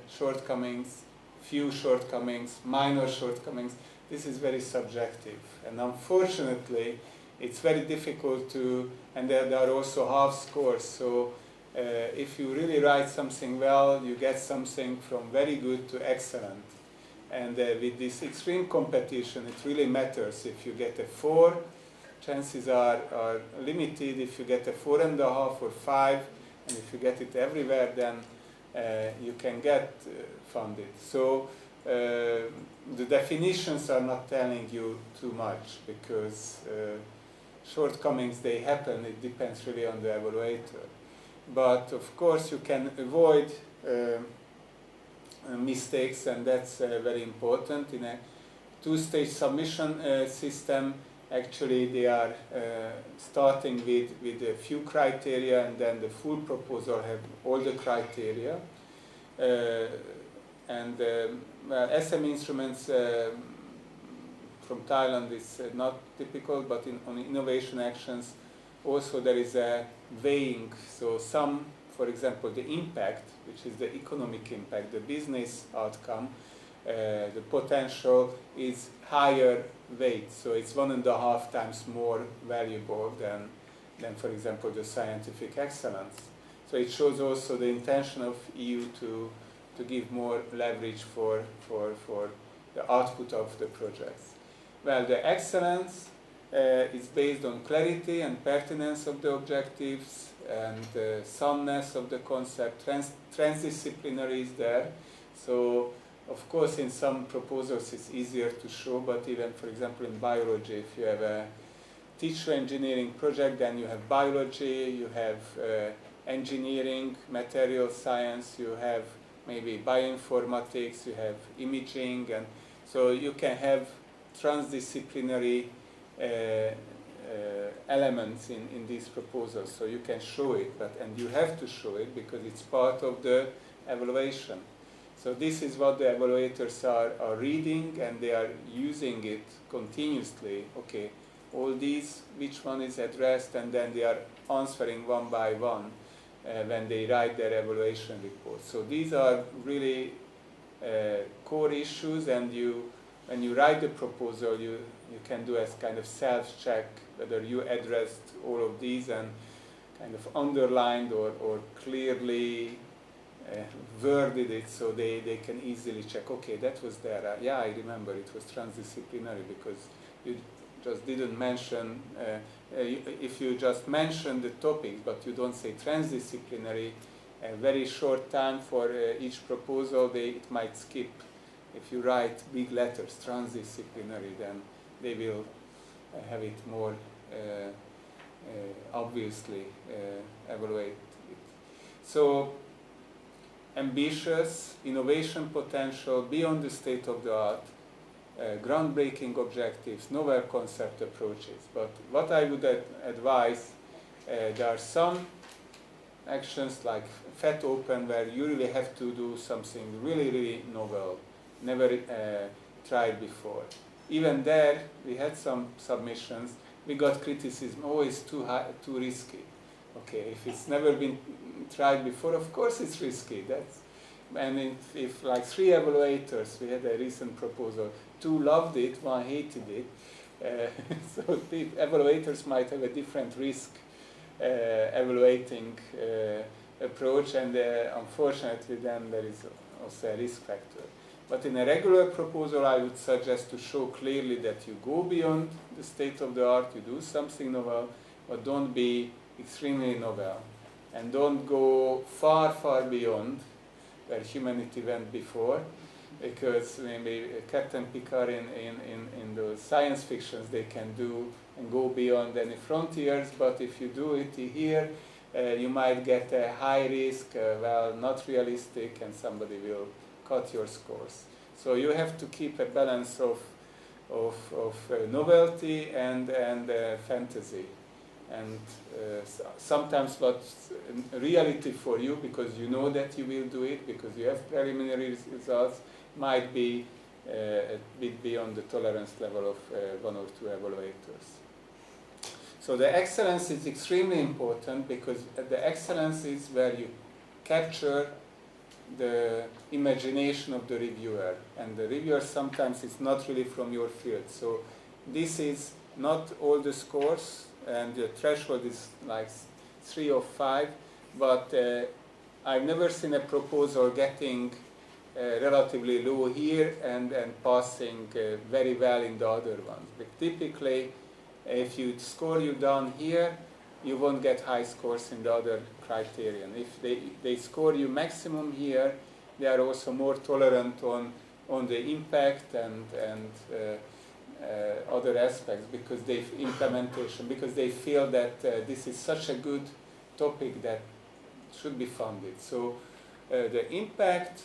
shortcomings few shortcomings, minor shortcomings. This is very subjective, and unfortunately, it's very difficult to, and there are also half scores, so if you really write something well, you get something from very good to excellent. And with this extreme competition, it really matters. If you get a 4, chances are limited. If you get a 4.5 or 5, and if you get it everywhere, then you can get funded. So the definitions are not telling you too much, because shortcomings, they happen. It depends really on the evaluator. But of course, you can avoid mistakes, and that's very important. In a two-stage submission system, actually they are starting with a few criteria, and then the full proposal have all the criteria. Well, SM instruments from Thailand is not typical, but on innovation actions also there is a weighing. So some, for example, the impact, which is the economic impact, the business outcome, the potential is higher weight. So it's 1.5 times more valuable than, for example, the scientific excellence. So it shows also the intention of EU to give more leverage for the output of the projects. Well, the excellence is based on clarity and pertinence of the objectives, and soundness of the concept. Transdisciplinary is there. So, of course, in some proposals it's easier to show, but even, for example, in biology, if you have a teacher engineering project, then you have biology, you have engineering, material science, you have maybe bioinformatics, you have imaging, and so you can have transdisciplinary elements in these proposals, so you can show it, and you have to show it because it's part of the evaluation. So this is what the evaluators are reading, and they are using it continuously. Okay, all these, which one is addressed, and then they are answering one by one when they write their evaluation report. So these are really core issues, and when you write the proposal, you can do as kind of self-check whether you addressed all of these and kind of underlined or clearly worded it, so they can easily check, okay, that was there. Yeah, I remember it was transdisciplinary, because you just didn't mention, if you just mention the topic, but you don't say transdisciplinary, a very short time for each proposal, it might skip. If you write big letters, transdisciplinary, then they will have it more obviously evaluate it. So, ambitious, innovation potential, beyond the state of the art, groundbreaking objectives, novel concept approaches. But what I would advise, there are some actions like FET Open where you really have to do something really, really novel, never tried before. Even there, we had some submissions, we got criticism, oh, it's too high, too risky. Okay, if it's never been tried before, of course it's risky. And if like 3 evaluators, we had a recent proposal, 2 loved it, 1 hated it. So the evaluators might have a different risk evaluating approach, and unfortunately then there is also a risk factor. But in a regular proposal, I would suggest to show clearly that you go beyond the state of the art, you do something novel, but don't be extremely novel. And don't go far, far beyond where humanity went before, because maybe Captain Picard in those science fictions, they can do and go beyond any frontiers, but if you do it here, you might get a high risk, well, not realistic, and somebody will cut your scores. So you have to keep a balance of novelty and fantasy. And sometimes what's reality for you, because you know that you will do it, because you have preliminary results, might be a bit beyond the tolerance level of 1 or 2 evaluators. So the excellence is extremely important, because the excellence is where you capture the imagination of the reviewer, and the reviewer sometimes is not really from your field. So this is not all the scores, and the threshold is like 3 or 5, but I've never seen a proposal getting relatively low here and passing very well in the other ones. But typically, if you score you down here, you won't get high scores in the other criterion. If they score you maximum here, they are also more tolerant on the impact and other aspects because they implementation, because they feel that this is such a good topic that should be funded. So the impact,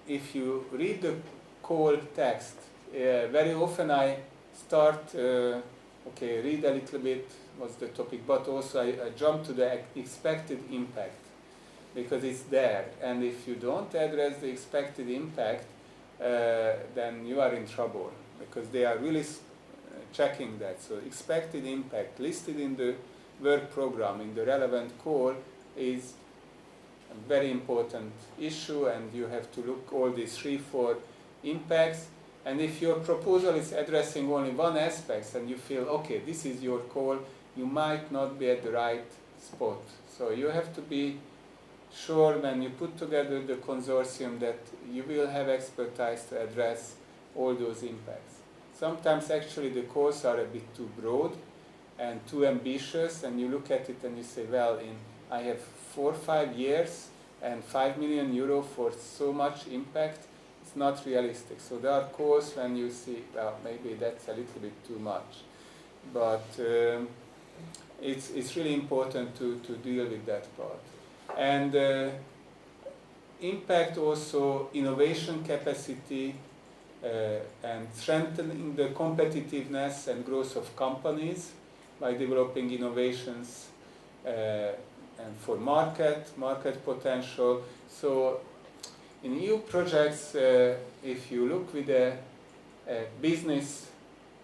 if you read the call text, very often I start, okay, read a little bit what's the topic, but also I jump to the expected impact because it's there. And if you don't address the expected impact, then you are in trouble because they are really checking that. So expected impact listed in the work program in the relevant call is a very important issue, and you have to look all these 3-4 impacts. And if your proposal is addressing only one aspect and you feel, okay, this is your call, you might not be at the right spot. So you have to be sure when you put together the consortium that you will have expertise to address all those impacts. Sometimes actually the calls are a bit too broad and too ambitious, and you look at it and you say, well, I have 4 or 5 years and 5 million euro for so much impact. It's not realistic. So there are calls when you see, well, maybe that's a little bit too much. But it's really important to deal with that part. And impact also innovation capacity and strengthening the competitiveness and growth of companies by developing innovations and for market potential. So in EU projects, if you look with a business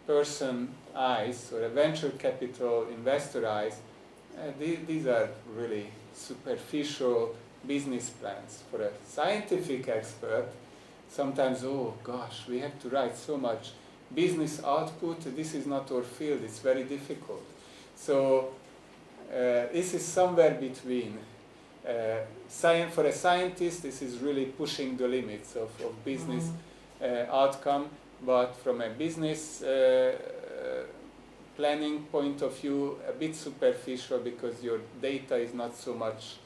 person eyes or a venture capital investor eyes, these are really superficial business plans. For a scientific expert, sometimes, oh gosh, we have to write so much business output, this is not our field, it's very difficult. So this is somewhere between. For a scientist, this is really pushing the limits of business outcome, but from a business planning point of view, a bit superficial because your data is not so much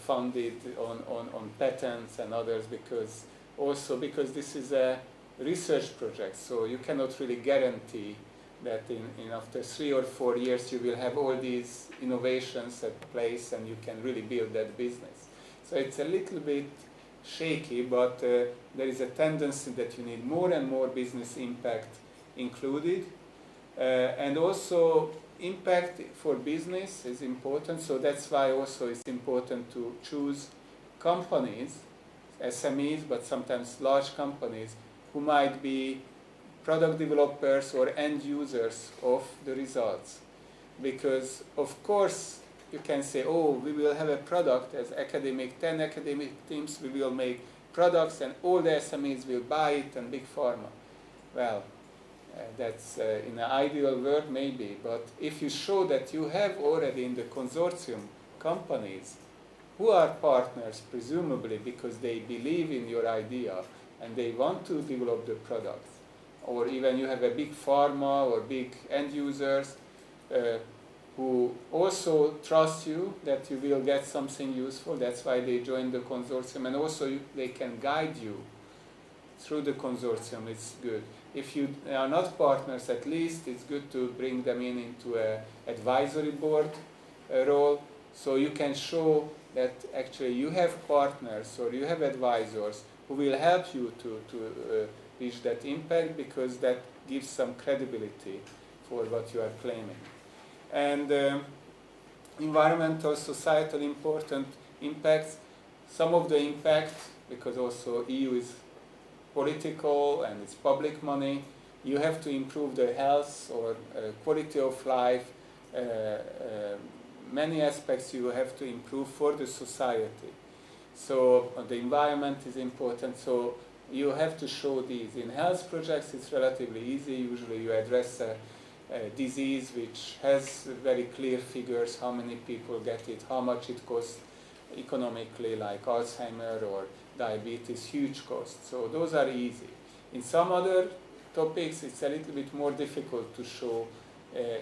funded on patents and others, because this is a research project, so you cannot really guarantee that in after 3 or 4 years you will have all these innovations at place and you can really build that business. So it's a little bit shaky, but there is a tendency that you need more and more business impact included. And also impact for business is important, so that's why also it's important to choose companies, SMEs, but sometimes large companies, who might be product developers or end users of the results. Because of course you can say, oh, we will have a product as 10 academic teams, we will make products and all the SMEs will buy it and big pharma. Well, that's in an ideal world maybe, but if you show that you have already in the consortium companies who are partners presumably because they believe in your idea and they want to develop the products, or even you have a big pharma or big end users who also trust you that you will get something useful, that's why they join the consortium, and also they can guide you through the consortium, it's good. If you are not partners, at least it's good to bring them into an advisory board role, so you can show that actually you have partners or you have advisors who will help you to reach that impact, because that gives some credibility for what you are claiming. And environmental, societal important impacts, some of the impact, because also EU is political and it's public money, you have to improve the health or quality of life, many aspects you have to improve for the society. So the environment is important, so you have to show these. In health projects it's relatively easy. Usually you address a disease which has very clear figures, how many people get it, how much it costs economically, like Alzheimer or diabetes, huge costs. So those are easy. In some other topics it's a little bit more difficult to show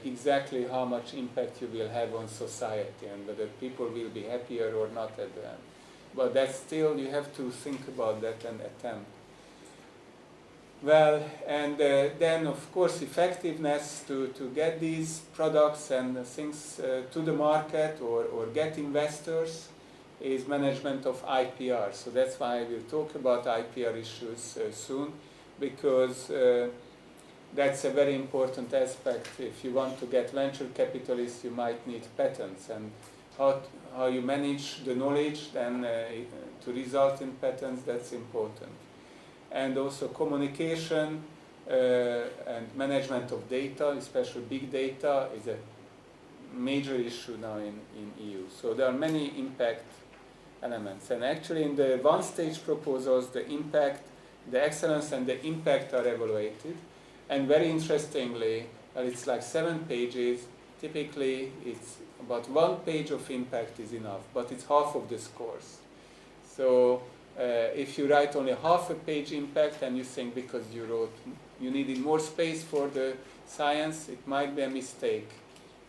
exactly how much impact you will have on society and whether people will be happier or not at the end. But that's still, you have to think about that and attempt. Well, and then of course effectiveness to get these products and things to the market or get investors is management of IPR. So that's why we'll talk about IPR issues soon, because that's a very important aspect. If you want to get venture capitalists, you might need patents, and how you manage the knowledge then to result in patents, that's important. And also communication and management of data, especially big data, is a major issue now in EU. So there are many impact elements. And actually in the one-stage proposals, the impact, the excellence and the impact are evaluated. And very interestingly, it's like 7 pages. Typically, it's about 1 page of impact is enough, but it's half of the scores. So if you write only half a page impact and you think because you needed more space for the science, it might be a mistake,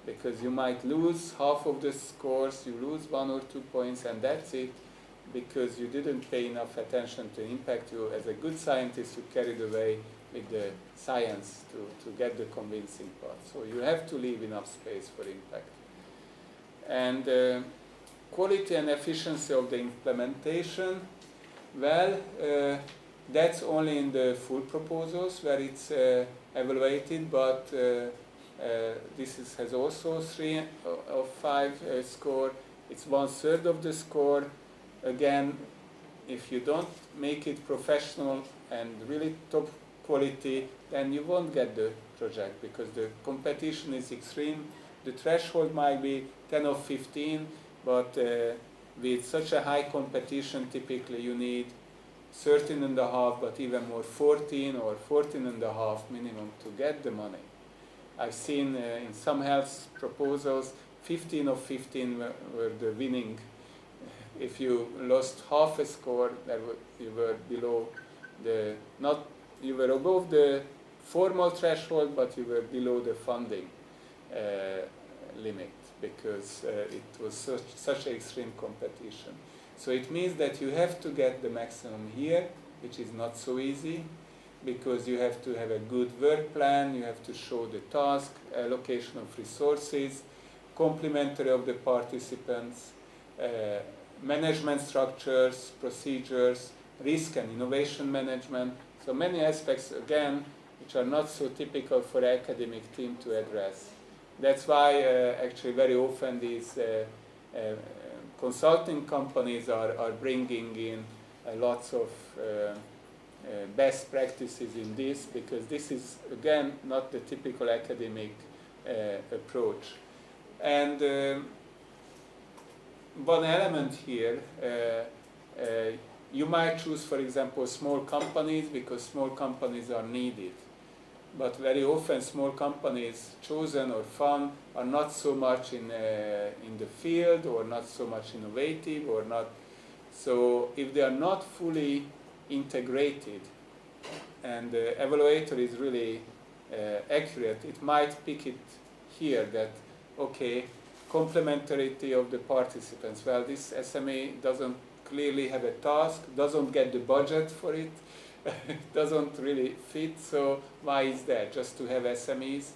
because you might lose half of the scores, you lose 1 or 2 points, and that's it, because you didn't pay enough attention to impact. You, as a good scientist, you carried away with the science to get the convincing part. So you have to leave enough space for impact. And quality and efficiency of the implementation, well, that's only in the full proposals where it's evaluated, but this has also 3 of 5 score. It's 1/3 of the score. Again, if you don't make it professional and really top quality, then you won't get the project, because the competition is extreme. The threshold might be 10 or 15, but with such a high competition, typically you need 13.5, but even more 14 or 14.5 minimum to get the money. I've seen in some health proposals, 15 of 15 were the winning. If you lost half a score, you were below the, you were above the formal threshold, but you were below the funding limit, because it was such an extreme competition. So it means that you have to get the maximum here, which is not so easy, because you have to have a good work plan, you have to show the task, allocation of resources, complementary of the participants, management structures, procedures, risk and innovation management. So many aspects, again, which are not so typical for an academic team to address. That's why actually very often these consulting companies are bringing in lots of best practices in this, because this is, again, not the typical academic approach. And one element here, you might choose, for example, small companies, because small companies are needed. But very often small companies chosen or found are not so much in the field, or not so much innovative, or not. So if they are not fully integrated and the evaluator is really accurate, it might pick it here that, okay, complementarity of the participants. Well, this SMA doesn't clearly have a task, doesn't get the budget for it, doesn't really fit, so why is that? Just to have SMEs?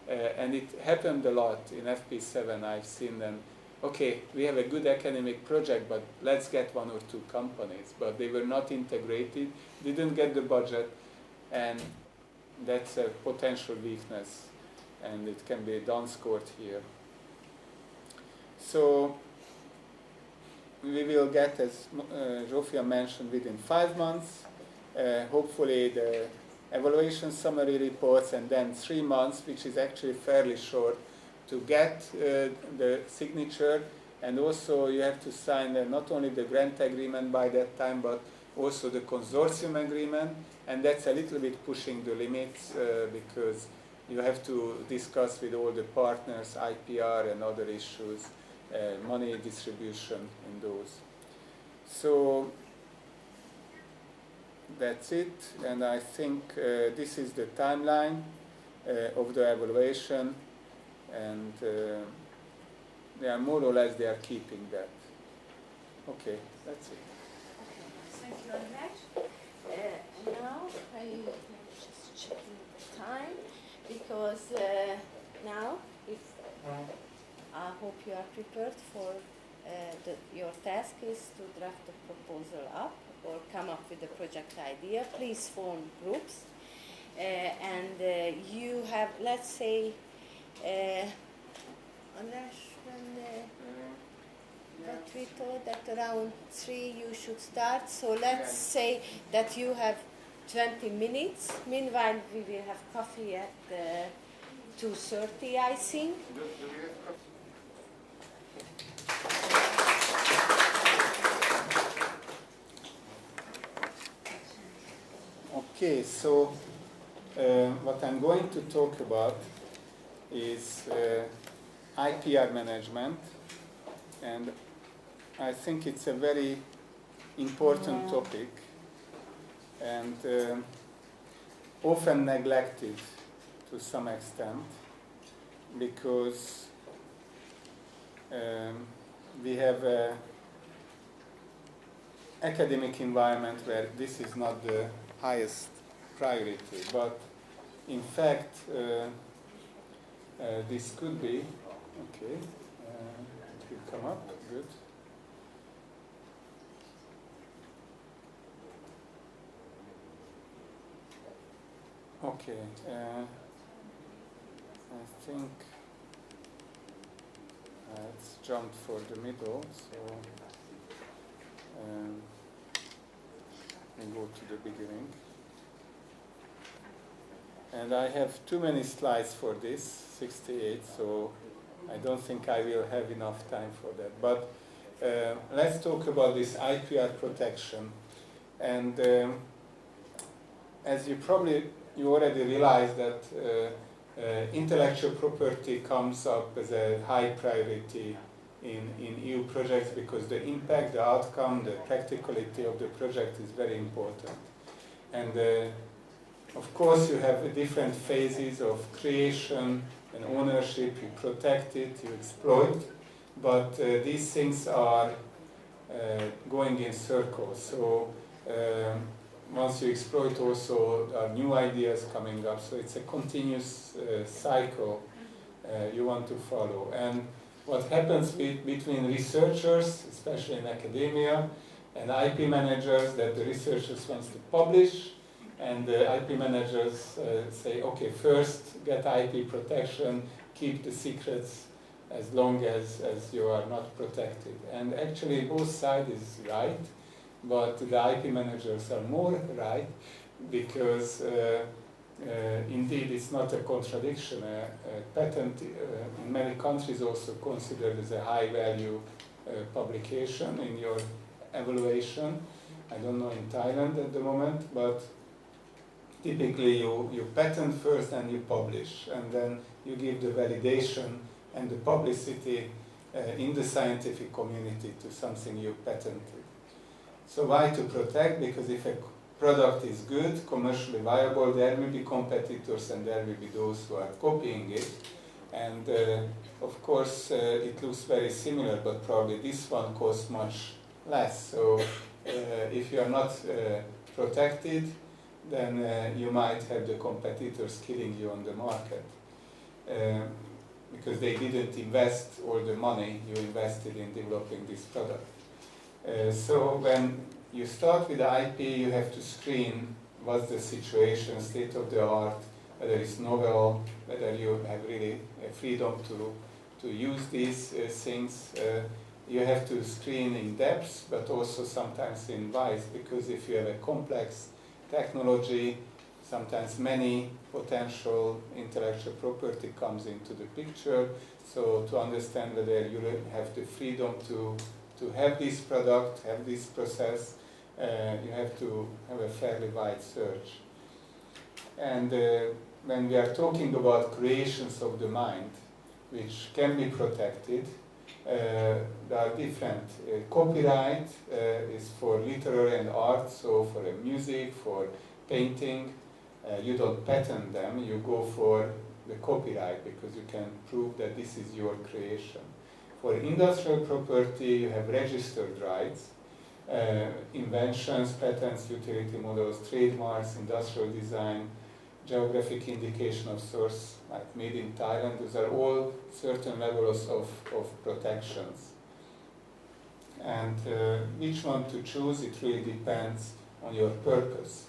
And it happened a lot in FP7. I've seen them, okay, we have a good academic project, but let's get 1 or 2 companies. But they were not integrated, didn't get the budget, and that's a potential weakness, and it can be downscored here. So we will get, as Zsófia mentioned, within 5 months, hopefully the evaluation summary reports, and then 3 months, which is actually fairly short, to get the signature, and also you have to sign not only the grant agreement by that time, but also the consortium agreement, and that's a little bit pushing the limits because you have to discuss with all the partners, IPR and other issues, money distribution in those. So that's it, and I think this is the timeline of the evaluation, and they are more or less they are keeping that. Okay, that's it. Thank you very much. Now I'm just checking the time because now if I hope you are prepared for your task is to draft the proposal up or come up with a project idea. Please form groups and you have, let's say, but we thought that around 3 you should start, so let's say that you have 20 minutes. Meanwhile, we will have coffee at 2:30, I think. Okay, so what I'm going to talk about is IPR management, and I think it's a very important topic and often neglected to some extent because we have an academic environment where this is not the highest priority, but in fact this could be. Okay, it will come up, good. Okay, I think it's jumped for the middle, so we go to the beginning. And I have too many slides for this, 68, so I don't think I will have enough time for that. But let's talk about this IPR protection. And as you already realize that intellectual property comes up as a high priority in EU projects because the impact, the outcome, the practicality of the project is very important. And of course you have different phases of creation and ownership, you protect it, you exploit, but these things are going in circles. So once you exploit also there are new ideas coming up, so it's a continuous cycle you want to follow. And what happens between researchers, especially in academia, and IP managers, that the researchers want to publish, and the IP managers say, okay, first get IP protection, keep the secrets as long as you are not protected. And actually both sides is right, but the IP managers are more right because indeed it's not a contradiction. A patent in many countries also considered as a high value publication in your evaluation. I don't know in Thailand at the moment, but typically you patent first and you publish, and then you give the validation and the publicity in the scientific community to something you patented. So why to protect? Because if a product is good, commercially viable, there will be competitors and there will be those who are copying it. And of course it looks very similar, but probably this one costs much less. So if you are not protected, then you might have the competitors killing you on the market because they didn't invest all the money you invested in developing this product. So when you start with the IP, you have to screen what's the situation, state of the art, whether it's novel, whether you have really freedom to use these things. You have to screen in depth, but also sometimes in wise, because if you have a complex technology, sometimes many potential intellectual property comes into the picture. So to understand whether you have the freedom to have this product, have this process, you have to have a fairly wide search. And when we are talking about creations of the mind, which can be protected, there are different. Copyright is for literary and art, so for music, for painting, you don't patent them, you go for the copyright because you can prove that this is your creation. For industrial property, you have registered rights, inventions, patents, utility models, trademarks, industrial design, geographic indication of source, like made in Thailand. Those are all certain levels of protections. And which one to choose, it really depends on your purpose.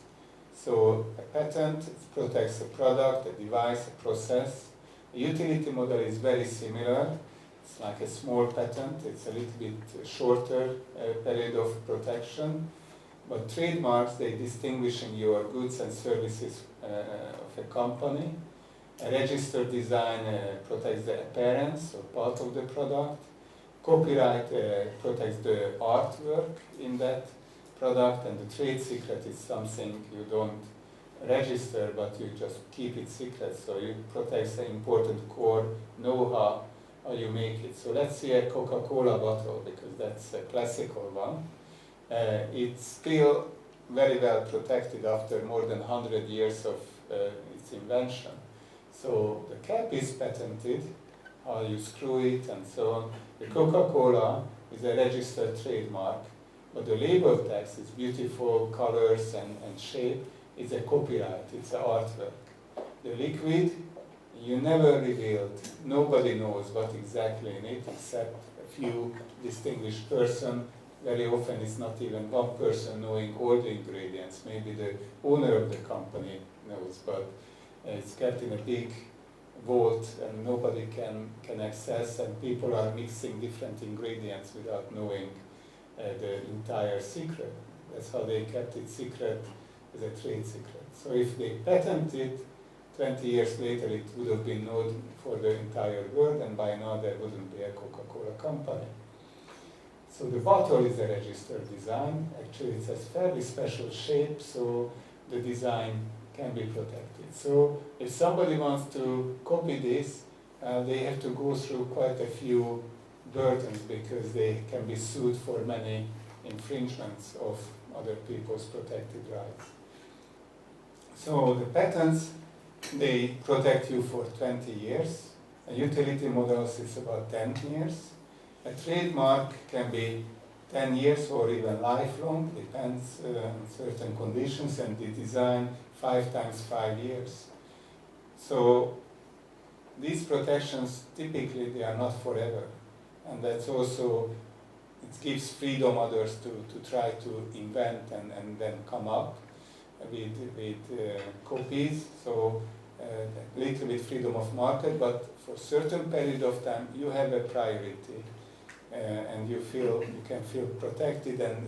So a patent protects a product, a device, a process. A utility model is very similar. It's like a small patent. It's a little bit shorter period of protection. But trademarks, they distinguishing your goods and services of a company. A registered design protects the appearance or part of the product. Copyright protects the artwork in that product, and the trade secret is something you don't register, but you just keep it secret. So it protects the important core know-how you make it. So let's see a Coca-Cola bottle, because that's a classical one. It's still very well protected after more than 100 years of its invention. So the cap is patented, how you screw it and so on. The Coca-Cola is a registered trademark, but the label text is beautiful colors and shape. It's a copyright, it's an artwork. The liquid, you never revealed. Nobody knows what exactly in it except a few distinguished persons. Very often it's not even one person knowing all the ingredients. Maybe the owner of the company knows, but it's kept in a big vault and nobody can access, and people are mixing different ingredients without knowing the entire secret. That's how they kept it secret, as a trade secret. So if they patented it, 20 years later it would have been known for the entire world, and by now there wouldn't be a Coca-Cola company. So the bottle is a registered design. Actually it's a fairly special shape, so the design can be protected. So if somebody wants to copy this, they have to go through quite a few burdens, because they can be sued for many infringements of other people's protected rights. So the patents, they protect you for 20 years. A utility models is about 10 years. A trademark can be 10 years or even lifelong, depends on certain conditions, and the design 5 times 5 years. So these protections, typically they are not forever. And that's also, it gives freedom others to try to invent and then come up with copies. So a little bit freedom of market, but for a certain period of time you have a priority. And you can feel protected and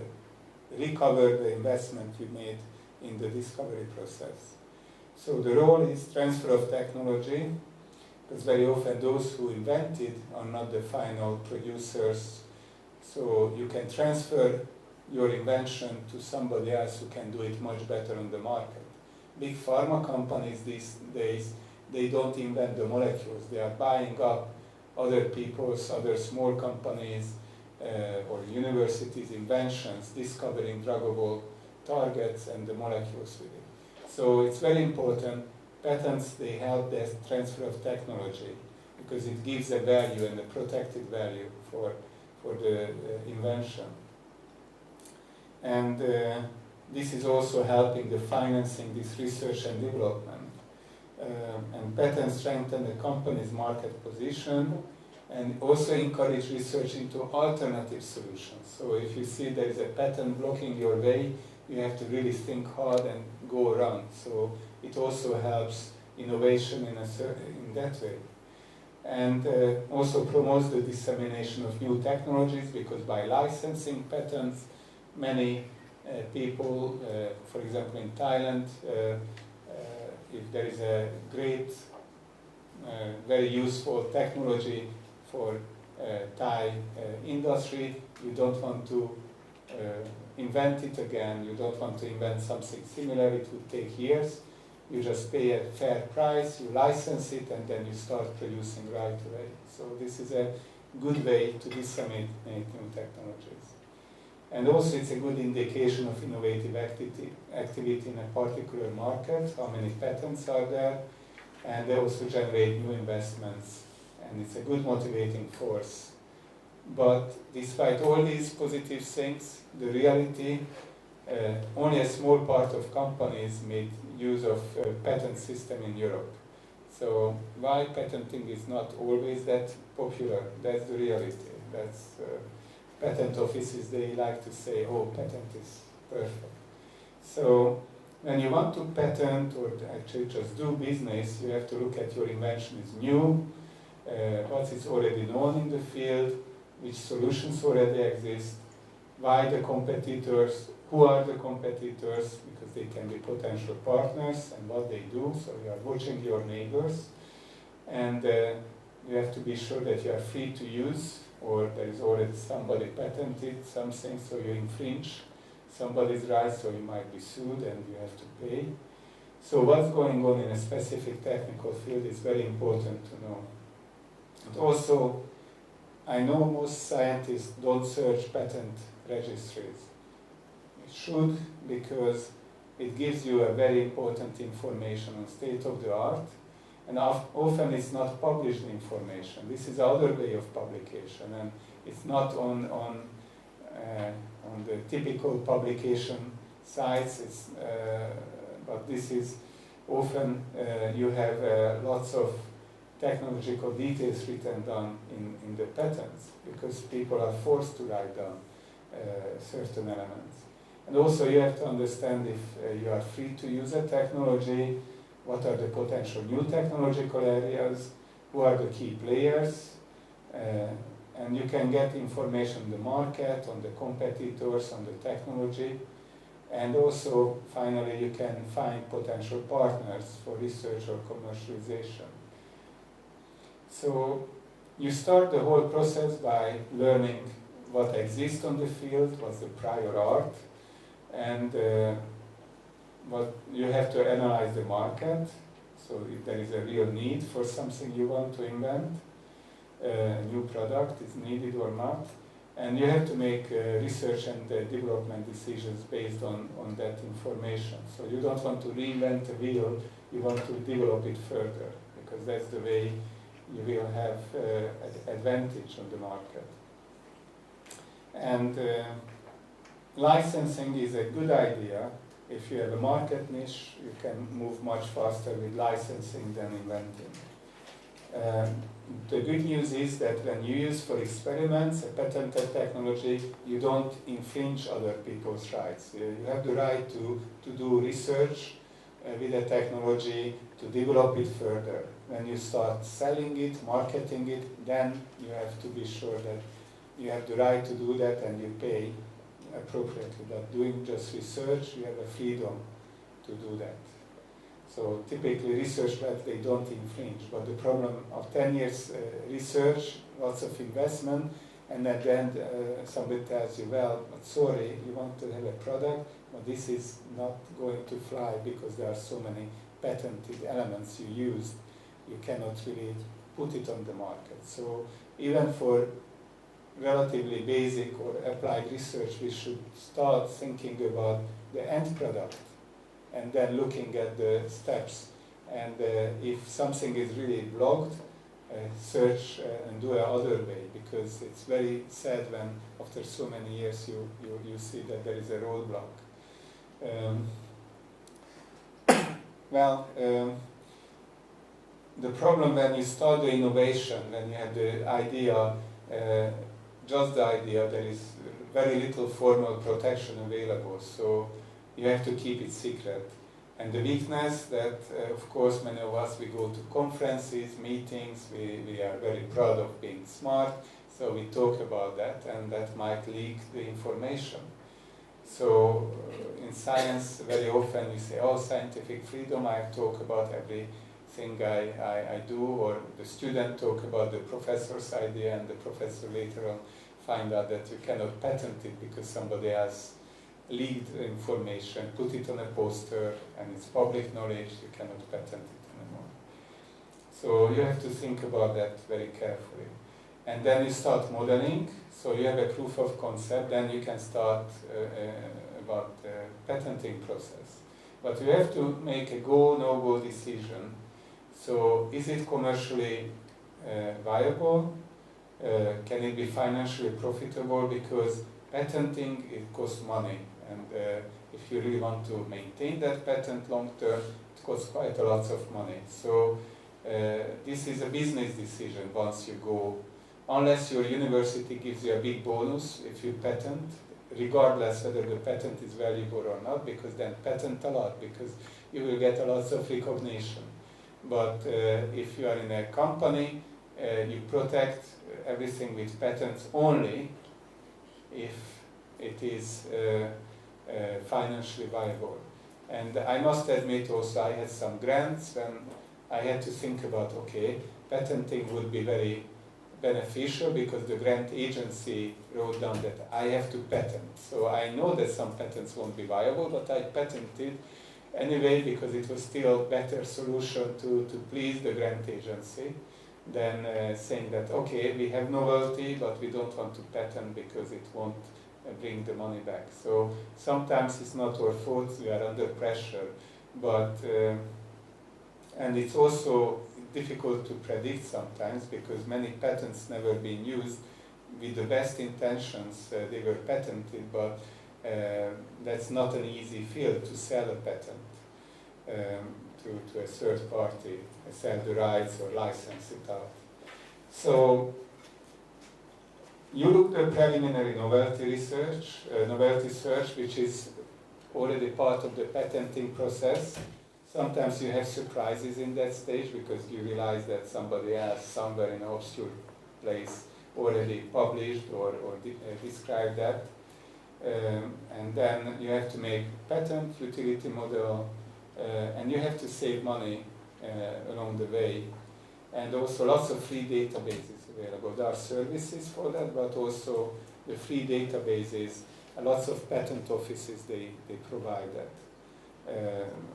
recover the investment you made in the discovery process. So the role is transfer of technology, because very often those who invented are not the final producers. So you can transfer your invention to somebody else who can do it much better on the market. Big pharma companies these days, they don't invent the molecules. They are buying up other people's, other small companies or universities' inventions, discovering druggable targets and the molecules with it. So it's very important. Patents, they help the transfer of technology, because it gives a value and a protected value for the invention. And this is also helping the financing this research and development. And patents strengthen the company's market position and also encourage research into alternative solutions. So if you see there is a patent blocking your way, you have to really think hard and go around. So it also helps innovation in that way. And also promotes the dissemination of new technologies, because by licensing patents, many people, for example in Thailand, if there is a great, very useful technology for Thai industry, you don't want to invent it again, you don't want to invent something similar, it would take years. You just pay a fair price, you license it, and then you start producing right away. So this is a good way to disseminate new technologies. And also it's a good indication of innovative activity in a particular market, how many patents are there, and they also generate new investments, and it's a good motivating force. But despite all these positive things, the reality, only a small part of companies made use of patent system in Europe. So why patenting is not always that popular? That's the reality. That's patent offices, they like to say, oh, patent is perfect. So when you want to patent or actually just do business, you have to look at your invention is new, what is already known in the field, which solutions already exist, why the competitors, who are the competitors, because they can be potential partners, and what they do. So you are watching your neighbors, and you have to be sure that you are free to use, or there is already somebody patented something, so you infringe somebody's rights, so you might be sued and you have to pay. So what's going on in a specific technical field is very important to know. And also, I know most scientists don't search patent registries. You should, because it gives you a very important information on state of the art, and often it's not published information. This is the other way of publication, and it's not on the typical publication sites. But this is often you have lots of technological details written down in the patents, because people are forced to write down certain elements. And also you have to understand if you are free to use a technology, what are the potential new technological areas, who are the key players, and you can get information on the market, on the competitors, on the technology, and also finally you can find potential partners for research or commercialization. So you start the whole process by learning what exists on the field, what's the prior art, and what you have to analyze the market. So if there is a real need for something you want to invent, a new product is needed or not, and you have to make research and development decisions based on that information. So you don't want to reinvent the wheel, you want to develop it further, because that's the way you will have advantage on the market. And licensing is a good idea. If you have a market niche, you can move much faster with licensing than inventing. The good news is that when you use for experiments a patented technology, you don't infringe other people's rights. You have the right to do research with a technology, to develop it further. When you start selling it, marketing it, then you have to be sure that you have the right to do that and you pay appropriately. But doing just research, you have a freedom to do that. So typically research labs, they don't infringe, but the problem of 10 years research, lots of investment, and at the end somebody tells you, well, but sorry, you want to have a product, but this is not going to fly because there are so many patented elements you used. You cannot really put it on the market. So even for relatively basic or applied research, we should start thinking about the end product and then looking at the steps. And if something is really blocked, search and do another way, because it's very sad when after so many years you see that there is a roadblock. The problem when you start the innovation, when you have the idea, just the idea, there is very little formal protection available, so you have to keep it secret. And the weakness that, of course, many of us, we go to conferences, meetings, we are very proud of being smart, so we talk about that, and that might leak the information. So in science, very often you say, oh, scientific freedom, I talk about everything I do, or the student talk about the professor's idea, and the professor later on find out that you cannot patent it because somebody else leaked information, put it on a poster, and it's public knowledge, you cannot patent it anymore. So you have to think about that very carefully. And then you start modeling, so you have a proof of concept, then you can start about the patenting process. But you have to make a go, no-go decision. So is it commercially viable? Can it be financially profitable? Because patenting, it costs money. And if you really want to maintain that patent long term, it costs quite a lot of money. So this is a business decision once you go, unless your university gives you a big bonus if you patent, regardless whether the patent is valuable or not, because then patent a lot, because you will get a lot of recognition. But if you are in a company, you protect everything with patents only if it is financially viable. And I must admit also, I had some grants when I had to think about, okay, patenting would be very beneficial because the grant agency wrote down that I have to patent. So I know that some patents won't be viable, but I patented anyway because it was still a better solution to please the grant agency than saying that, okay, we have novelty, but we don't want to patent because it won't bring the money back. So sometimes it's not our fault, we are under pressure, but and it's also difficult to predict sometimes because many patents never been used with the best intentions. They were patented, but that's not an easy field to sell a patent to a third party, sell the rights or license it out. So you looked at preliminary novelty research, novelty search, which is already part of the patenting process. Sometimes you have surprises in that stage because you realize that somebody else somewhere in an obscure place already published or described that. And then you have to make patent, utility model, and you have to save money along the way. And also lots of free databases available. There are services for that, but also the free databases, lots of patent offices, they provide that.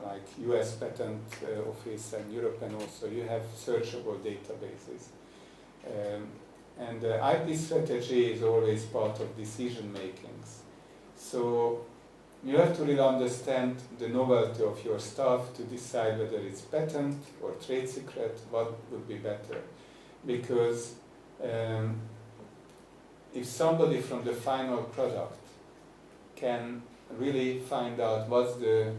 Like US Patent Office and European also, you have searchable databases. And IP strategy is always part of decision makings. So you have to really understand the novelty of your stuff to decide whether it's patent or trade secret, what would be better. Because if somebody from the final product can really find out what's the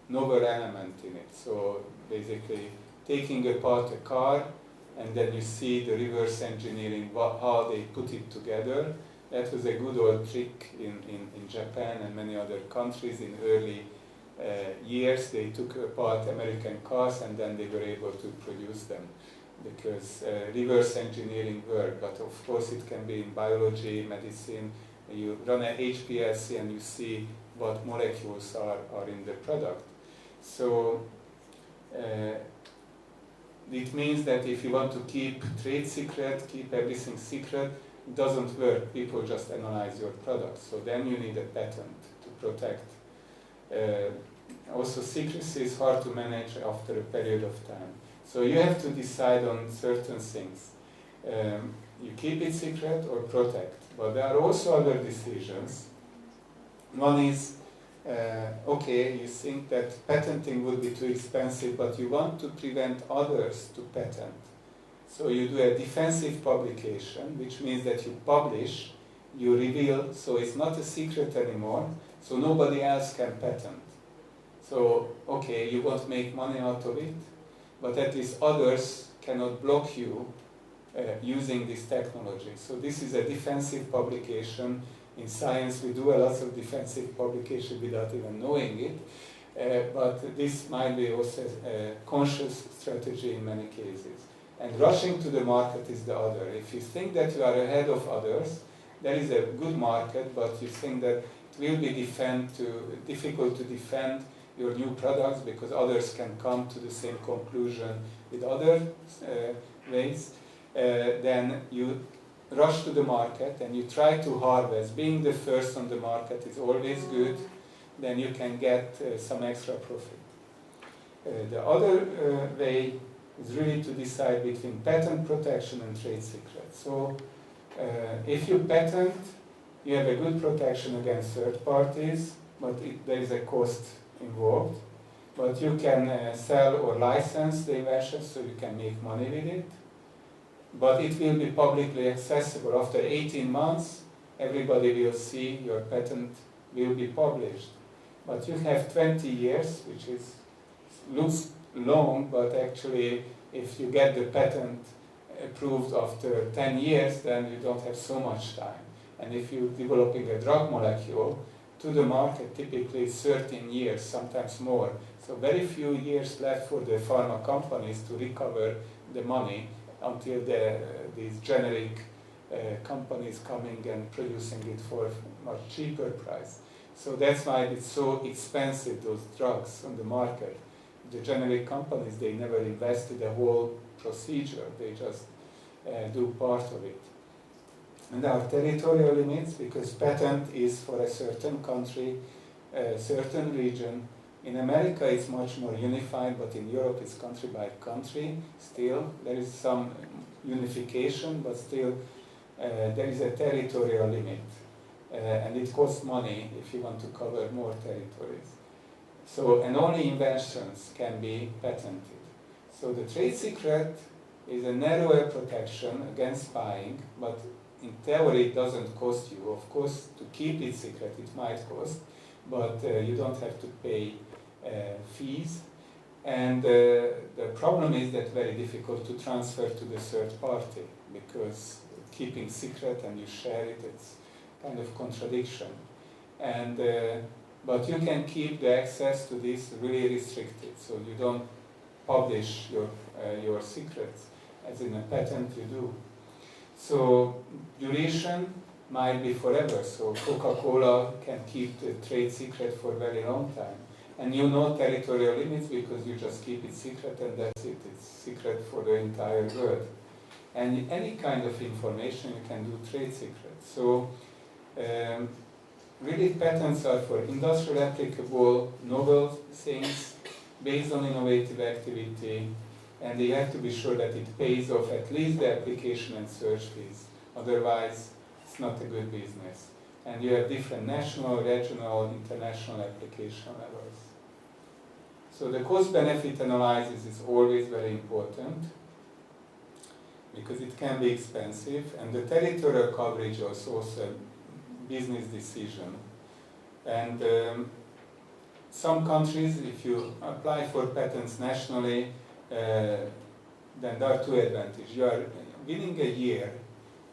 novel element in it. So basically taking apart a car and then you see the reverse engineering, how they put it together. That was a good old trick in Japan and many other countries in early years. They took apart American cars and then they were able to produce them because reverse engineering worked. But of course it can be in biology, medicine. You run a HPLC and you see what molecules are in the product. So it means that if you want to keep trade secret, keep everything secret, it doesn't work. People just analyze your product. So then you need a patent to protect. Also secrecy is hard to manage after a period of time. So you have to decide on certain things. You keep it secret or protect. But there are also other decisions. One is, okay, you think that patenting would be too expensive, but you want to prevent others to patent. So you do a defensive publication, which means that you publish, you reveal, so it's not a secret anymore, so nobody else can patent. So, okay, you won't make money out of it, but at least others cannot block you using this technology. So this is a defensive publication. In science, we do a lot of defensive publication without even knowing it, but this might be also a conscious strategy in many cases. And rushing to the market is the other. If you think that you are ahead of others, there is a good market, but you think that it will be difficult to defend your new products because others can come to the same conclusion with other ways, then you rush to the market and you try to harvest. Being the first on the market is always good, then you can get some extra profit. The other way is really to decide between patent protection and trade secrets. So if you patent, you have a good protection against third parties, but there is a cost involved. But you can sell or license the invention so you can make money with it. But it will be publicly accessible. After 18 months, everybody will see your patent will be published. But you have 20 years, which looks long, but actually if you get the patent approved after 10 years, then you don't have so much time. And if you're developing a drug molecule, to the market typically 13 years, sometimes more. So very few years left for the pharma companies to recover the money until these generic companies coming and producing it for a much cheaper price. So that's why it's so expensive, those drugs on the market. The generic companies, they never invested the whole procedure, they just do part of it. And there are territorial limits because patent is for a certain country, a certain region. In America it's much more unified, but in Europe it's country by country. Still, there is some unification, but still there is a territorial limit. And it costs money if you want to cover more territories. So, and only inventions can be patented. So the trade secret is a narrower protection against spying, but in theory it doesn't cost you. Of course, to keep it secret it might cost, but you don't have to pay fees. And the problem is that very difficult to transfer to the third party, because keeping secret and you share it, it's kind of contradiction. And but you can keep the access to this really restricted, so you don't publish your secrets, as in a patent you do. So duration might be forever, so Coca-Cola can keep the trade secret for a very long time. And you know territorial limits because you just keep it secret and that's it, it's secret for the entire world. And any kind of information you can do trade secret. So really patents are for industrial applicable novel things based on innovative activity, and you have to be sure that it pays off at least the application and search fees. Otherwise, it's not a good business. And you have different national, regional, international application levels. So the cost-benefit analysis is always very important because it can be expensive, and the territorial coverage is also a business decision. And some countries, if you apply for patents nationally, then there are two advantages. You are winning a year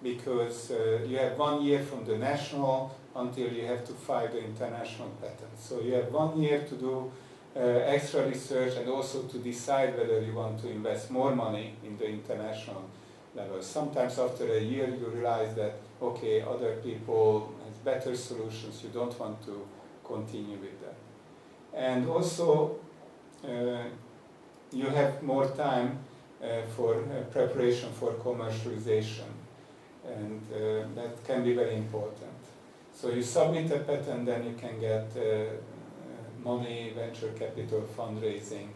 because you have 1 year from the national until you have to file the international patent. So you have 1 year to do extra research and also to decide whether you want to invest more money in the international level. Sometimes after a year you realize that, okay, other people have better solutions, you don't want to continue with that. And also you have more time for preparation for commercialization, and that can be very important. So you submit a patent, then you can get money, venture capital, fundraising,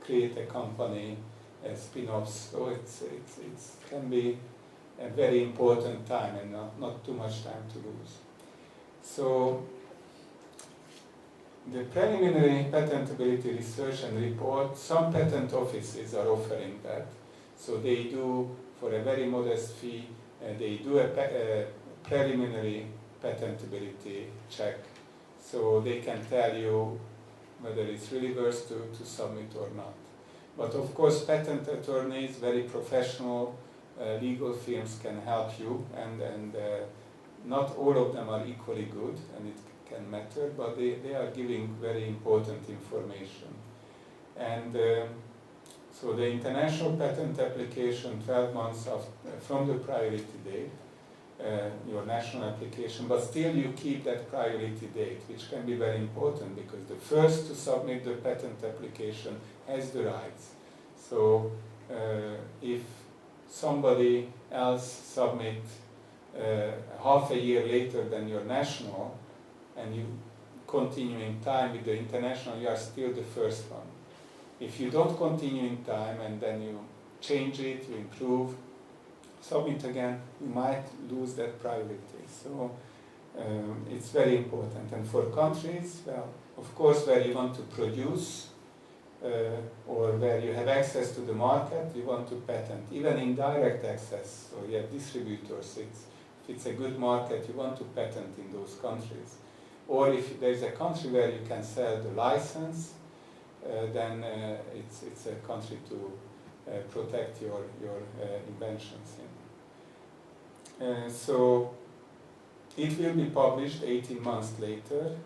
create a company, spin-offs. So it can be a very important time and not too much time to lose. So the preliminary patentability research and report, some patent offices are offering that. So they do, for a very modest fee, they do a preliminary patentability check. So they can tell you whether it's really worth to submit or not. But of course, patent attorneys, very professional legal firms can help you, and not all of them are equally good, and it can matter, but they are giving very important information. And so the international patent application, 12 months from the priority date, your national application, but still you keep that priority date, which can be very important because the first to submit the patent application has the rights. So if somebody else submits half a year later than your national, and you continue in time with the international, you are still the first one. If you don't continue in time and then you change it, you improve, submit again, you might lose that priority. So it's very important. And for countries, well, of course, where you want to produce or where you have access to the market, you want to patent. Even in direct access, so you have distributors, if it's a good market, you want to patent in those countries. Or if there's a country where you can sell the license, then it's a country to protect your inventions in. So it will be published 18 months later,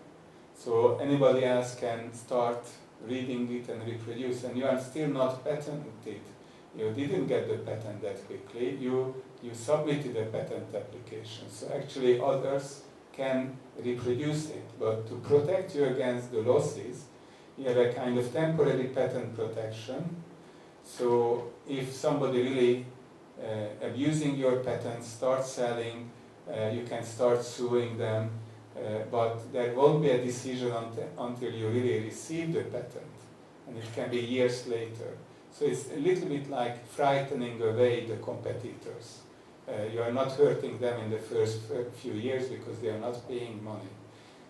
so anybody else can start reading it and reproduce, and you are still not patented. You didn't get the patent that quickly, you submitted a patent application, so actually others can reproduce it, but to protect you against the losses, you have a kind of temporary patent protection. So if somebody really abusing your patent starts selling, you can start suing them, but there won't be a decision until you really receive the patent, and it can be years later. So it's a little bit like frightening away the competitors. You are not hurting them in the first few years because they are not paying money.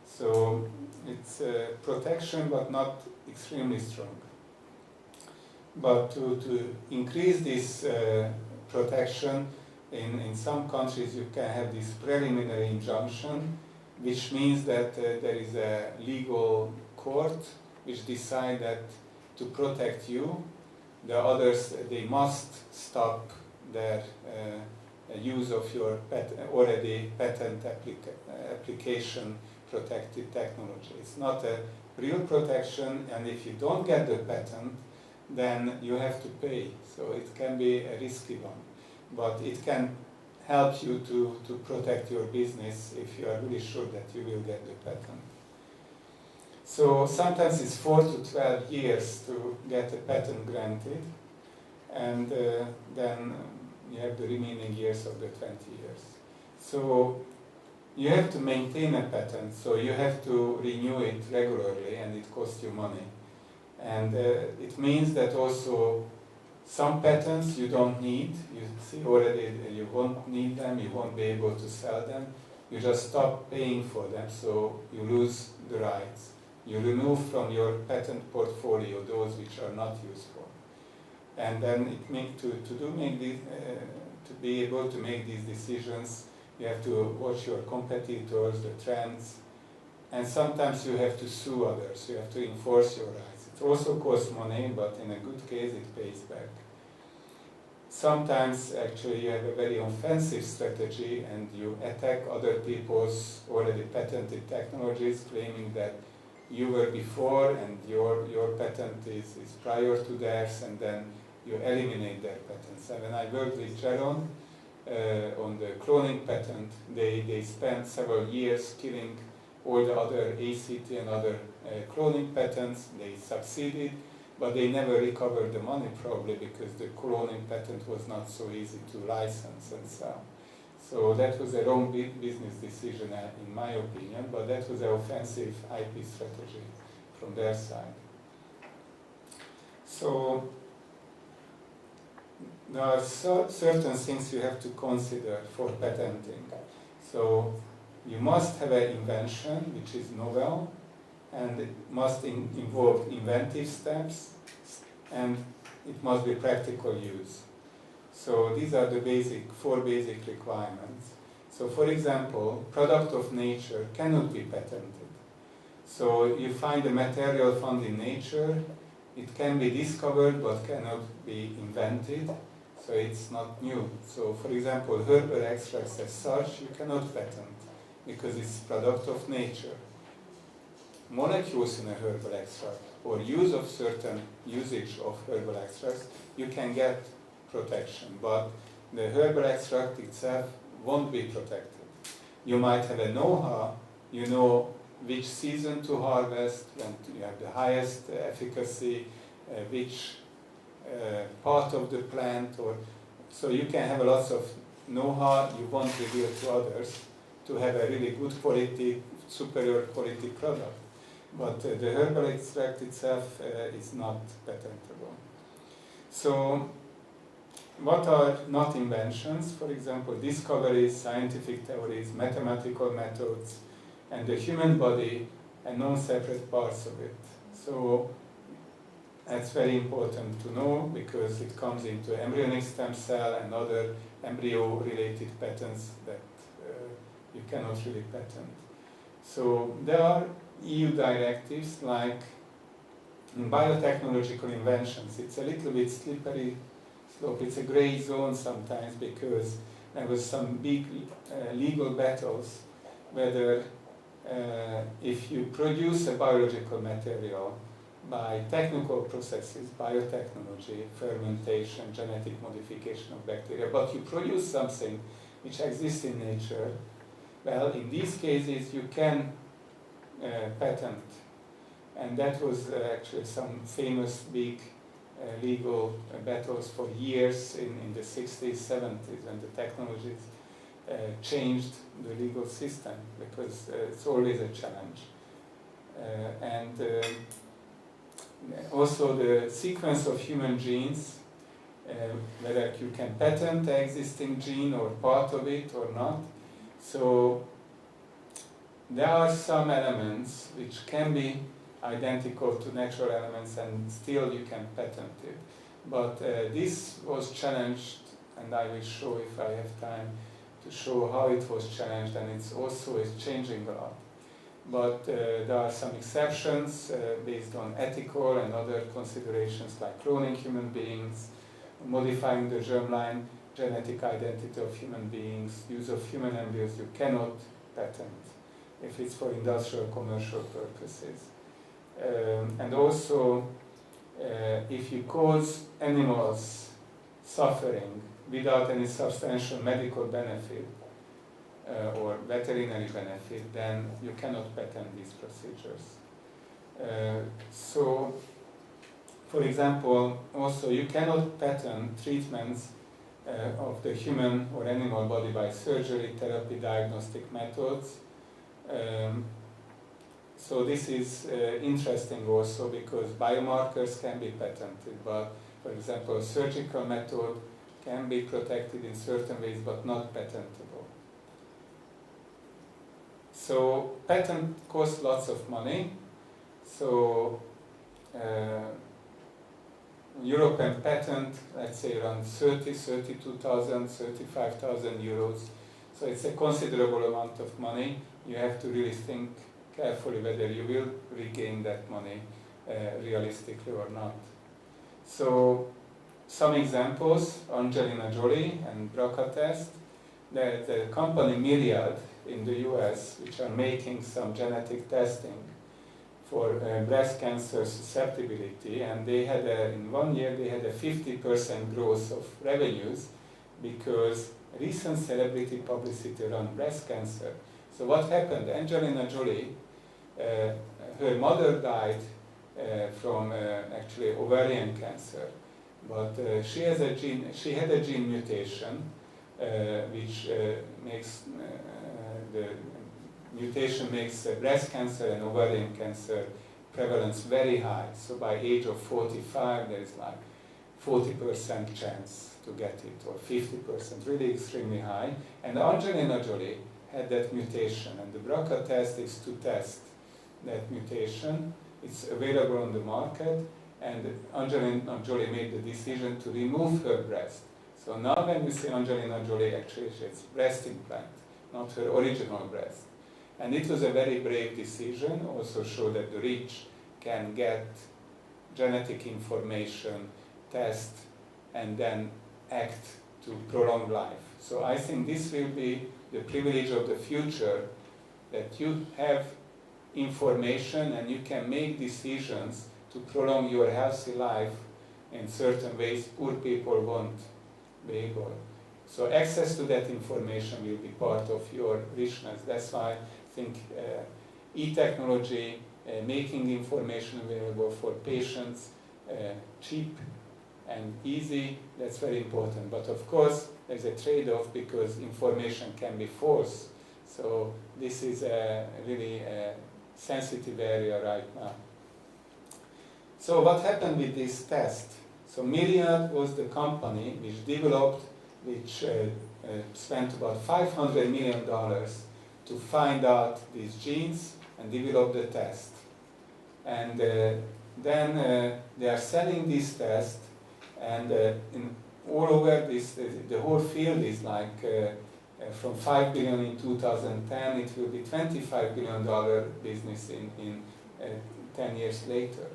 So it's protection, but not extremely strong. But to increase this protection, in some countries you can have this preliminary injunction, which means that there is a legal court which decides that to protect you, the others, they must stop their use of your already patent application protected technology. It's not a real protection, and if you don't get the patent, then you have to pay. So it can be a risky one, but it can help you to protect your business if you are really sure that you will get the patent. So sometimes it's 4 to 12 years to get a patent granted, and then you have the remaining years of the 20 years. So you have to maintain a patent, so you have to renew it regularly, and it costs you money. And it means that also some patents you don't need. You see already you won't need them, you won't be able to sell them. You just stop paying for them, so you lose the rights. You remove from your patent portfolio those which are not useful. And then to be able to make these decisions, you have to watch your competitors, the trends, and sometimes you have to sue others. You have to enforce your rights. It also costs money, but in a good case it pays back. Sometimes actually you have a very offensive strategy and you attack other people's already patented technologies, claiming that you were before and your patent is prior to theirs, and then you eliminate their patents. And when I worked with Jaron on the cloning patent, they spent several years killing all the other ACT and other cloning patents. They succeeded, but they never recovered the money, probably because the cloning patent was not so easy to license and sell. So that was a wrong business decision, in my opinion, but that was an offensive IP strategy from their side. So there are certain things you have to consider for patenting. So you must have an invention which is novel, and it must involve inventive steps, and it must be practical use. So these are the 4 basic requirements. So for example, product of nature cannot be patented. So you find a material found in nature, it can be discovered but cannot be invented, so it's not new. So for example, herbal extracts as such, you cannot patent because it's product of nature. Molecules in a herbal extract or use of certain usage of herbal extracts, you can get protection, but the herbal extract itself won't be protected. You might have a know-how, you know which season to harvest, when you have the highest efficacy, which part of the plant, or so you can have lots of know-how you won't reveal to others to have a really good quality, superior quality product. But the herbal extract itself is not patentable. So what are not inventions? For example, discoveries, scientific theories, mathematical methods, and the human body and non-separate parts of it. So that's very important to know because it comes into embryonic stem cell and other embryo-related patents that you cannot really patent. So there are EU directives like in biotechnological inventions. It's a little bit slippery slope. It's a gray zone sometimes because there was some big legal battles whether if you produce a biological material by technical processes, biotechnology, fermentation, genetic modification of bacteria, but you produce something which exists in nature, well, in these cases you can patent. And that was actually some famous big legal battles for years in the 60s, 70s, when the technologies changed the legal system, because it's always a challenge. Also the sequence of human genes, whether you can patent the existing gene or part of it or not. So there are some elements which can be identical to natural elements and still you can patent it. But this was challenged, and I will show if I have time to show how it was challenged, and it's also is changing a lot. But there are some exceptions based on ethical and other considerations like cloning human beings, modifying the germline genetic identity of human beings, use of human embryos you cannot patent if it's for industrial commercial purposes. And also if you cause animals suffering without any substantial medical benefit or veterinary benefit, then you cannot patent these procedures. So, for example, also you cannot patent treatments of the human or animal body by surgery, therapy, diagnostic methods. So this is interesting also because biomarkers can be patented, but for example, a surgical method can be protected in certain ways but not patentable. So patent costs lots of money. So European patent, let's say around 32,000, 35,000 euros. So it's a considerable amount of money. You have to really think carefully whether you will regain that money realistically or not. So some examples, Angelina Jolie and BRCA test. The company Myriad in the US, which are making some genetic testing for breast cancer susceptibility, and they had in 1 year they had a 50% growth of revenues because recent celebrity publicity around breast cancer. So what happened? Angelina Jolie, her mother died from actually ovarian cancer, but she had a gene mutation which makes the mutation makes breast cancer and ovarian cancer prevalence very high. So by age of 45, there is like 40% chance to get it, or 50%, really extremely high. And Angelina Jolie had that mutation, and the BRCA test is to test that mutation. It's available on the market, and Angelina Jolie made the decision to remove her breast. So now when you see Angelina Jolie, actually it's breast implant, not her original breast. And it was a very brave decision, also show that the rich can get genetic information, test, and then act to prolong life. So I think this will be the privilege of the future, that you have information and you can make decisions to prolong your healthy life in certain ways poor people won't be able. So access to that information will be part of your richness. That's why I think e-technology, making information available for patients, cheap and easy, that's very important. But of course, there's a trade-off because information can be false. So this is a really sensitive area right now. So what happened with this test? So Myriad was the company which spent about $500 million to find out these genes and develop the test. And then they are selling this test, and all over this, the whole field is like from $5 billion in 2010, it will be $25 billion business in 10 years later.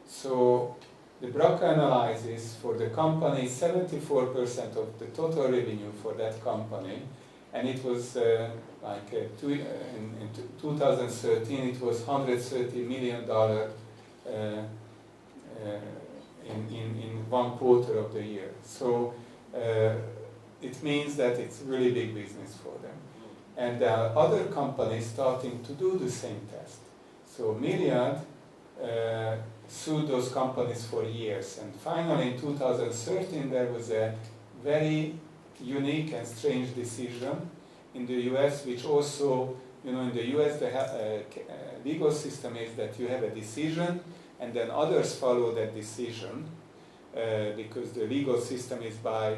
So the BRCA analysis for the company is 74% of the total revenue for that company, and it was in 2013 it was $130 million in 1 quarter of the year. So it means that it's really big business for them. And there are other companies starting to do the same test. So Myriad sued those companies for years, and finally in 2013 there was a very unique and strange decision in the US, which also, in the US the legal system is that you have a decision and then others follow that decision because the legal system is by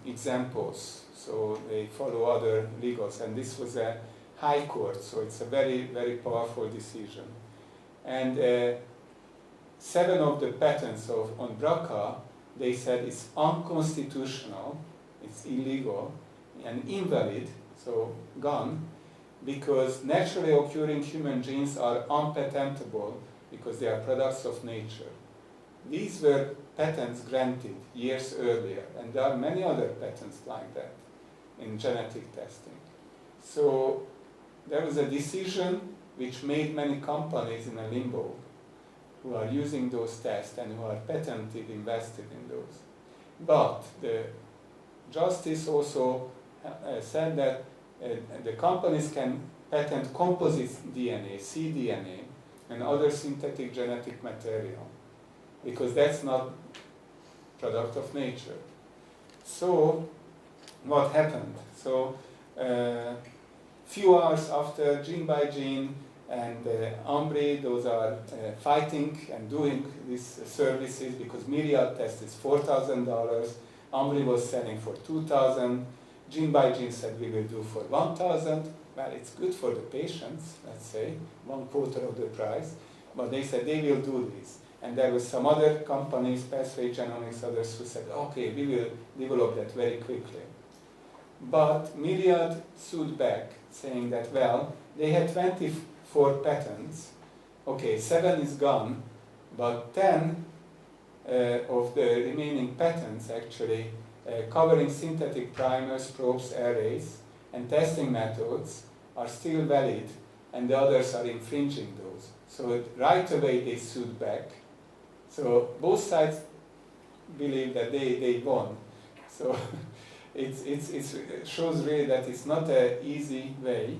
examples, so they follow other legals, and this was a high court, so it's a very, very powerful decision. And 7 of the patents on BRCA, they said it's unconstitutional, it's illegal, and invalid, so gone, because naturally occurring human genes are unpatentable because they are products of nature. These were patents granted years earlier, and there are many other patents like that in genetic testing. So there was a decision which made many companies in a limbo who are using those tests and who are patented, invested in those. But the justice also said that the companies can patent composite DNA, cDNA, and other synthetic genetic material, because that's not product of nature. So what happened? So few hours after Gene by Gene and Ambry, those are fighting and doing these services, because Myriad test is $4,000, Ambry was selling for $2,000, Gene by Gene said we will do for $1,000. Well, it's good for the patients, let's say, 1 quarter of the price, but they said they will do this. And there were some other companies, Pathway Genomics, others, who said, okay, we will develop that very quickly. But Myriad sued back, saying that, well, they had 24 patents. Okay, 7 is gone, but 10 of the remaining patents actually covering synthetic primers, probes, arrays, and testing methods are still valid, and the others are infringing those. So right away they sued back. So both sides believe that they won. So it shows really that it's not an easy way.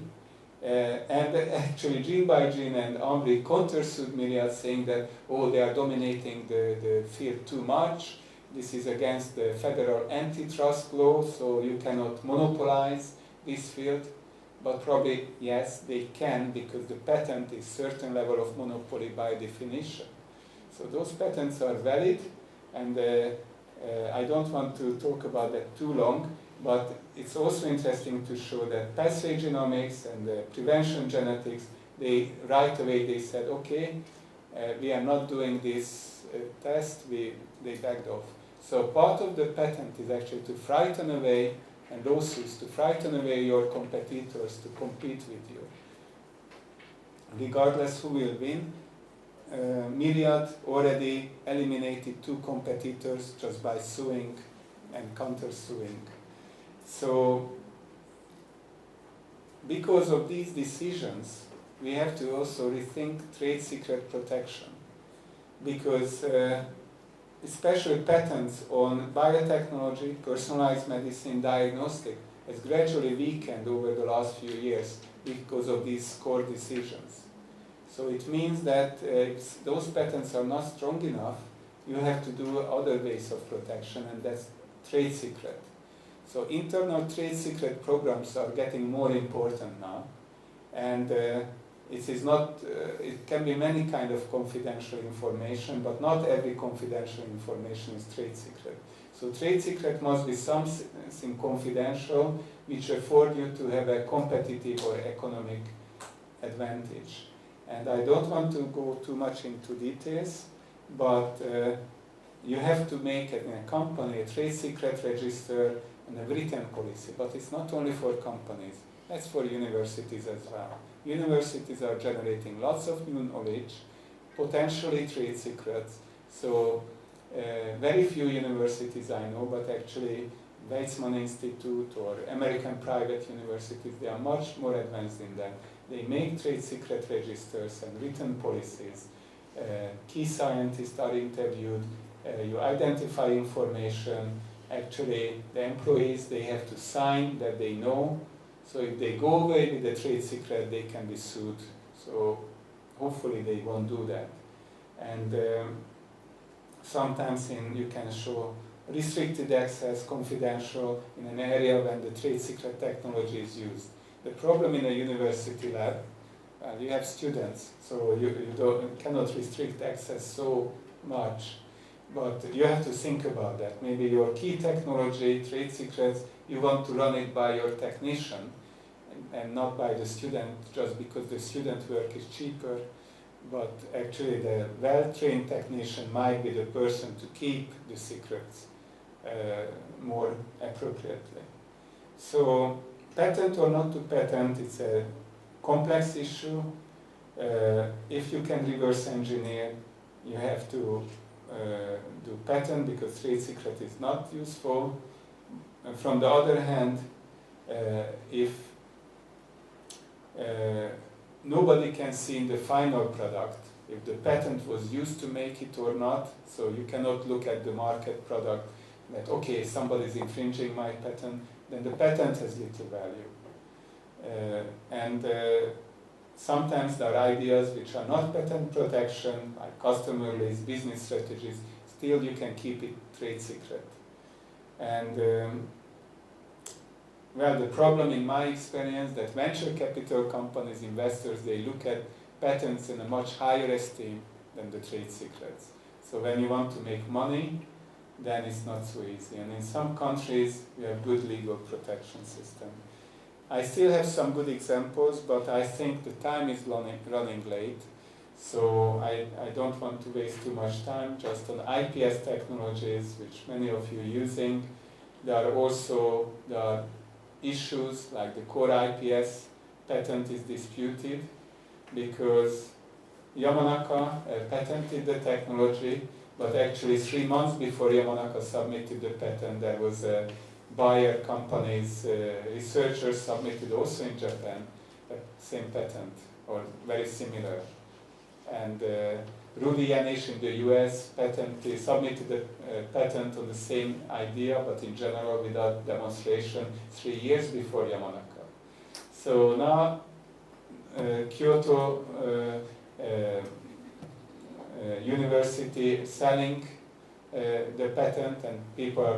And actually Gene by Gene and Ambry countersued Myriad, saying that, oh, they are dominating the field too much. This is against the federal antitrust law, so you cannot monopolize this field. But probably, yes, they can, because the patent is certain level of monopoly by definition. So those patents are valid, and I don't want to talk about that too long, but it's also interesting to show that pathway genomics and prevention genetics, they right away they said, okay, we are not doing this test, they backed off. So part of the patent is actually to frighten away, and lawsuits, to frighten away your competitors to compete with you. Regardless who will win, Myriad already eliminated 2 competitors just by suing and countersuing. So because of these decisions, we have to also rethink trade secret protection, because especially patents on biotechnology, personalized medicine, diagnostic, has gradually weakened over the last few years because of these core decisions. So it means that if those patents are not strong enough, you have to do other ways of protection, and that's trade secret. So internal trade secret programs are getting more important now, and it is not. It can be many kind of confidential information, but not every confidential information is trade secret. So trade secret must be something confidential which afford you to have a competitive or economic advantage. And I don't want to go too much into details, but you have to make it in a company a trade secret register and a written policy. But it's not only for companies, that's for universities as well. Universities are generating lots of new knowledge, potentially trade secrets. So very few universities I know, but actually Weizmann Institute or American private universities, they are much more advanced in that. They make trade secret registers and written policies. Key scientists are interviewed. You identify information. Actually, the employees, they have to sign that they know. So if they go away with the trade secret, they can be sued. So hopefully they won't do that. And sometimes you can show restricted access, confidential, in an area when the trade secret technology is used. The problem in a university lab, you have students, so you cannot restrict access so much, but you have to think about that. Maybe your key technology, trade secrets, you want to run it by your technician and not by the student just because the student work is cheaper, but actually the well-trained technician might be the person to keep the secrets more appropriately. So patent or not to patent, it's a complex issue. If you can reverse engineer, you have to do patent because trade secret is not useful. And from the other hand, if nobody can see in the final product if the patent was used to make it or not, so you cannot look at the market product that, okay, somebody is infringing my patent, then the patent has little value. Sometimes there are ideas which are not patent protection, like customer lists, business strategies, still you can keep it trade secret. And well, the problem in my experience that venture capital companies, investors, they look at patents in a much higher esteem than the trade secrets. So when you want to make money, then it's not so easy. And in some countries, we have good legal protection system. I still have some good examples, but I think the time is running late. So I don't want to waste too much time just on IPS technologies, which many of you are using. There are issues like the core IPS patent is disputed because Yamanaka patented the technology, but actually 3 months before Yamanaka submitted the patent, there was a Bayer company's researchers submitted also in Japan the same patent or very similar. And Rudy Yanish in the US submitted a patent on the same idea, but in general without demonstration 3 years before Yamanaka. So now Kyoto University selling the patent, and people are